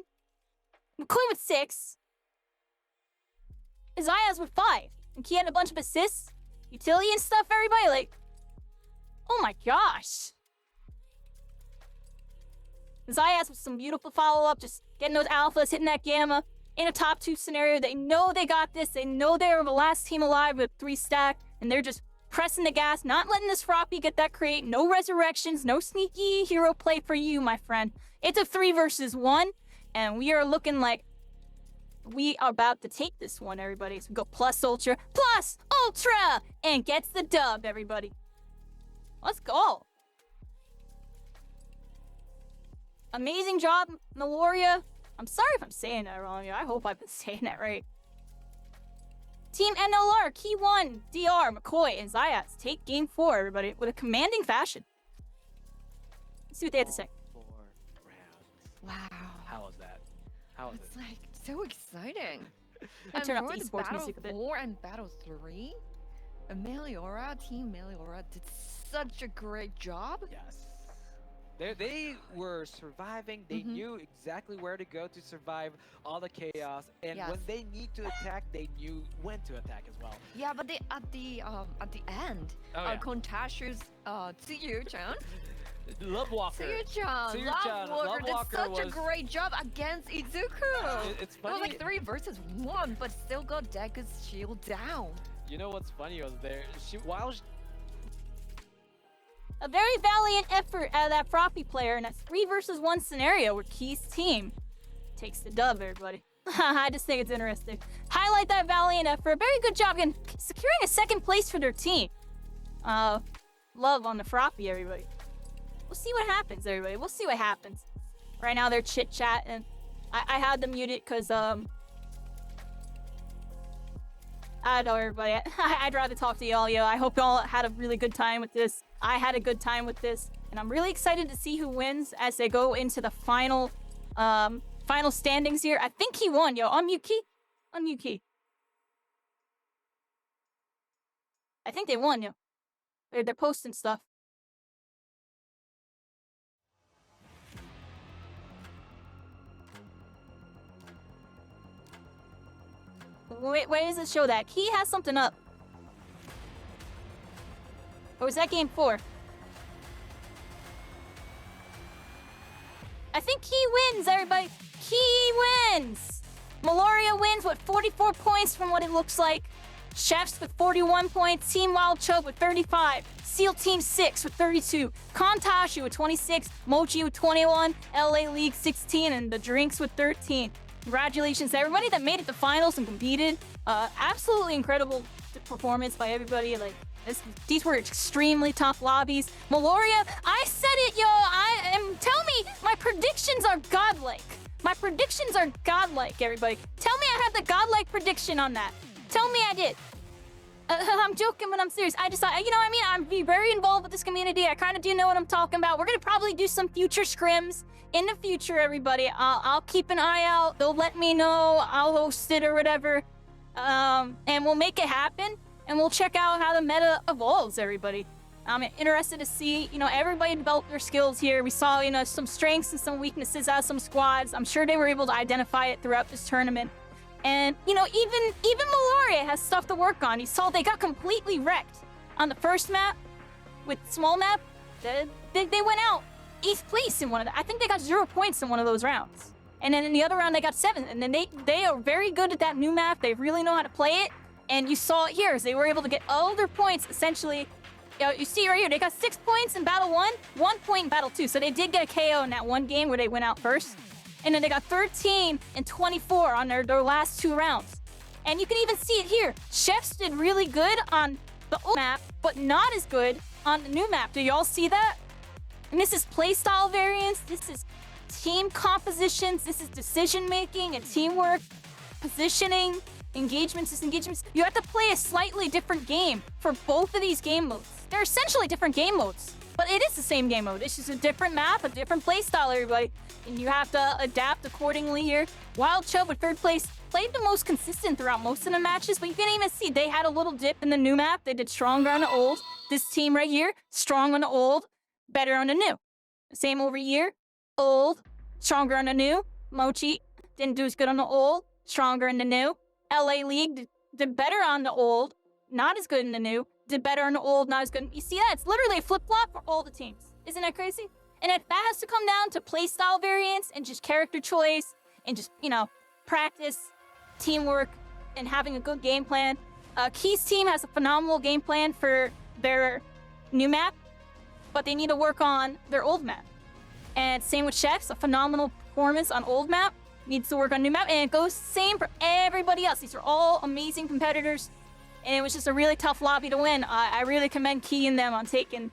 McCoy with 6. Zayas with 5. And Key had a bunch of assists. Utility and stuff, everybody. Like, oh my gosh. Zayas with some beautiful follow-up. Just getting those alphas, hitting that gamma. In a top 2 scenario, they know they got this. They know they're the last team alive with 3 stack. And they're just pressing the gas, not letting this Froppy get that crate. No resurrections, no sneaky hero play for you, my friend. It's a 3 versus 1. And we are looking like we are about to take this one, everybody. So we go plus ultra, and gets the dub, everybody. Let's go. Amazing job, Meloria. I'm sorry if I'm saying that wrong. I hope I've been saying that right. Team NLR, Key 1, DR, McCoy, and Zayas take game 4, everybody, with a commanding fashion. Let's see what they have to say. 4 rounds. Wow. How was that? How was It's it? like so exciting. I turn up for the the esports Battle music a bit. 4 and Battle 3, Team Meliora did such a great job. Yes. They were surviving. They Mhm. knew exactly where to go to survive all the chaos. And Yes. when they need to attack, they knew when to attack as well. Yeah, but at the end, Oh, yeah. Kontashu's Tsuyu-chan, Love Walker. Tsuyu-chan, Tsuyu-chan, Love Walker Love did Walker such a was- great job against Izuku. It's It was funny. like 3 versus 1, but still got Deku's shield down. You know what's funny was there. While A very valiant effort out of that Froppy player in a 3 versus 1 scenario where Key's team takes the dub, everybody. I just think it's interesting. Highlight that valiant effort. Very good job in securing a 2nd place for their team. Love on the Froppy, everybody. We'll see what happens, everybody. We'll see what happens. Right now they're chit-chatting. I had them muted because, I don't know, everybody. I'd rather talk to y'all, yo. I hope y'all had a really good time with this. I had a good time with this. And I'm really excited to see who wins as they go into the final standings here. I think he won, yo. Unmute Key. Unmute Key. I think they won, yo. They're posting stuff. Wait, where does it show that? Key has something up. Or was that game 4? I think Key wins, everybody. Key wins. Meloria wins with 44 points from what it looks like. Chefs with 41 points. Team Wild Chub with 35. Seal Team 6 with 32. Kontashi with 26. Mochi with 21. LA League 16. And the Drinks with 13. Congratulations to everybody that made it to finals and competed. Absolutely incredible performance by everybody. Like these were extremely tough lobbies. Meloria, I said it, yo. Tell me my predictions are godlike. My predictions are godlike, everybody. Tell me I have the godlike prediction on that. Tell me I did. I'm joking, but I'm serious. I just thought, you know what I mean? I'm very involved with this community. I kind of do know what I'm talking about. We're going to probably do some future scrims in the future, everybody. I'll keep an eye out. They'll let me know. I'll host it or whatever. And we'll make it happen. And we'll check out how the meta evolves, everybody. I'm interested to see, everybody develop their skills here. We saw, some strengths and some weaknesses out of some squads. I'm sure they were able to identify it throughout this tournament. And, even Meloria has stuff to work on. You saw they got completely wrecked on the first map with small map. They went out 8th place in one of the, I think they got 0 points in one of those rounds. And then in the other round, they got 7. And then they are very good at that new map. They really know how to play it. And you saw it here as they were able to get all their points, essentially. You see right here, they got 6 points in Battle 1, 1 point in Battle 2. So they did get a KO in that one game where they went out first. And then they got 13 and 24 on their last 2 rounds. And you can even see it here. Chefs did really good on the old map, but not as good on the new map. Do y'all see that? And this is playstyle variance. This is team compositions. This is decision making and teamwork, positioning, engagements, disengagements. You have to play a slightly different game for both of these game modes. They're essentially different game modes, but it is the same game mode. It's just a different map, a different playstyle, everybody. And you have to adapt accordingly here. Wild Chub with 3rd place played the most consistent throughout most of the matches, but you can even see they had a little dip in the new map. They did stronger on the old. This team right here, strong on the old, better on the new. Same over here, old, stronger on the new. Mochi didn't do as good on the old, stronger in the new. LA League did better on the old, not as good in the new. Did better on the old, not as good. You see that? It's literally a flip-flop for all the teams. Isn't that crazy? And that has to come down to playstyle variance and just character choice and just, practice, teamwork, and having a good game plan. Key's team has a phenomenal game plan for their new map, but they need to work on their old map. And same with Chefs, a phenomenal performance on old map, needs to work on new map, and it goes same for everybody else. These are all amazing competitors, and it was just a really tough lobby to win. I really commend Key and them on taking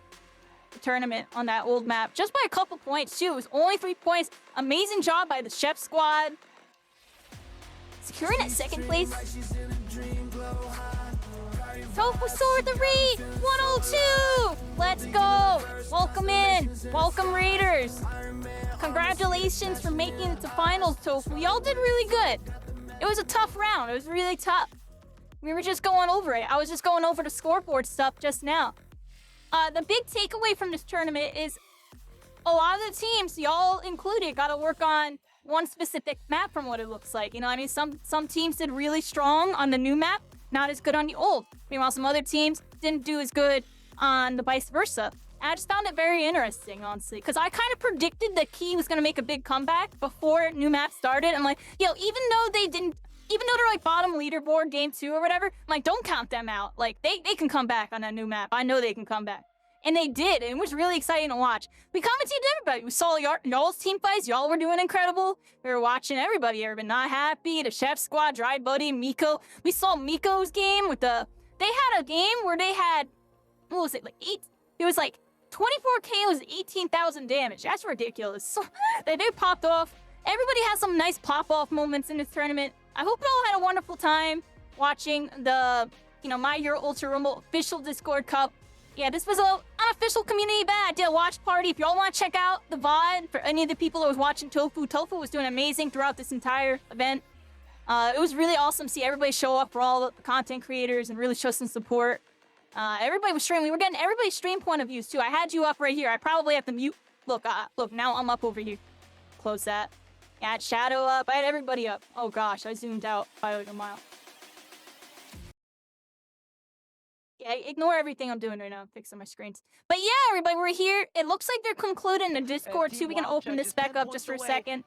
the tournament on that old map, just by a couple points too. It was only 3 points. Amazing job by the Chef squad, securing that 2nd place. Tofu Sword the Raid 102. Let's go. Welcome in. Welcome Raiders. Congratulations for making it to finals, Tofu. Y'all did really good. It was a tough round. It was really tough. We were just going over it. I was just going over the scoreboard stuff just now. The big takeaway from this tournament is a lot of the teams, y'all included, got to work on one specific map from what it looks like. You know, I mean, some teams did really strong on the new map, not as good on the old. Meanwhile, some other teams didn't do as good on the vice versa. And I just found it very interesting, honestly, because I kind of predicted that Key was going to make a big comeback before new map started. I'm like, yo, even though they're like bottom leaderboard game 2 or whatever, I'm like, don't count them out. Like, they can come back on that new map. I know they can come back. And they did, and it was really exciting to watch. We commented everybody. We saw y'all's team fights. Y'all were doing incredible. We were watching everybody. Everybody Not Happy, the Chef Squad, Dry Buddy, Miko. We saw Miko's game with the... They had a game where they had... What was it? Like 8... It was like 24 KOs, 18,000 damage. That's ridiculous. They popped off. Everybody has some nice pop-off moments in this tournament. I hope you all had a wonderful time watching the, MHUR Ultra Rumble official Discord Cup. Yeah, this was an unofficial community event. I did a watch party. If y'all want to check out the VOD for any of the people that was watching Tofu, Tofu was doing amazing throughout this entire event. It was really awesome to see everybody show up for all the content creators and really show some support. Everybody was streaming. We were getting everybody's stream point of views too. I had you up right here. I probably have to mute. Look, now I'm up over here. Close that. I had Shadow up. I had everybody up. Oh gosh, I zoomed out by like a mile. Yeah, ignore everything I'm doing right now. I'm fixing my screens. But yeah, everybody, we're here. It looks like they're concluding the Discord too. We can open this back up just for a second.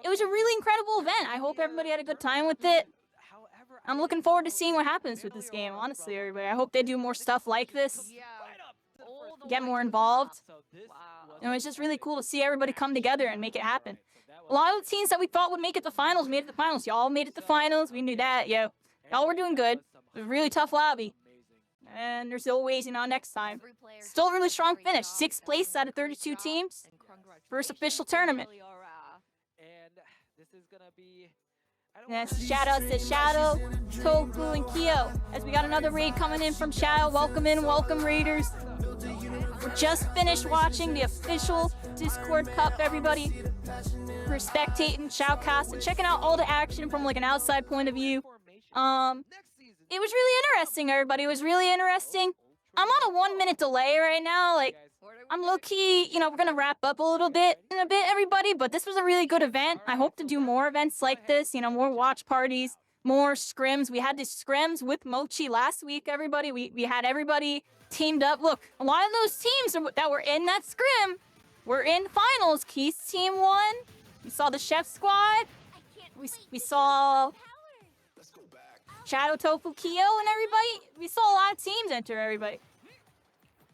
It was a really incredible event. I hope everybody had a good time with it. I'm looking forward to seeing what happens with this game, honestly, everybody. I hope they do more stuff like this. Get more involved. It's just really cool to see everybody come together and make it happen. A lot of the teams that we thought would make it to finals made it to finals. Y'all made it to finals. We knew that, yo. Y'all were doing good. It was a really tough lobby. And there's always, next time. Still a really strong finish. 6th place out of 32 teams. First official tournament. Yes, shout out to Shadow, Tofu, and Kyo. As we got another raid coming in from Shadow. Welcome in, welcome raiders. We're just finished watching the official Discord Cup, everybody. We're spectating, shoutcast, and checking out all the action from like an outside point of view. It was really interesting, everybody. It was really interesting. I'm on a 1-minute delay right now. Like, I'm low-key, we're gonna wrap up a little bit in a bit, everybody. But this was a really good event. I hope to do more events like this. More watch parties, more scrims. We had these scrims with Mochi last week, everybody. We had everybody teamed up. Look, a lot of those teams that were in that scrim were in finals. Keith's team won. We saw the Chef Squad. We saw Shadow, Tofu, Kyo, and everybody. We saw a lot of teams enter, everybody.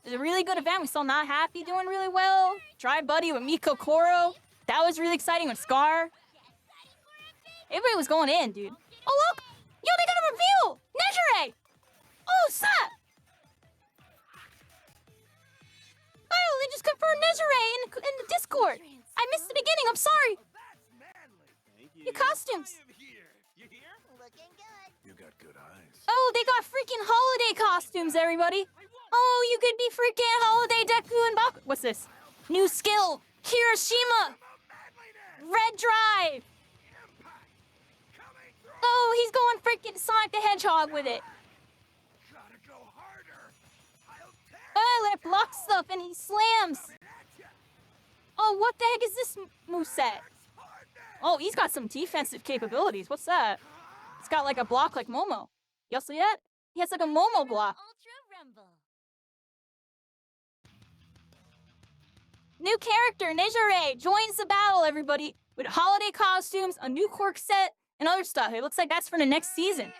It was a really good event. We saw Not Happy doing really well. Dry Buddy with Miko Koro. That was really exciting with Scar. Everybody was going in, dude. Oh, look! Yo, they got a reveal! Nejire! Oh, snap! Oh, they just confirmed Nejire in the Discord. I missed the beginning. I'm sorry. Your costumes. You got good eyes. Oh, they got freaking holiday costumes, everybody. Oh, you could be freaking holiday Deku and Baku. What's this? New skill. Hiroshima. Red Drive. Oh, he's going freaking Sonic the Hedgehog with it. Oh, that blocks stuff and he slams. Oh, what the heck is this moveset? Oh, he's got some defensive capabilities. What's that? It's got like a block like Momo. Y'all see that? He has like a Momo block. New character, Nejire, joins the battle, everybody, with holiday costumes, a new quirk set, and other stuff. It looks like that's for the next season.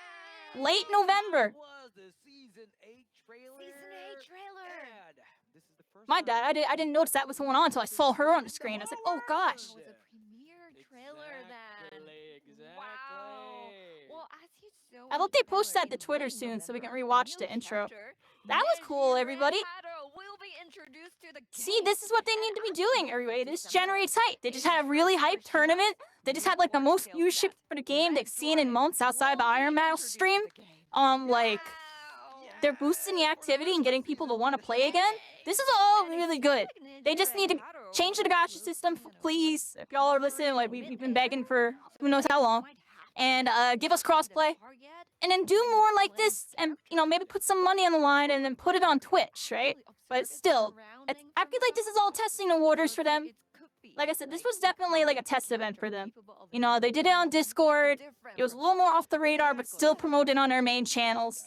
Late November. My bad, I didn't notice that was going on until I saw her on the screen. I was like, oh gosh. It was a premiere trailer then. Wow. Well, as you so I hope they post that to Twitter soon so we can rewatch the intro. That was cool, everybody. See, this is what they need to be doing, everybody. This generates hype. They just had a really hyped tournament. They just had like the most viewership for the game they've seen in months outside the Iron Mouse stream. They're boosting the activity and getting people to want to play again. This is all really good. They just need to change the gacha system, please. If y'all are listening, like we've been begging for who knows how long. And give us crossplay. And then do more like this and, maybe put some money on the line and then put it on Twitch, right? But still, I feel like this is all testing the waters for them. Like I said, this was definitely like a test event for them. You know, they did it on Discord. It was a little more off the radar, but still promoted on their main channels.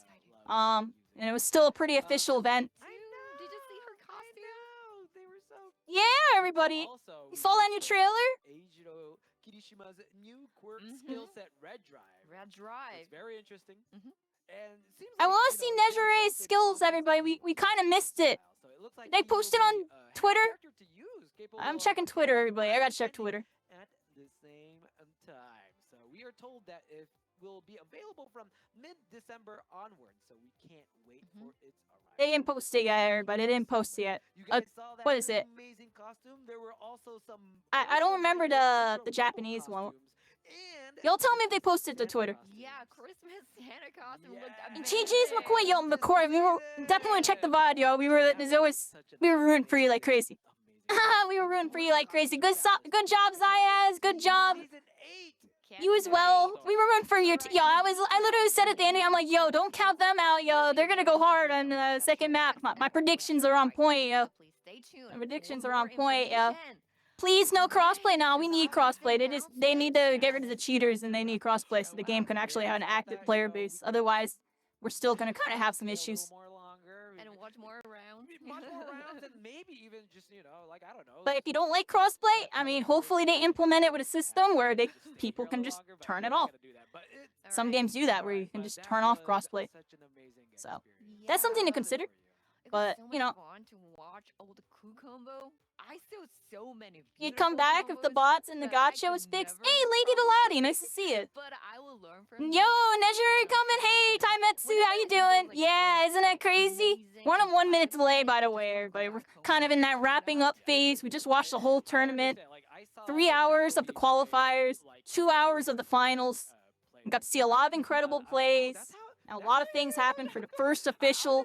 And it was still a pretty official event. Did you see her costume? They were so Yeah, everybody. Also, You saw that new trailer? Eijiro Kirishima's new quirk Mhm. skill set, Red Drive. Red Drive. It's very interesting. Mhm. And it seems I like, want you to see know, they Nejure's posted skills, on everybody. We kind of missed it. so it looks like They he will posted be on a handy Twitter? character to use, capable I'm of checking Twitter, everybody. I gotta check defending Twitter. at the same time. So we are told that it will be available from mid-December onward. So we can't wait Mhm. for its arrival. They didn't post it yet, everybody. They didn't post it yet. You guys saw that what is it? amazing costume? There were also some. I don't remember the Japanese one. Y'all tell me if they posted to Twitter. Yeah, Christmas Santa costume looked Yeah. amazing. GG's McCoy, yo, McCoy. We were definitely check the VOD, yo. We were rooting for you like crazy. We were rooting for you like crazy. Good job, Zayas. Good job. You as well. We were rooting for you. Yo, I literally said at the ending, I'm like, yo, don't count them out, yo. They're gonna go hard on the second map. My predictions are on point, yo. Please stay tuned. My predictions for are on more point, yo. information. Please, no crossplay now. We need crossplay. They need to get rid of the cheaters and they need crossplay so the game can actually have an active player base. Otherwise, we're still gonna kind of have some issues. And watch more rounds. Much more rounds and maybe even just, you know, like, I don't know. But if you don't like crossplay, I mean, hopefully they implement it with a system where people can just turn it off. Some games do that where you can just turn off crossplay. So, that's something to consider. It was But, so you much know, fun to watch all the coup combo. I saw so many. you'd come beautiful back if the combos bots and the that I gacha was could fixed. never Hey, Lady Delati, nice to see you. But I will learn from Yo, this. Nejuri coming. Hey, Taimetsu, how you doing? Yeah, isn't that crazy? We're on a 1 minute delay, by the way, everybody. We're kind of in that wrapping up phase. We just watched the whole tournament. 3 hours of the qualifiers, 2 hours of the finals. We got to see a lot of incredible plays. And a lot of things happened for the first official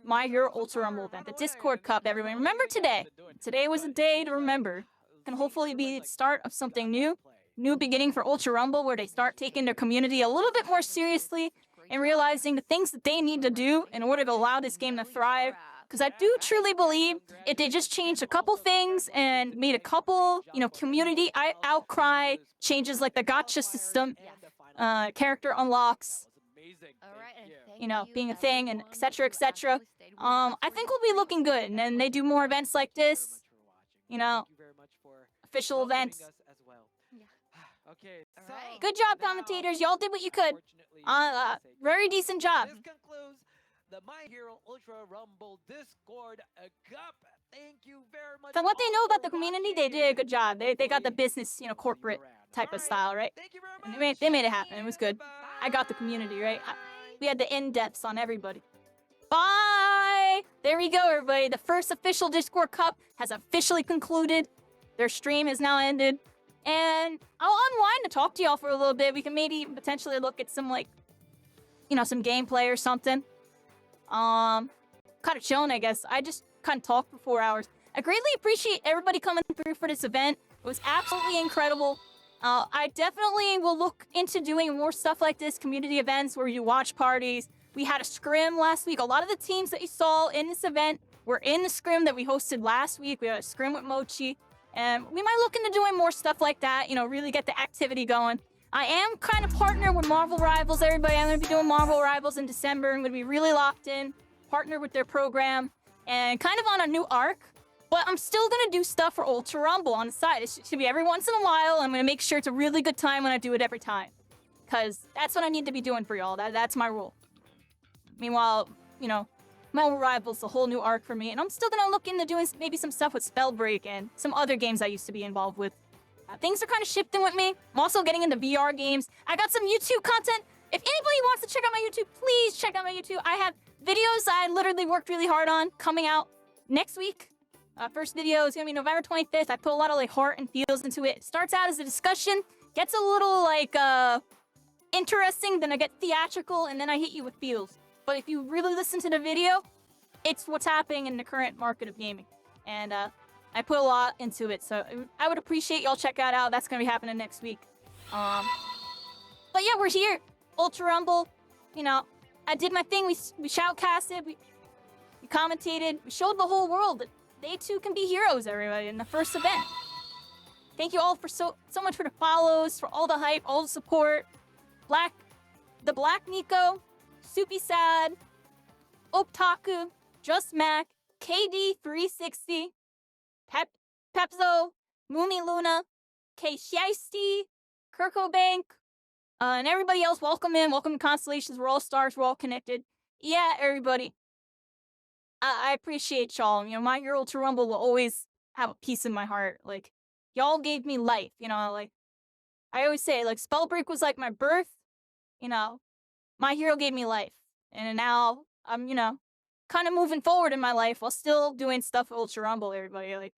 MHUR Ultra Rumble event, the Discord Cup, everyone. Remember today. Today was a day to remember. Can hopefully be the start of something new. New beginning for Ultra Rumble where they start taking their community a little bit more seriously and realizing the things that they need to do in order to allow this game to thrive. Because I do truly believe if they just changed a couple things and made a couple, community outcry changes like the gacha system, character unlocks, being a thing, and etc., etc. I think we'll be looking good. And then they do more events like this, official events. Okay, so Alright. Good job, now, commentators. Y'all did what you could. unfortunately, Very decent job. this concludes the My Hero Ultra Rumble Discord Cup. Thank you very much. From what they know all about for the community, watching. they did a good job. They got the Hopefully, business, we'll see corporate you around. type of Alright, style, right? Thank you very And much. they made it happen. It was good. I got the Goodbye. community, right? We had the in-depths on everybody. Bye! There we go, everybody. The first official Discord Cup has officially concluded. Their stream has now ended. And I'll unwind to talk to y'all for a little bit. We can maybe potentially look at some, some gameplay or something. Kind of chilling, I guess. I just kind of talked for 4 hours. I greatly appreciate everybody coming through for this event. It was absolutely incredible. I definitely will look into doing more stuff like this, community events where you watch parties. We had a scrim last week. A lot of the teams that you saw in this event were in the scrim that we hosted last week. We had a scrim with Mochi. And we might look into doing more stuff like that, really get the activity going. I am kind of partnered with Marvel Rivals, everybody. I'm going to be doing Marvel Rivals in December. I'm going to be really locked in, partner with their program, and kind of on a new arc. But I'm still going to do stuff for Ultra Rumble on the side. It should be every once in a while. I'm going to make sure it's a really good time when I do it every time. Because that's what I need to be doing for y'all. That's my rule. Meanwhile, Marvel Rivals, a whole new arc for me. And I'm still going to look into doing maybe some stuff with Spellbreak and some other games I used to be involved with. Things are kind of shifting with me. I'm also getting into VR games. I got some YouTube content. If anybody wants to check out my YouTube, please check out my YouTube. I have videos I literally worked really hard on coming out next week. First video is going to be November 25th. I put a lot of heart and feels into it. It starts out as a discussion, gets a little interesting, then I get theatrical, and then I hit you with feels. But if you really listen to the video, it's what's happening in the current market of gaming. And I put a lot into it, so I would appreciate y'all check that out. That's going to be happening next week. But yeah, we're here. Ultra Rumble. I did my thing. We shoutcasted. We commentated. We showed the whole world that they too can be heroes, everybody, in the first event. Thank you all for so much for the follows, for all the hype, all the support. The Black Nico, Soupy Sad, Optaku, Just Mac, KD360, Pepzo, Mumi Luna, K Shiesty, Kirko Bank, and everybody else. Welcome in, welcome to Constellations. We're all stars, we're all connected. Yeah, everybody. I appreciate y'all. You know, My Hero Ultra Rumble will always have a piece in my heart. Like, y'all gave me life, you know, like, I always say, like, Spellbreak was like my birth, you know, My Hero gave me life. And now I'm, you know, kind of moving forward in my life while still doing stuff with Ultra Rumble, everybody. Like,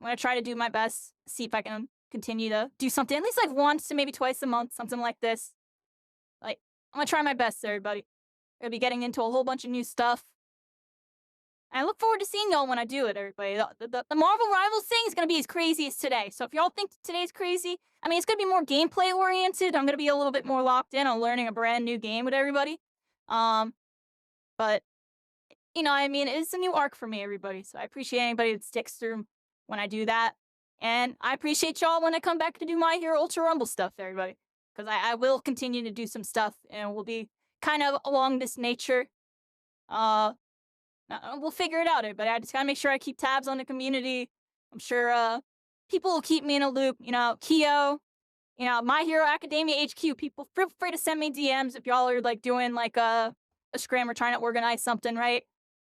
I'm going to try to do my best, see if I can continue to do something, at least like once to maybe twice a month, something like this. Like, I'm going to try my best, everybody. I'm going to be getting into a whole bunch of new stuff. And I look forward to seeing y'all when I do it, everybody. The Marvel Rivals thing is going to be as crazy as today. So if y'all think today's crazy, I mean, it's going to be more gameplay oriented. I'm going to be a little bit more locked in on learning a brand new game with everybody. But, you know, I mean, it's a new arc for me, everybody. So I appreciate anybody that sticks through when I do that. And I appreciate y'all when I come back to do My Hero Ultra Rumble stuff, everybody. Because I will continue to do some stuff, and we'll be kind of along this nature. We'll figure it out, but I just gotta make sure I keep tabs on the community. I'm sure people will keep me in a loop. You know, Kyo, you know, My Hero Academia HQ. People, feel free to send me DMs if y'all are like doing like a scrim or trying to organize something, right?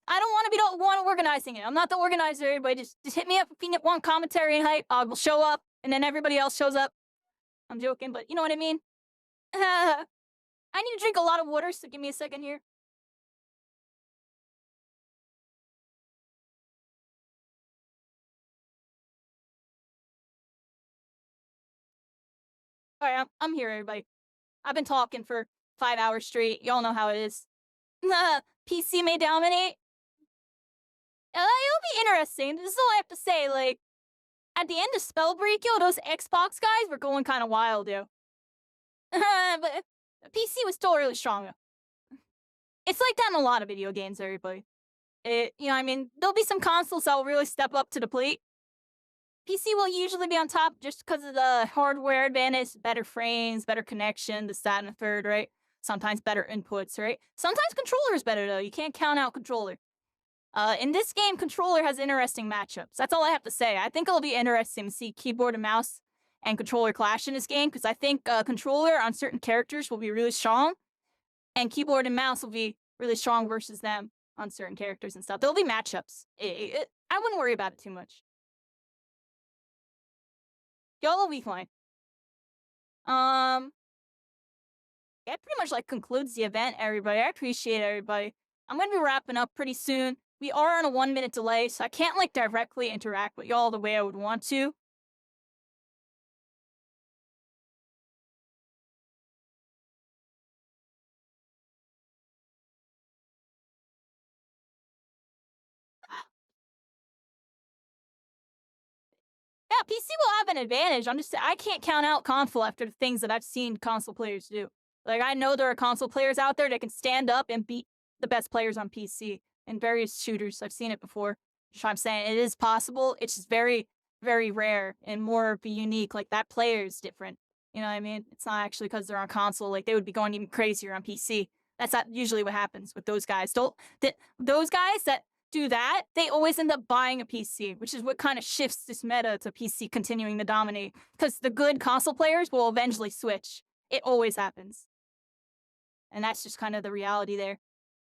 I don't want to be the one organizing it. I'm not the organizer. Everybody just hit me up if you want commentary and hype. I will show up, and then everybody else shows up. I'm joking, but you know what I mean. I need to drink a lot of water, so give me a second here. All right, I'm here, everybody. I've been talking for 5 hours straight. Y'all know how it is. PC may dominate. It'll be interesting. This is all I have to say. Like, at the end of Spellbreak, yo, those Xbox guys were going kind of wild, yo. But PC was still really strong. It's like that in a lot of video games, everybody. You know, I mean, there'll be some consoles that will really step up to the plate. PC will usually be on top just because of the hardware advantage, better frames, better connection, this, that, and the third, right? Sometimes better inputs, right? Sometimes controller's better, though. You can't count out controller. In this game, controller has interesting matchups. That's all I have to say. I think it'll be interesting to see keyboard and mouse and controller clash in this game, because I think controller on certain characters will be really strong, and keyboard and mouse will be really strong versus them on certain characters and stuff. There'll be matchups. I wouldn't worry about it too much. Y'all will be fine. Yeah, it pretty much like concludes the event, everybody. I appreciate everybody. I'm gonna be wrapping up pretty soon. We are on a 1-minute delay, so I can't like directly interact with y'all the way I would want to. Yeah, PC will have an advantage. I can't count out console after the things that I've seen console players do. Like, I know there are console players out there that can stand up and beat the best players on PC in various shooters. I've seen it before. So I'm saying it is possible. It's just very, very rare and more be unique. Like, that player is different. You know what I mean? It's not actually because they're on console. Like, they would be going even crazier on PC. That's not usually what happens with those guys. Those guys that do that, they always end up buying a PC, which is what kind of shifts this meta to PC continuing to dominate. Because the good console players will eventually switch. It always happens. And that's just kind of the reality there.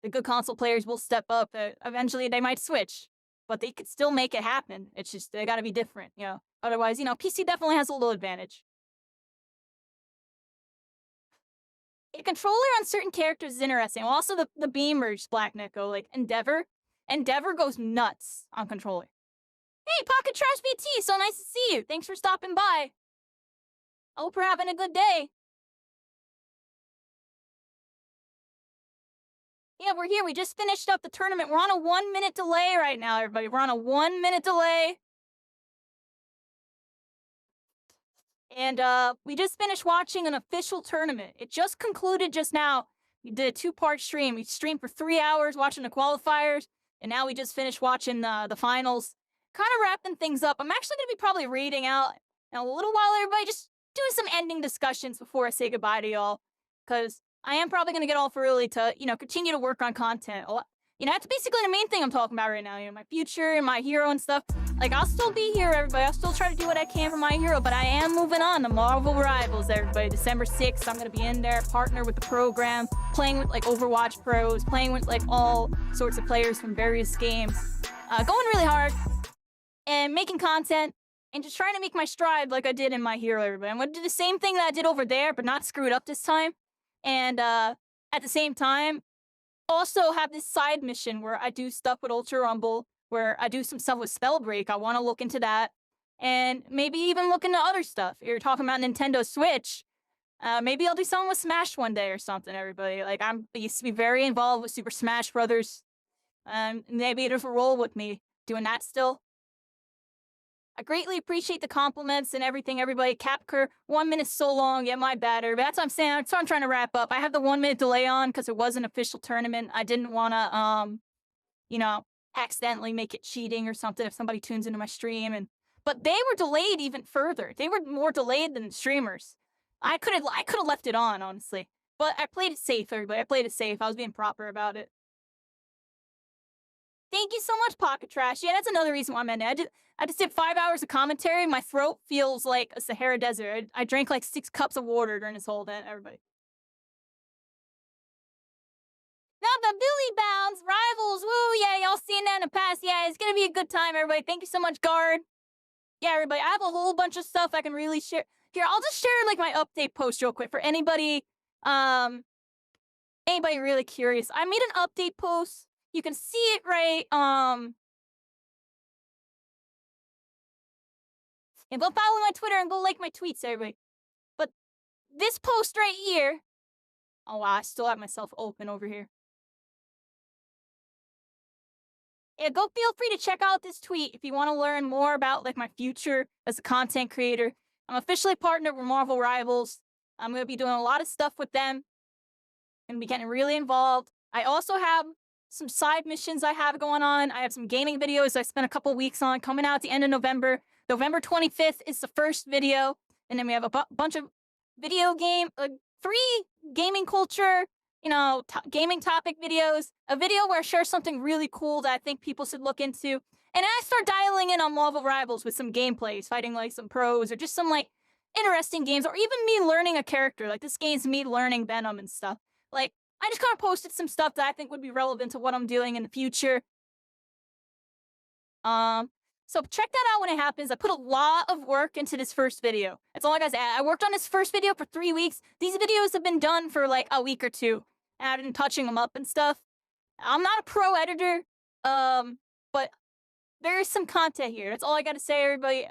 The good console players will step up. Eventually, they might switch. But they could still make it happen. It's just, they gotta be different, you know? Otherwise, you know, PC definitely has a little advantage. A controller on certain characters is interesting. Also, the beamers, Black Nico, like Endeavor. Endeavor goes nuts on controller. Hey, Pocket Trash BT, so nice to see you. Thanks for stopping by. I hope you're having a good day. Yeah, we're here. We just finished up the tournament. We're on a 1-minute delay right now, everybody. We're on a 1-minute delay. And we just finished watching an official tournament. It just concluded just now. We did a 2-part stream. We streamed for 3 hours watching the qualifiers, and now we just finished watching the finals. kind of wrapping things up. I'm actually going to be probably reading out in a little while, everybody, just doing some ending discussions before I say goodbye to y'all. Because I am probably going to get off early to, continue to work on content. That's basically the main thing I'm talking about right now. My future and my hero and stuff. Like, I'll still be here, everybody. I'll still try to do what I can for my hero, but I am moving on to Marvel Rivals, everybody. December 6th, I'm going to be in there, partner with the program, playing with, like, Overwatch pros, playing with, like, all sorts of players from various games. Going really hard and making content and just trying to make my stride like I did in my hero, everybody. I'm going to do the same thing that I did over there, but not screw it up this time. And at the same time, also have this side mission where I do stuff with Ultra Rumble, where I do some stuff with Spellbreak. I want to look into that. And maybe even look into other stuff. You're talking about Nintendo Switch. Maybe I'll do something with Smash one day or something, everybody. Like, I used to be very involved with Super Smash Brothers. Maybe there's a role with me doing that still. I greatly appreciate the compliments and everything, everybody. Capcur, 1 minute so long. Yeah, my bad, everybody. That's what I'm saying. That's what I'm trying to wrap up. I have the 1 minute delay on because it was an official tournament. I didn't want to, accidentally make it cheating or something if somebody tunes into my stream. But they were delayed even further. They were more delayed than streamers. I could have left it on, honestly. But I played it safe, everybody. I played it safe. I was being proper about it. Thank you so much, Pocket Trash. Yeah, that's another reason why I'm in it. I just did 5 hours of commentary. My throat feels like a Sahara Desert. I drank like 6 cups of water during this whole event, everybody. Now the Billy Bounds Rivals. Woo, yeah, y'all seen that in the past. Yeah, it's gonna be a good time, everybody. Thank you so much, Guard. Yeah, everybody, I have a whole bunch of stuff I can really share. Here, I'll just share like my update post real quick for anybody really curious. I made an update post. You can see it right, and go follow my Twitter and go like my tweets, everybody. But this post right here, oh wow, I still have myself open over here. Yeah, go feel free to check out this tweet if you want to learn more about like my future as a content creator. I'm officially partnered with Marvel Rivals. I'm going to be doing a lot of stuff with them and be getting really involved. I also have some side missions I have going on. I have some gaming videos I spent a couple weeks on coming out at the end of November. November 25th is the first video. And then we have a bunch of video game, 3 gaming culture, gaming topic videos, a video where I share something really cool that I think people should look into. And I start dialing in on Marvel Rivals with some gameplays, fighting like some pros or just some like interesting games, or even me learning a character. Like this game's me learning Venom and stuff. Like, I just kind of posted some stuff that I think would be relevant to what I'm doing in the future. So check that out when it happens. I put a lot of work into this first video. That's all I gotta say. I worked on this first video for 3 weeks. These videos have been done for like a week or 2. And I've been touching them up and stuff. I'm not a pro editor, but there is some content here. That's all I gotta say, everybody.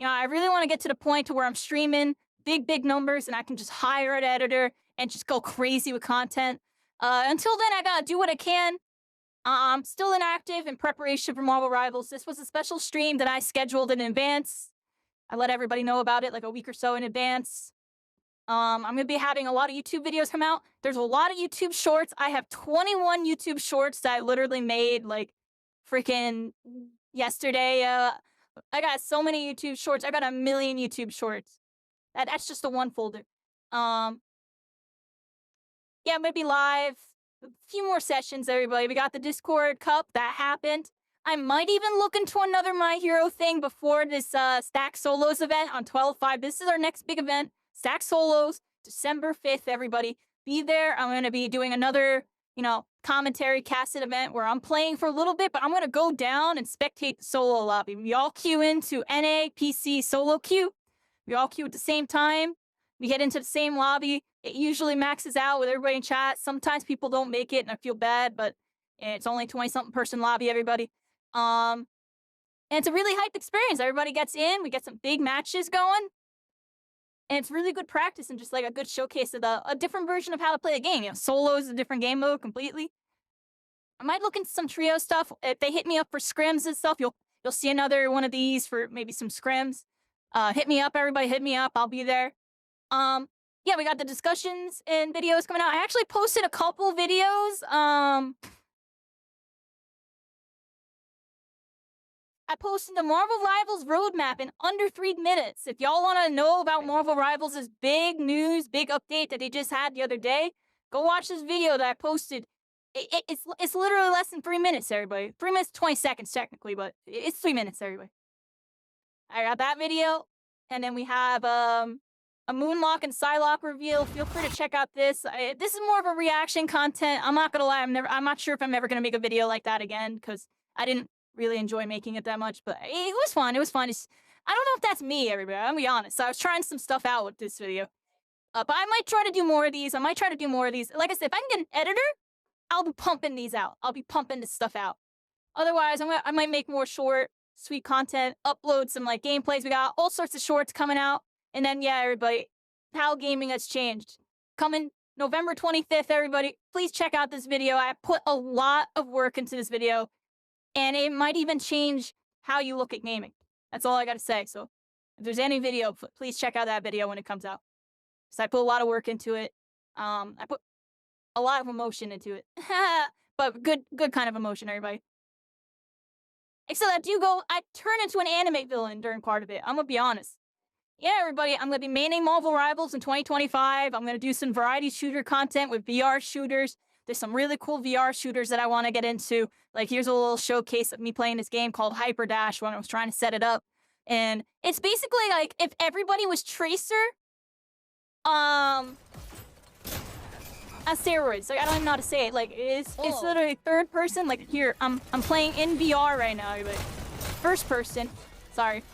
I really want to get to the point to where I'm streaming big numbers and I can just hire an editor and just go crazy with content. Until then, I gotta do what I can. I'm still inactive in preparation for Marvel Rivals. This was a special stream that I scheduled in advance. I let everybody know about it like a week or so in advance. I'm going to be having a lot of YouTube videos come out. There's a lot of YouTube shorts. I have 21 YouTube shorts that I literally made like freaking yesterday. I got so many YouTube shorts. I got 1 million YouTube shorts. That's just the one folder. Yeah, maybe live. A few more sessions, everybody. We got the Discord Cup. That happened. I might even look into another My Hero thing before this Stack Solos event on 12/5. This is our next big event. Stack Solos, December 5th, everybody. Be there. I'm going to be doing another, commentary casted event where I'm playing for a little bit, but I'm going to go down and spectate the solo lobby. We all queue into NA, PC, solo queue. We all queue at the same time. We get into the same lobby. It usually maxes out with everybody in chat. Sometimes people don't make it, and I feel bad, but it's only 20-something person lobby, everybody. And it's a really hyped experience. Everybody gets in. We get some big matches going. And it's really good practice and just like a good showcase of a different version of how to play a game. Solo is a different game mode completely. I might look into some trio stuff. If they hit me up for scrims and stuff, you'll see another one of these for maybe some scrims. Hit me up, everybody. Hit me up. I'll be there. Yeah, we got the discussions and videos coming out. I actually posted a couple videos. I I posted the Marvel Rivals roadmap in under 3 minutes. If y'all want to know about Marvel Rivals' big news, big update that they just had the other day, go watch this video that I posted. It's literally less than 3 minutes, everybody. 3 minutes, 20 seconds technically, but it's 3 minutes, everybody. I got that video, and then we have a Moonlock and Psylocke reveal. Feel free to check out this. This is more of a reaction content. I'm not gonna lie, I'm not sure if I'm ever gonna make a video like that again because I didn't really enjoy making it that much, but it was fun. It was fun. I don't know if that's me, everybody. I'm gonna be honest. I was trying some stuff out with this video, but I might try to do more of these. Like I said, if I can get an editor, I'll be pumping these out. I'll be pumping this stuff out. Otherwise, I might make more short, sweet content, upload some like gameplays. We got all sorts of shorts coming out. And then, yeah, everybody, how gaming has changed. Coming November 25th, everybody, please check out this video. I put a lot of work into this video, and it might even change how you look at gaming. That's all I got to say. So if there's any video, please check out that video when it comes out. So I put a lot of work into it. I put a lot of emotion into it. But good kind of emotion, everybody. Except that I turn into an anime villain during part of it. I'm going to be honest. Yeah, everybody, I'm going to be maining Marvel Rivals in 2025. I'm going to do some variety shooter content with VR shooters. There's some really cool VR shooters that I want to get into. Like, here's a little showcase of me playing this game called Hyper Dash when I was trying to set it up. And it's basically like if everybody was Tracer, on steroids. Like, I don't even know how to say it. Like, it's literally third person. Like, here, I'm playing in VR right now, everybody. First person. Sorry.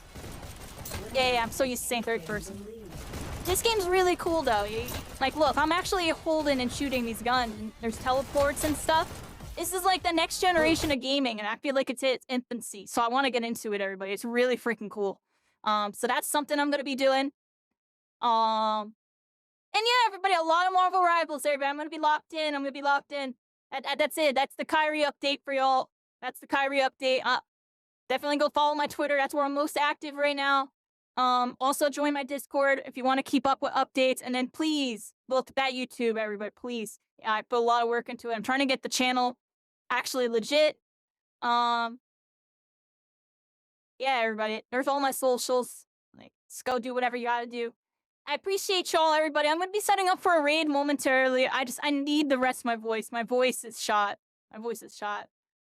Yeah, I'm so used to saying third person. This game's really cool, though. Like, look, I'm actually holding and shooting these guns. And there's teleports and stuff. This is like the next generation of gaming, and I feel like it's its infancy. So I want to get into it, everybody. It's really freaking cool. So that's something I'm gonna be doing. And yeah, everybody, a lot of Marvel Rivals, everybody. I'm gonna be locked in. That's it. That's the Kyrie update for y'all. That's the Kyrie update. Definitely go follow my Twitter. That's where I'm most active right now. Also join my Discord if you want to keep up with updates. And then please look at YouTube, everybody, please. I put a lot of work into it. I'm trying to get the channel actually legit. Yeah, everybody. There's all my socials. Like, just go do whatever you gotta do. I appreciate y'all, everybody. I'm gonna be setting up for a raid momentarily. I need the rest of my voice. My voice is shot.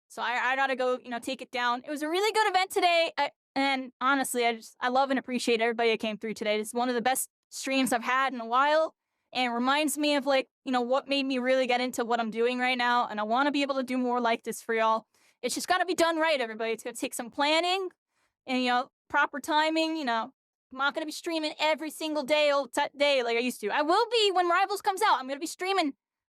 So I gotta go, take it down. It was a really good event today. And honestly, I love and appreciate everybody that came through today. This is one of the best streams I've had in a while. And it reminds me of what made me really get into what I'm doing right now. And I want to be able to do more like this for y'all. It's just got to be done right, everybody. It's going to take some planning and, proper timing, I'm not going to be streaming every single day like I used to. I will be when Rivals comes out. I'm going to be streaming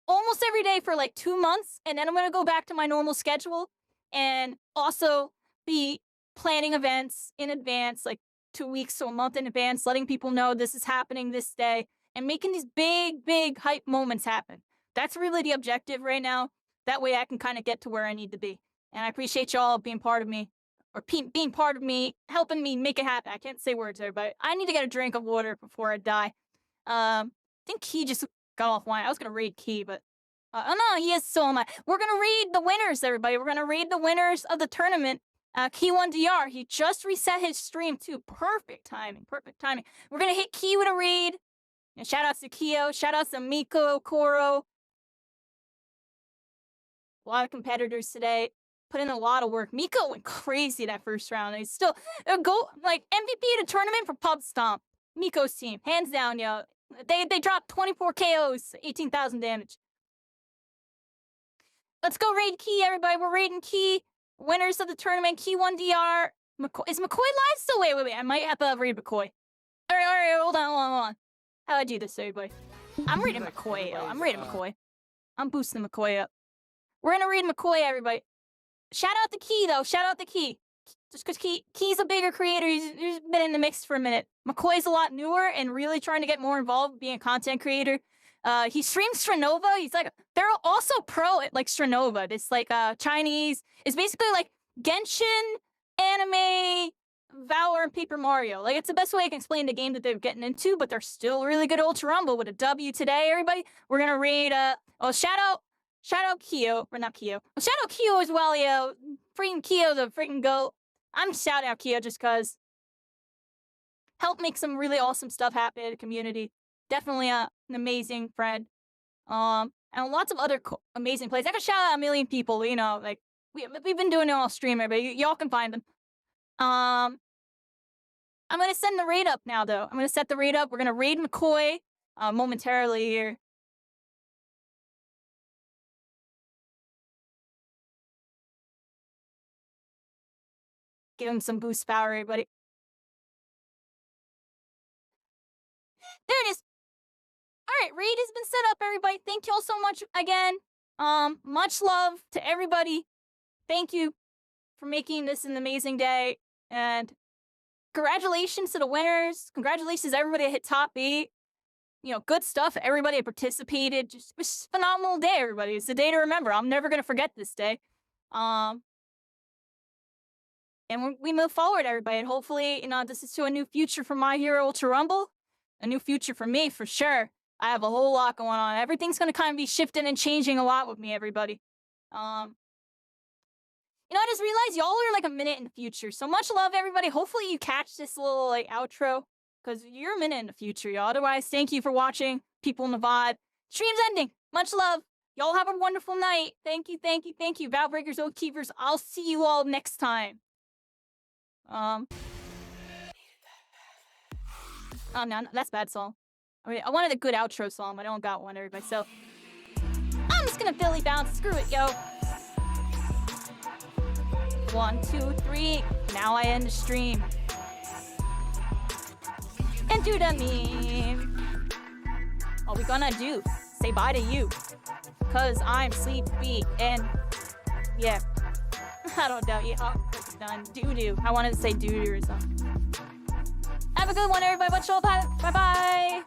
almost every day for like 2 months. And then I'm going to go back to my normal schedule and also be planning events in advance, like 2 weeks to a month in advance, letting people know this is happening this day and making these big hype moments happen. That's really the objective right now. That way I can kind of get to where I need to be. And I appreciate y'all being part of me, or being part of me, helping me make it happen. I can't say words there, but I need to get a drink of water before I die. I think Key just got offline. I was going to raid Key, but oh no, he is so am I. We're going to read the winners, everybody. We're going to read the winners of the tournament. Key1DR, he just reset his stream too. Perfect timing. We're going to hit Key with a raid. And shout outs to Keo, shout outs to Miko, Koro. A lot of competitors today. Put in a lot of work. Miko went crazy that first round. He's still MVP of the tournament for Pub Stomp. Miko's team, hands down, yo. They dropped 24 KOs, 18,000 damage. Let's go raid Key, everybody. We're raiding Key. Winners of the tournament, Key1DR. Is McCoy live still? Wait. I might have to raid McCoy. All right, hold on. How do I do this, everybody? I'm reading McCoy. McCoy. I'm boosting McCoy up. We're gonna read McCoy, everybody. Shout out to Key, though. Just because Key's a bigger creator. He's been in the mix for a minute. McCoy's a lot newer and really trying to get more involved with being a content creator. He streams Stranova. They're also pro at, Stranova. This, Chinese. It's basically, Genshin, anime, Valor, and Paper Mario. It's the best way I can explain the game that they're getting into, but they're still really good Ultra Rumble with a W today, everybody. We're gonna raid, shout out Keo, or not Keo. Shout out Keo as well, yo. Freaking Keo, the freaking GOAT. I'm shouting out Kia just because helped make some really awesome stuff happen in the community. Definitely an amazing friend. And lots of other amazing plays. I could shout out a million people, you know, like we've been doing it all streamer, but y'all can find them. I'm gonna send the raid up now, though. I'm gonna set the raid up. We're gonna raid McCoy momentarily here. Give him some boost power, everybody. There it is. All right, raid has been set up, everybody. Thank you all so much again. Much love to everybody. Thank you for making this an amazing day. And congratulations to the winners. Congratulations to everybody that hit top 8. You know, good stuff. Everybody that participated. Just it was a phenomenal day, everybody. It's a day to remember. I'm never gonna forget this day. And we move forward, everybody. And hopefully, you know, this is to a new future for MHUR Ultra Rumble. A new future for me, for sure. I have a whole lot going on. Everything's gonna kind of be shifting and changing a lot with me, everybody. You know, I just realized y'all are like a minute in the future. So much love, everybody. Hopefully you catch this little like outro, because you're a minute in the future, y'all. Otherwise, thank you for watching. People in the VOD. Stream's ending. Much love. Y'all have a wonderful night. Thank you, thank you, thank you. Vow Breakers, Oath Keepers. I'll see you all next time. Oh no, that's a bad song. I mean, I wanted a good outro song, but I don't got one, everybody. So I'm just gonna Billy bounce. Screw it, yo. 1, 2, 3. Now I end the stream. And do the meme. All we gonna do, say bye to you. Cause I'm sleepy and yeah. I don't know. Yeah, oh, done. Doo-doo. I wanted to say doo-doo or something. Have a good one, everybody. Much love. Bye-bye.